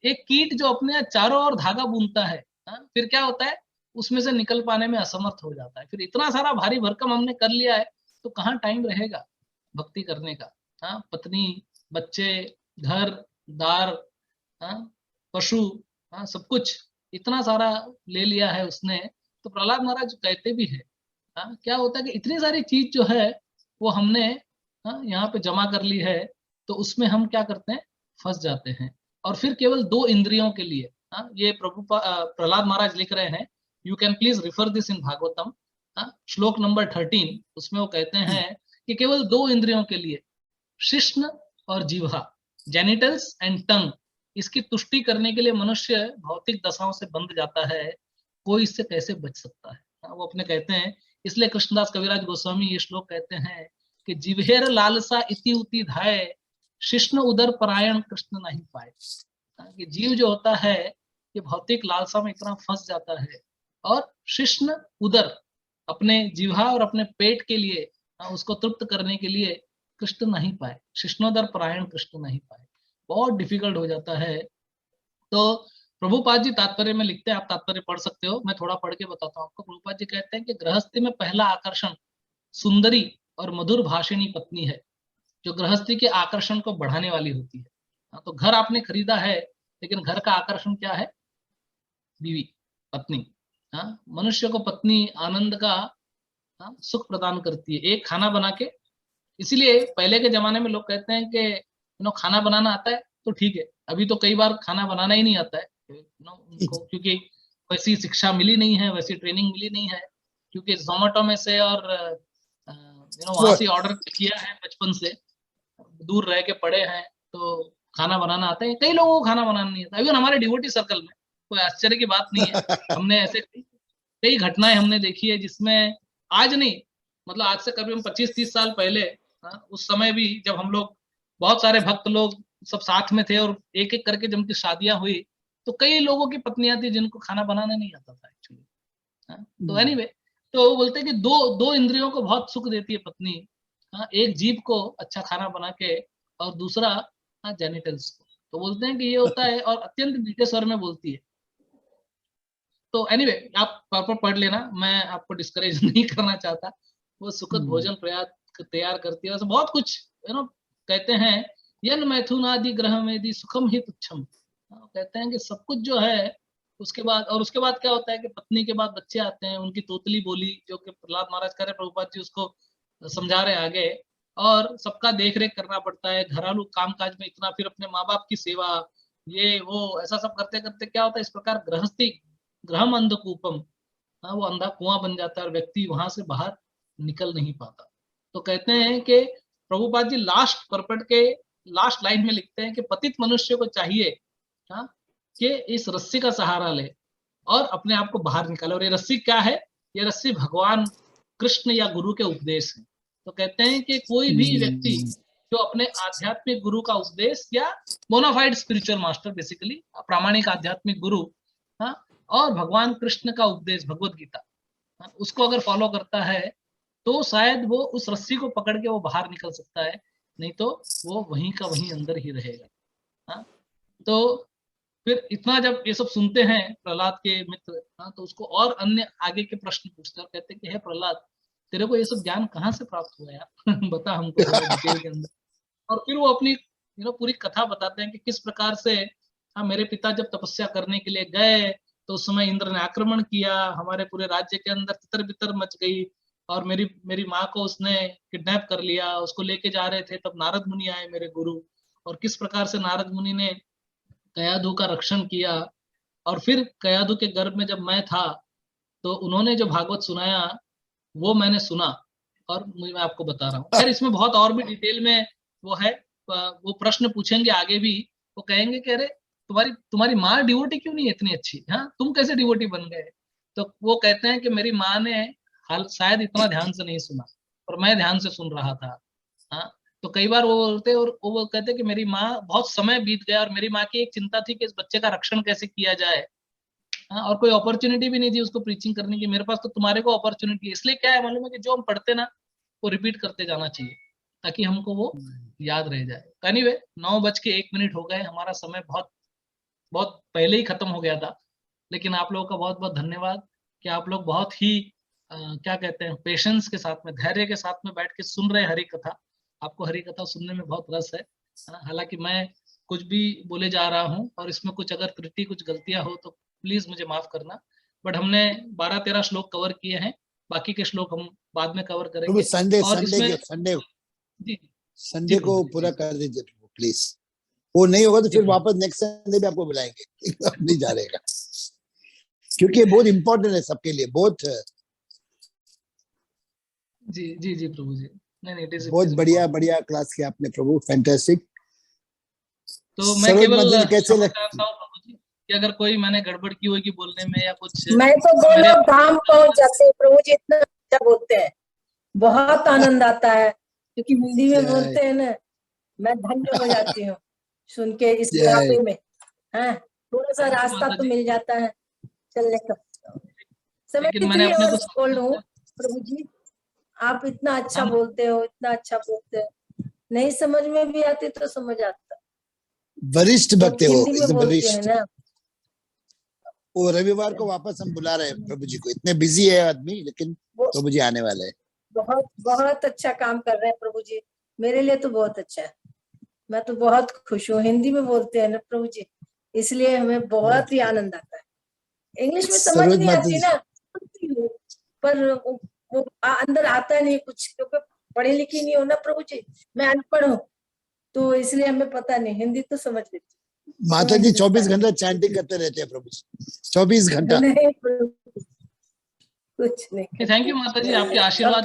एक कीट जो अपने चारों ओर धागा बुनता है, फिर क्या होता है, उसमें से निकल पाने में असमर्थ हो जाता है। फिर इतना सारा भारी भरकम हमने कर लिया है, तो कहाँ टाइम रहेगा भक्ति करने का? पत्नी, बच्चे, घर दार, पशु, सब कुछ इतना सारा ले लिया है उसने। तो प्रहलाद महाराज कहते भी है, क्या होता है कि इतनी सारी चीज जो है वो हमने यहाँ पे जमा कर ली है, तो उसमें हम क्या करते हैं, फंस जाते हैं। और फिर केवल 2 इंद्रियों के लिए, ये प्रहलाद महाराज लिख रहे हैं, you can please refer this in Bhagavatam, श्लोक नंबर 13, उसमें वो कहते हैं कि केवल 2 इंद्रियों के लिए, शिश्न और जिह्वा, जेनिटल्स एंड टंग, इसकी तुष्टि करने के लिए मनुष्य भौतिक दशाओं से बंध जाता है। कोई इससे कैसे बच सकता है? वो अपने कहते हैं, इसलिए कृष्णदास कविराज गोस्वामी ये श्लोक कहते हैं कि जिव्हेर लालसा इति उति धाय, शिष्ण उदर परायण कृष्ण नहीं पाए। कि जीव जो होता है ये भौतिक लालसा में इतना फंस जाता है, और शिष्ण उदर, अपने जिह्वा और अपने पेट के लिए, उसको तृप्त करने के लिए कृष्ण नहीं पाए, शिष्णोदर परायण कृष्ण नहीं पाए, बहुत डिफिकल्ट हो जाता है। तो प्रभुपाद जी तात्पर्य में लिखते हैं, आप तात्पर्य पढ़ सकते हो, मैं थोड़ा पढ़ के बताता हूँ आपको। प्रभुपाद जी कहते हैं कि गृहस्थी में पहला आकर्षण सुंदरी और मधुर भाषिणी पत्नी है, जो गृहस्थी के आकर्षण को बढ़ाने वाली होती है। तो घर आपने खरीदा है, लेकिन घर का आकर्षण क्या है? बीवी, पत्नी। मनुष्य को पत्नी आनंद का सुख प्रदान करती है, एक खाना बना के। इसीलिए पहले के जमाने में लोग कहते हैं कि खाना बनाना आता है तो ठीक है, अभी तो कई बार खाना बनाना ही नहीं आता है उनको, क्योंकि वैसी शिक्षा मिली नहीं है, वैसी ट्रेनिंग मिली नहीं है, क्योंकि जोमेटो में से और वहां से ऑर्डर किया है, बचपन से दूर रह के पड़े हैं, तो खाना बनाना आता है। कई लोगों को खाना बनाना नहीं आता, इवन हमारे डिवोटी सर्कल में, कोई आश्चर्य की बात नहीं है। हमने ऐसे कई घटनाएं हमने देखी है जिसमें आज नहीं, मतलब आज से करीब 25-30 साल पहले, उस समय भी जब हम लोग बहुत सारे भक्त लोग सब साथ में थे और एक एक करके जब उनकी शादियां हुई, तो कई लोगों की पत्नियां थी जिनको खाना बनाना नहीं आता था एक्चुअली। तो एनीवे, तो वो बोलते हैं कि दो इंद्रियों को बहुत सुख देती है पत्नी, एक जीभ को अच्छा खाना बना के, और दूसरा जेनिटल्स को। तो बोलते हैं कि ये होता है, और अत्यंत मीठे स्वर में बोलती है। तो एनीवे, आप प्रॉपर पढ़ लेना, मैं आपको डिस्करेज नहीं करना चाहता। वो सुखद भोजन प्रयास तैयार करती है, बहुत कुछ कहते हैं, यन मैथुनादि ग्रह में दी सुखम ही तुच्छम। कहते हैं कि सब कुछ जो है, उसके बाद क्या होता है कि पत्नी के बाद बच्चे आते हैं, उनकी तोतली बोली, जो कि प्रहलाद महाराज कह रहे, प्रभुपाद जी उसको समझा रहे आगे। और सबका देख रेख करना पड़ता है, घरेलू कामकाज में इतना, फिर अपने माँ बाप की सेवा, ये वो ऐसा सब करते करते क्या होता है, इस प्रकार गृहस्थी ग्रहम अंधकूपम, वो अंधा कुआं बन जाता है और व्यक्ति वहां से बाहर निकल नहीं पाता। तो कहते हैं कि प्रभुपाद जी लास्ट पर्पट के लास्ट लाइन में लिखते हैं कि पतित मनुष्य को चाहिए कि इस रस्सी का सहारा ले और अपने आप को बाहर निकाले। और ये रस्सी क्या है? ये रस्सी भगवान कृष्ण या गुरु के उपदेश है। तो कहते हैं कि कोई भी व्यक्ति जो अपने आध्यात्मिक गुरु का उपदेश, या बोनाफाइड स्पिरिचुअल मास्टर, बेसिकली प्रामाणिक आध्यात्मिक गुरु, और भगवान कृष्ण का उपदेश भगवत गीता, उसको अगर फॉलो करता है, तो शायद वो उस रस्सी को पकड़ के वो बाहर निकल सकता है, नहीं तो वो वहीं का वहीं अंदर ही रहेगा। तो फिर इतना जब ये सब सुनते हैं प्रहलाद के मित्र, तो उसको और अन्य आगे के प्रश्न पूछते हैं, कहते हैं कि हे प्रहलाद, तेरे को ये सब ज्ञान कहाँ से प्राप्त हुआ यार? बता हमको थोड़ा डिटेल के अंदर। और फिर वो अपनी पूरी कथा बताते हैं कि किस प्रकार से मेरे पिता जब तपस्या करने के लिए गए, तो उस समय इंद्र ने आक्रमण किया, हमारे पूरे राज्य के अंदर तितर बितर मच गई, और मेरी माँ को उसने किडनैप कर लिया। उसको लेके जा रहे थे, तब नारद मुनि आए मेरे गुरु, और किस प्रकार से नारद मुनि ने कयाधु का रक्षण किया। और फिर कयाधु के गर्भ में जब मैं था, तो उन्होंने जो भागवत सुनाया वो मैंने सुना और मैं आपको बता रहा हूँ। खैर इसमें बहुत और भी डिटेल में वो है, वो प्रश्न पूछेंगे आगे भी। वो कहेंगे कि अरे तुम्हारी तुम्हारी माँ डिवोटी क्यों नहीं है इतनी अच्छी, हाँ तुम कैसे डिवोटी बन गए? तो वो कहते हैं कि मेरी माँ ने हाल शायद इतना ध्यान से नहीं सुना और मैं ध्यान से सुन रहा था। हाँ, तो कई बार वो बोलते और वो कहते कि मेरी माँ बहुत समय बीत गया और मेरी माँ की एक चिंता थी कि इस बच्चे का रक्षण कैसे किया जाए। हाँ, और कोई अपॉर्चुनिटी भी नहीं थी उसको प्रीचिंग करने की। मेरे पास तो तुम्हारे को अपॉर्चुनिटी है। इसलिए क्या है मालूम है कि जो हम पढ़ते ना वो रिपीट करते जाना चाहिए ताकि हमको वो याद रह जाए। एनीवे 9:01 हो गए, हमारा समय बहुत बहुत पहले ही खत्म हो गया था। लेकिन आप लोगों का बहुत बहुत धन्यवाद कि आप लोग बहुत ही क्या कहते हैं पेशेंस के साथ में, धैर्य के साथ में बैठ के सुन रहे हरि कथा। आपको हरि कथा सुनने में बहुत रस है। हालांकि मैं कुछ भी बोले जा रहा हूँ और इसमें कुछ अगर त्रुटि कुछ गलतियां हो तो प्लीज मुझे माफ करना। बट हमने 12-13 श्लोक कवर किए हैं, बाकी के श्लोक हम बाद में कवर करेंगे। संडे और इसमें संडे जी को प्रभु, पूरा कर दीजिए प्लीज। वो नहीं होगा तो जी फिर प्रभु। वापस नेक्स्ट संडे भी आपको बुलाएंगे। अब नहीं जा रहेगा क्योंकि ये बहुत इंपॉर्टेंट है सबके लिए, बहुत जी जी जी प्रभु जी, नहीं इट इज बहुत बढ़िया बढ़िया क्लास किया आपने प्रभु, फैंटास्टिक। तो मैं सरोज केवल माता जी कैसे क्षमा लग चाहता हूँ प्रभु जी कि अगर कोई मैंने गड़बड़ की होगी बोलने में या कुछ मैं तो मेरे गोलोक धाम पहुंच जाते हैं, प्रभु जी इतना अच्छा बोलते हैं, बहुत आनंद आता है क्योंकि हिंदी में बोलते हैं ना, मैं धन्य हो जाती हूँ सुन के इस बुढ़ापे में। हाँ, थोड़ा सा रास्ता तो मिल जाता है चलने का। लेकिन मैंने 73 अपने को आवर्स बोल रहा हूँ प्रभु जी, आप इतना अच्छा बोलते हो, इतना अच्छा बोलते हो, नहीं समझ में भी आती तो समझ आता। वरिष्ठ भक्त है वो, हिंदी में बोलते हैं वरिष्ठ। ना। वो रविवार को वापस हम बुला रहे हैं प्रभु जी को, इतने बिजी है आदमी लेकिन प्रभु जी आने वाले हैं। बहुत बहुत अच्छा काम कर रहे हैं प्रभु जी, मेरे लिए तो बहुत अच्छा है। मैं तो बहुत खुश हूँ, हिंदी में बोलते हैं ना प्रभु जी, इसलिए हमें बहुत ही आनंद आता है। इंग्लिश में समझ सरोज नहीं माता आती जी ना, पर वो अंदर आता नहीं कुछ, क्योंकि पढ़ी लिखी नहीं हो ना प्रभु जी, मैं अनपढ़ हूँ, तो इसलिए हमें पता नहीं, हिंदी तो समझ लेती। माता जी 24 घंटा चैंटिंग करते रहते हैं प्रभु जी, 24 घंटा। नहीं कुछ नहीं। थैंक यू माता जी आपके आशीर्वाद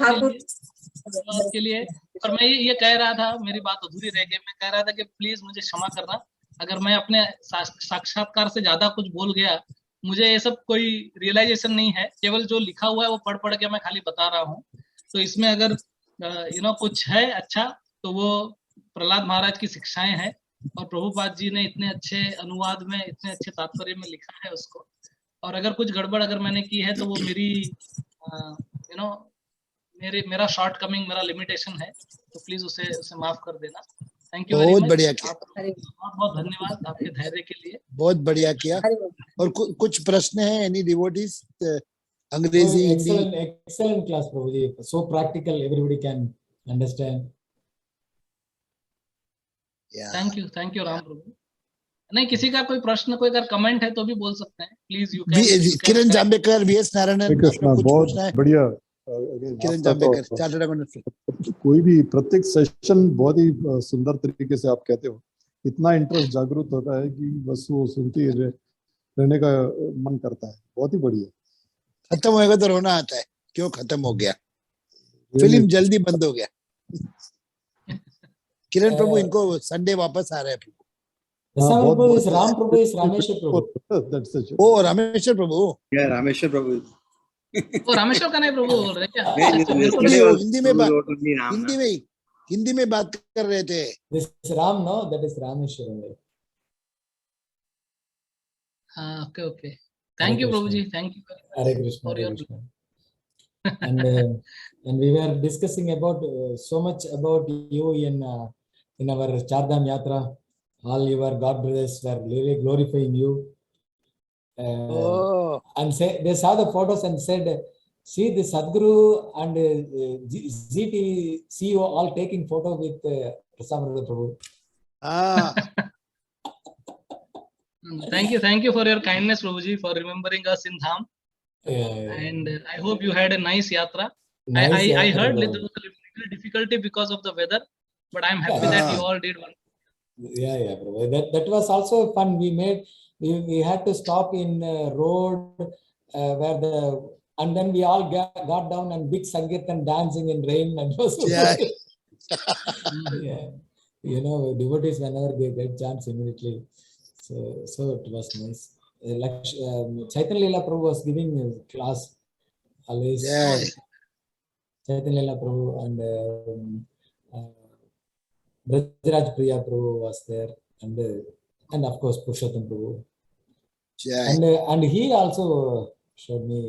के लिए। और मैं ये कह रहा था, मेरी बात अधूरी रह गई, मैं कह रहा था कि प्लीज मुझे क्षमा करना अगर मैं अपने साक्षात्कार से ज्यादा कुछ बोल गया। मुझे ये सब कोई रियलाइजेशन नहीं है, केवल जो लिखा हुआ है वो पढ़ पढ़ के मैं खाली बता रहा हूँ। तो इसमें अगर कुछ है अच्छा तो वो प्रहलाद महाराज की शिक्षाएं हैं और प्रभुपाद जी ने इतने अच्छे अनुवाद में इतने अच्छे तात्पर्य में लिखा है उसको। और अगर कुछ गड़बड़ अगर मैंने की है तो वो मेरी मेरा शॉर्ट कमिंग, मेरा लिमिटेशन है, तो प्लीज उसे माफ कर देना। थैंक यू वेरी बहुत मच। बढ़िया किया, बहुत बहुत धन्यवाद आपके धैर्य के लिए। बहुत बढ़िया किया। और कुछ प्रश्न है एनी डिवोटीज? अंग्रेजी, हिंदी? Excellent class प्रभु जी, so practical, everybody can understand. Thank you Ram प्रभु। नहीं किसी का कोई प्रश्न, कोई अगर कमेंट है तो भी बोल सकते हैं please. You can Kiran Jambekar, VS Narayanan, Krishna, कुछ बहुत पूछना है? बढ़िया। Kiran Jambekar, chartered accountant. कोई भी प्रत्येक सेशन बहुत ही सुंदर तरीके से आप कहते हो, इतना इंटरेस्ट जागरूक होता है कि बस वो सुनते रहने का मन करता है। बहुत ही बढ़िया। खत्म होएगा तो रोना आता है, क्यों खत्म हो गया, फिल्म जल्दी बंद हो गया। किरण प्रभु इनको संडे वापस आ रहे हैं प्रभु। प्रभु इस राम प्रभु इस रामेश्वर प्रभु। ओ रामेश्वर प्रभु, या रामेश्वर प्रभु। वो रामेश्वर का नहीं प्रभु बोल रहे क्या? हिंदी में बात कर रहे थे। This Ram, no, that is Rameshwar. हाँ, okay okay, thank you Prabhu ji, thank you Hare Krishna, Hare Krishna. And we were discussing about so much about you in our Chardham Yatra. All your God brothers were really glorifying you. And they saw the photos and said, see the Sadguru and ZTV CEO all taking photo with Prasamrata Prabhu. Thank you for your kindness, Prabhuji, for remembering us in Dham. And I hope you had a nice yatra. I heard there was a little difficulty because of the weather, but I'm happy that you all did one. Yeah, Prabhu. That was also fun. We had to stop in road where the And then we all got down and big Sankirtan dancing in rain and was Yeah. yeah. You know, devotees whenever they get chance immediately. So it was nice. Chaitanya Leela Prabhu was giving a class always. Yeah. Chaitanya Leela Prabhu and Brajraj Priya Prabhu was there, and of course Purushottam Prabhu. Yeah. And he also showed me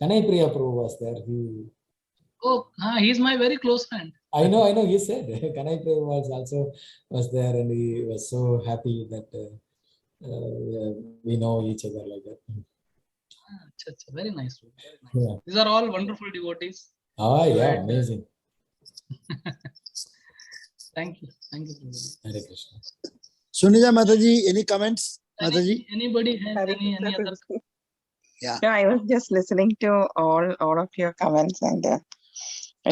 Kanai Priya Prabhu was there. He's my very close friend. I know. He said Kanai Prabhu was there, and he was so happy that we know each other like that. Very nice. Yeah. These are all wonderful devotees. Ah, yeah, Right. amazing. Thank you. Prabhuji. Hare Krishna. Sunita Mataji, any comments? Mataji? Anybody has Hare any Krishna, other? Prabhuji. Yeah. No, I was just listening to all of your comments, and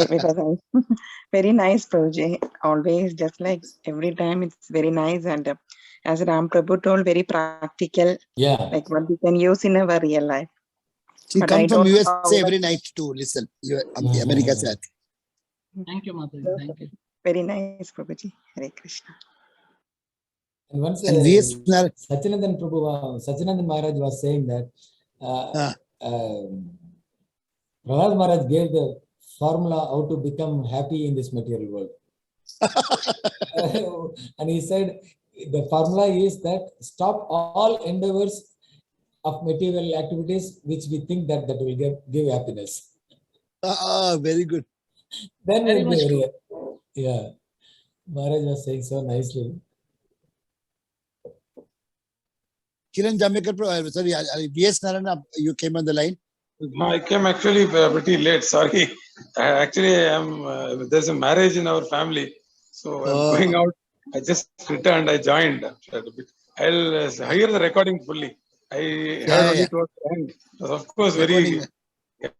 because very nice, Prabhuji. Always, just like every time, it's very nice, and as Ram Prabhu told, very practical, Yeah. like what we can use in our real life. She But comes I from don't know USA how every much- night to listen. Yeah. America se aati. Thank you, Mataji. Thank you. Very nice, Prabhuji. Hare Krishna. And once And V.S. Sachinandan Prabhu, Sachinandan Maharaj was saying that Ah. Prahlad Maharaj gave the formula how to become happy in this material world. And he said the formula is that stop all endeavors of material activities which we think that will give happiness. Very good. Then Very we'll be much very, yeah. Maharaj was saying so nicely. Kiran Jamekar, sorry, V.S. Narayana, you came on the line. No, I came actually pretty late. Sorry. Actually, there's a marriage in our family, so I'm Oh. going out. I just returned. I joined. I'll hear the recording fully. I heard only yeah. towards the end. It was, of course, Recording.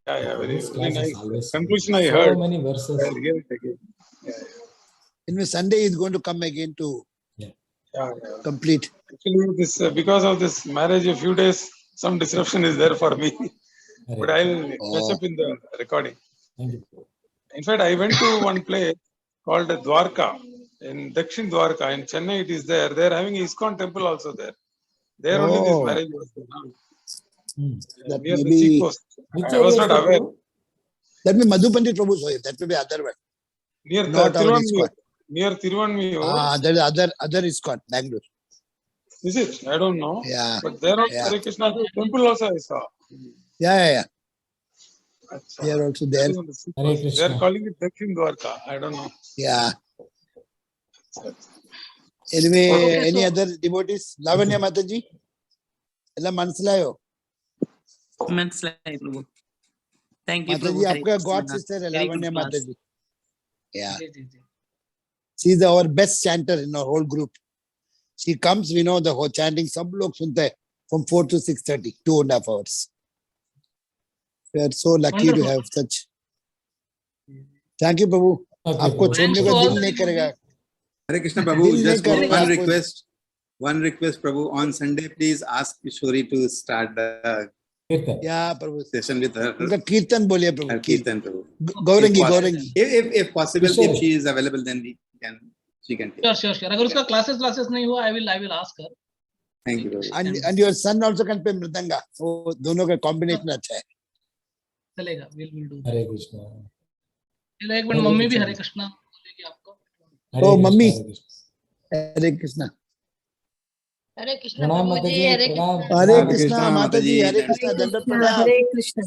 very This very class is nice. always Conclusion I so heard. many verses. I'll hear it again. Anyway, Sunday is going to come again to Yeah. complete. Actually, this because of this marriage, a few days, some disruption is there for me. But I'll catch up in the recording. Thank you. In fact, I went to one place called Dwarka in Dakshin Dwarka in Chennai. It is there. They're having ISKCON temple also there. There only this Oh. marriage was going on. That Near may the be- sea coast. Which I was area not is that, aware. Prabhu? That may Madhu Pandit Prabhu's wife. That may be other one. Near Not our Tiruvanmiyur. ISKCON. Near Tiruvanmiyur. There is other ISKCON, Bangalore. Is it? I don't know. Yeah. But there also Yeah. Hare Krishna temple also I saw. Yeah. Achha. They are also there. That is on the sea Hare coast. Krishna. They're calling it Dakshin Dwarka. I don't know. Yeah. Anyway, Okay, any so- other devotees? Lavanya Mataji? ಎಲ್ಲ ಮನಸ್ಲಾಯೋ മനസ്സിലായി പ്രഭു thank you माताजी आपका God sister है लावण्य माताजी yeah ji, ji, ji. she is our best chanter in our whole group. She comes, we know the whole chanting सब लोग सुनते हैं from 4 to 6:30 2.5 hours. We are so lucky to Wonderful. have such. Thank you Prabhu Okay, आपको Prabhu. छोड़ने Thanks का to दिल all नहीं the करेगा. Hare Krishna Prabhu, Dil just nahi karega one aapko. request. One request, Prabhu. On Sunday, please ask Kishori to start the Kirtan. Yeah Prabhu session with her, उनका कीर्तन बोलिए प्रभु her Kirtan, Prabhu. Gaurangi If possible- Gaurangi If possible, Kishori. if she is available, then she can take. Sure. अगर उसका classes नहीं हुआ, I will ask her. Thank you, Prabhu. and your son also can play mridanga. वो दोनों का combination अच्छा है. चलेगा, we'll do. Hare Krishna. चलो एक मिनट, मम्मी भी हरे कृष्णा बोलेगी आपको. Hare Oh, Krishna, mummy. Hare Krishna. हरे कृष्णा हरे कृष्ण प्रणाम प्रभु माता जी, जी, हरे प्रणाम। कृष्ण। हरे Hare कृष्णा Krishna, माता जी Mataji. हरे कृष्णा दंडवत प्रणाम. हरे कृष्ण।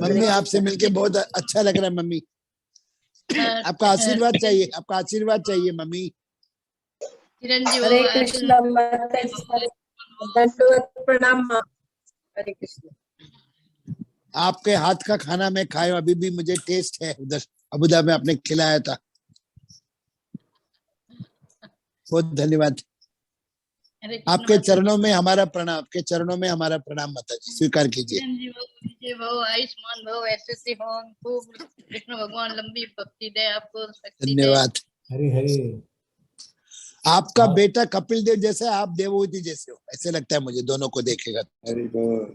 मम्मी आपसे मिलके बहुत अच्छा लग रहा है मम्मी. आपका आशीर्वाद चाहिए मम्मी. चिरंजीव हरे भव, कृष्ण माता जी, दंडवत प्रणाम माँ। हरे कृष्ण। आपके हाथ का खाना मैं खाया हूं, अभी भी मुझे टेस्ट है. उधर अबुधाबी में आपने खिलाया था. बहुत धन्यवाद. हरे कृष्ण आपके माता जी। चरणों में हमारा प्रणाम. आपके चरणों में हमारा प्रणाम माता जी, स्वीकार कीजिए. चिरंजीव भव, विजय भव, आयुष्मान भव, ऐसे हो खूब कृष्ण भगवान लंबी भक्ति दे आपको, शक्ति दे। धन्यवाद. हरे हरे. आपका हाँ। बेटा कपिल देव जैसा है, आप देवहूति जैसे हो, ऐसे लगता है मुझे दोनों को देखेगा. Hare Bol.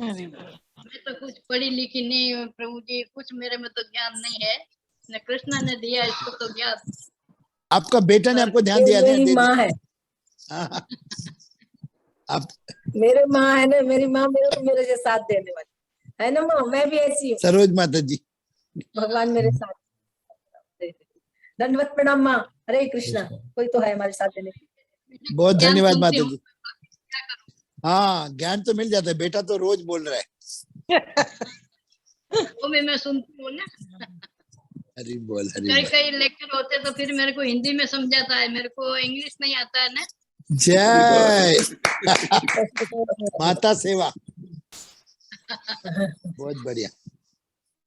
मैं तो कुछ पढ़ी लिखी नहीं हूँ प्रभु जी, कुछ मेरे में तो ज्ञान नहीं है, न कृष्णा ने दिया इसको तो ज्ञान। आपका बेटा ने आपको ध्यान ये दिया मेरी माँ है, हाँ। आप मेरे माँ है ना, मेरी माँ मेरे को मेरे से साथ देने वाली है ना माँ, मैं भी ऐसी हूँ, सरोज माता जी, भगवान मेरे साथ। दंडवत प्रणाम माँ, हरे कृष्णा। कोई तो है हमारे साथ देने के लिए। बहुत ज्ञान धन्यवाद सुनती माता हूँ, जी। हाँ, ज्ञान तो मिल जाता है, बेटा तो रोज बोल रहा है। वो भी मैं सुनती हूँ ना। हरी बोल, हरी कई बोल। कई लेक्चर होते तो फिर मेरे को हिंदी में समझाता है, मेरे को इंग्लिश नहीं आता है ना। जय माता सेवा, बहुत बढ़िया।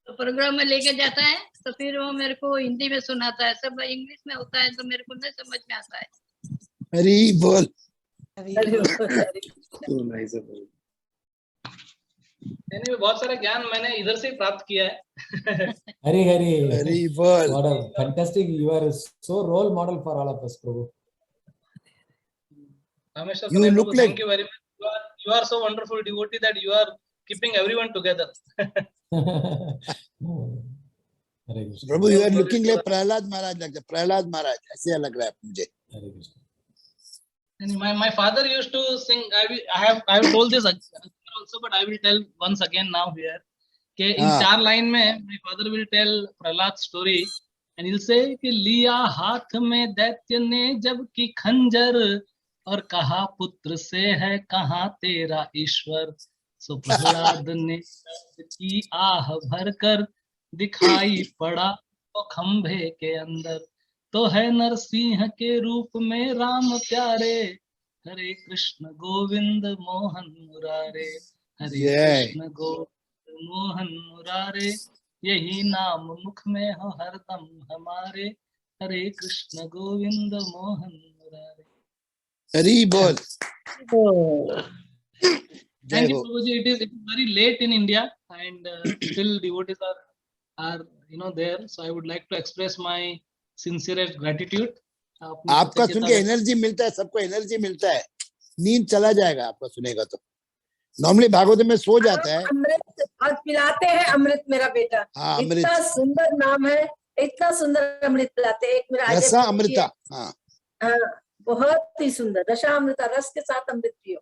तो प्रोग्राम में लेके जाता है तो फिर वो मेरे को हिंदी में सुनाता है, सब इंग्लिश में होता है तो मेरे को नहीं समझ में आता है। हरी बोल। मैंने बहुत सारा ज्ञान मैंने इधर से प्राप्त किया है। हरी हरी हरी बोल। what a fantastic, you are so role model for all of us, Prabhu. Rameshwar You Kanai look Prabhu, like- thank you very much. You are so wonderful devotee that you are keeping everyone together. Hare Krishna, प्रभु, you are looking like Prahlad Maharaj, लगता है प्रहलाद महाराज ऐसे लग रहा है मुझे। हरे Krishna. And my father used to sing. I have told this also, but I will tell once again now here. कि इन हाँ। 4 लाइन में my father will tell Prahlad story and he'll say कि लिया हाथ में दैत्य ने जब की खंजर और कहा पुत्र से है कहाँ तेरा ईश्वर, सो प्रहलाद ने की आह भरकर दिखाई पड़ा वो खंभे के अंदर, तो है नरसिंह के रूप में राम प्यारे, हरे कृष्ण गोविंद मोहन मुरारे, हरे जय। कृष्ण गोविंद मोहन मुरारे, यही नाम मुख में हो हरदम हमारे, हरे कृष्ण गोविंद मोहन मुरारे। हरी बोल। Thank you, हो। Prabhuji. It is very late in India and still devotees are there. So I would like to express my sincere gratitude. आपका सुन के एनर्जी मिलता है, सबको एनर्जी मिलता है, नींद चला जाएगा आपका सुनेगा तो। नॉर्मली भागवत में सो जाता है। अमृत आज पिलाते हैं, अमृत मेरा बेटा। हाँ, अमृत। इतना सुंदर नाम है, इतना सुंदर अमृत पिलाते हैं। एक मेरा अजय रसा प्रभु जी है। अमृता। हाँ, हाँ, बहुत ही सुंदर रसा अमृता, रस के साथ अमृत पियो।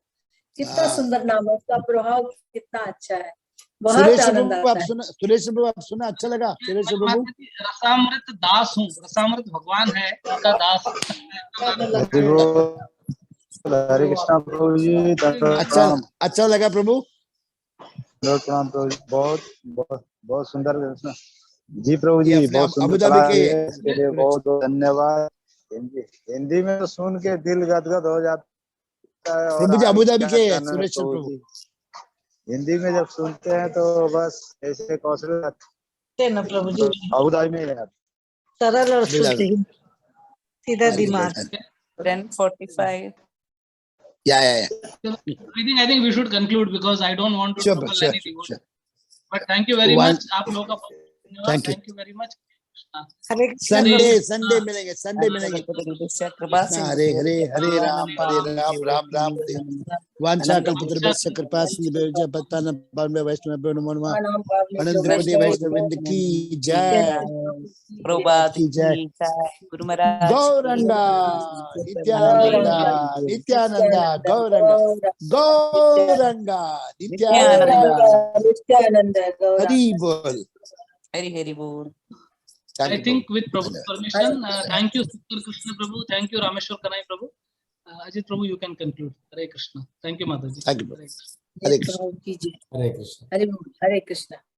कितना हाँ। सुंदर नाम है, उसका प्रभाव कितना अच्छा है, बहुत सुरेश आनंद प्रभु आता आप है। सुना, सुरेश प्रभु आप सुना, अच्छा लगा सुरेश प्रभु। रसामृत दास हूँ, रसामृत भगवान है, उनका दास। हरे कृष्णा प्रभु जी, अच्छा लगा प्रभु। प्रणाम प्रभु जी, बहुत सुंदर जी प्रभु जी, अपने बहुत सुंदर अबुधाबी के इसके लिए बहुत धन्यवाद। हिंदी में तो सुन के दिल गदगद हो जाता है। प्रभु जी अबुधाबी के सुरेश प्रभु, हिंदी में जब सुनते हैं तो बस ऐसे कौशल ना प्रभु जी, अबुधाबी में यार सरल और सीधा दिमाग। 10:45. Yeah. I think we should conclude because I don't want to trouble any devotee. But thank you very much. आप लोगों का धन्यवाद। Thank you very much. Sunday मिलेंगे, संडे मिलेंगे। हरे हरे, हरे राम राम राम हरे। वांछा कल्पतरुभ्यश्च कृपा सिंधुभ्यो पतितानां पावनेभ्यो वैष्णवेभ्यो नमो नमः। अनंत कोटि वैष्णववृंद की जय, प्रभुपाद की जय। गुरु महाराज गौरंगा नित्यानंदा, नित्यानंदा गौरंगा, गौरंगा नित्यानंदा। हरि बोल, हरि हरि बोल। I think with Prabhu's permission, thank you Siddhar Krishna Prabhu, thank you Rameshwar Kanai Prabhu. Ajit Prabhu, you can conclude. Hare Krishna. Thank you Mataji. Thank you. Hare Krishna, Hare Krishna, Hare Krishna.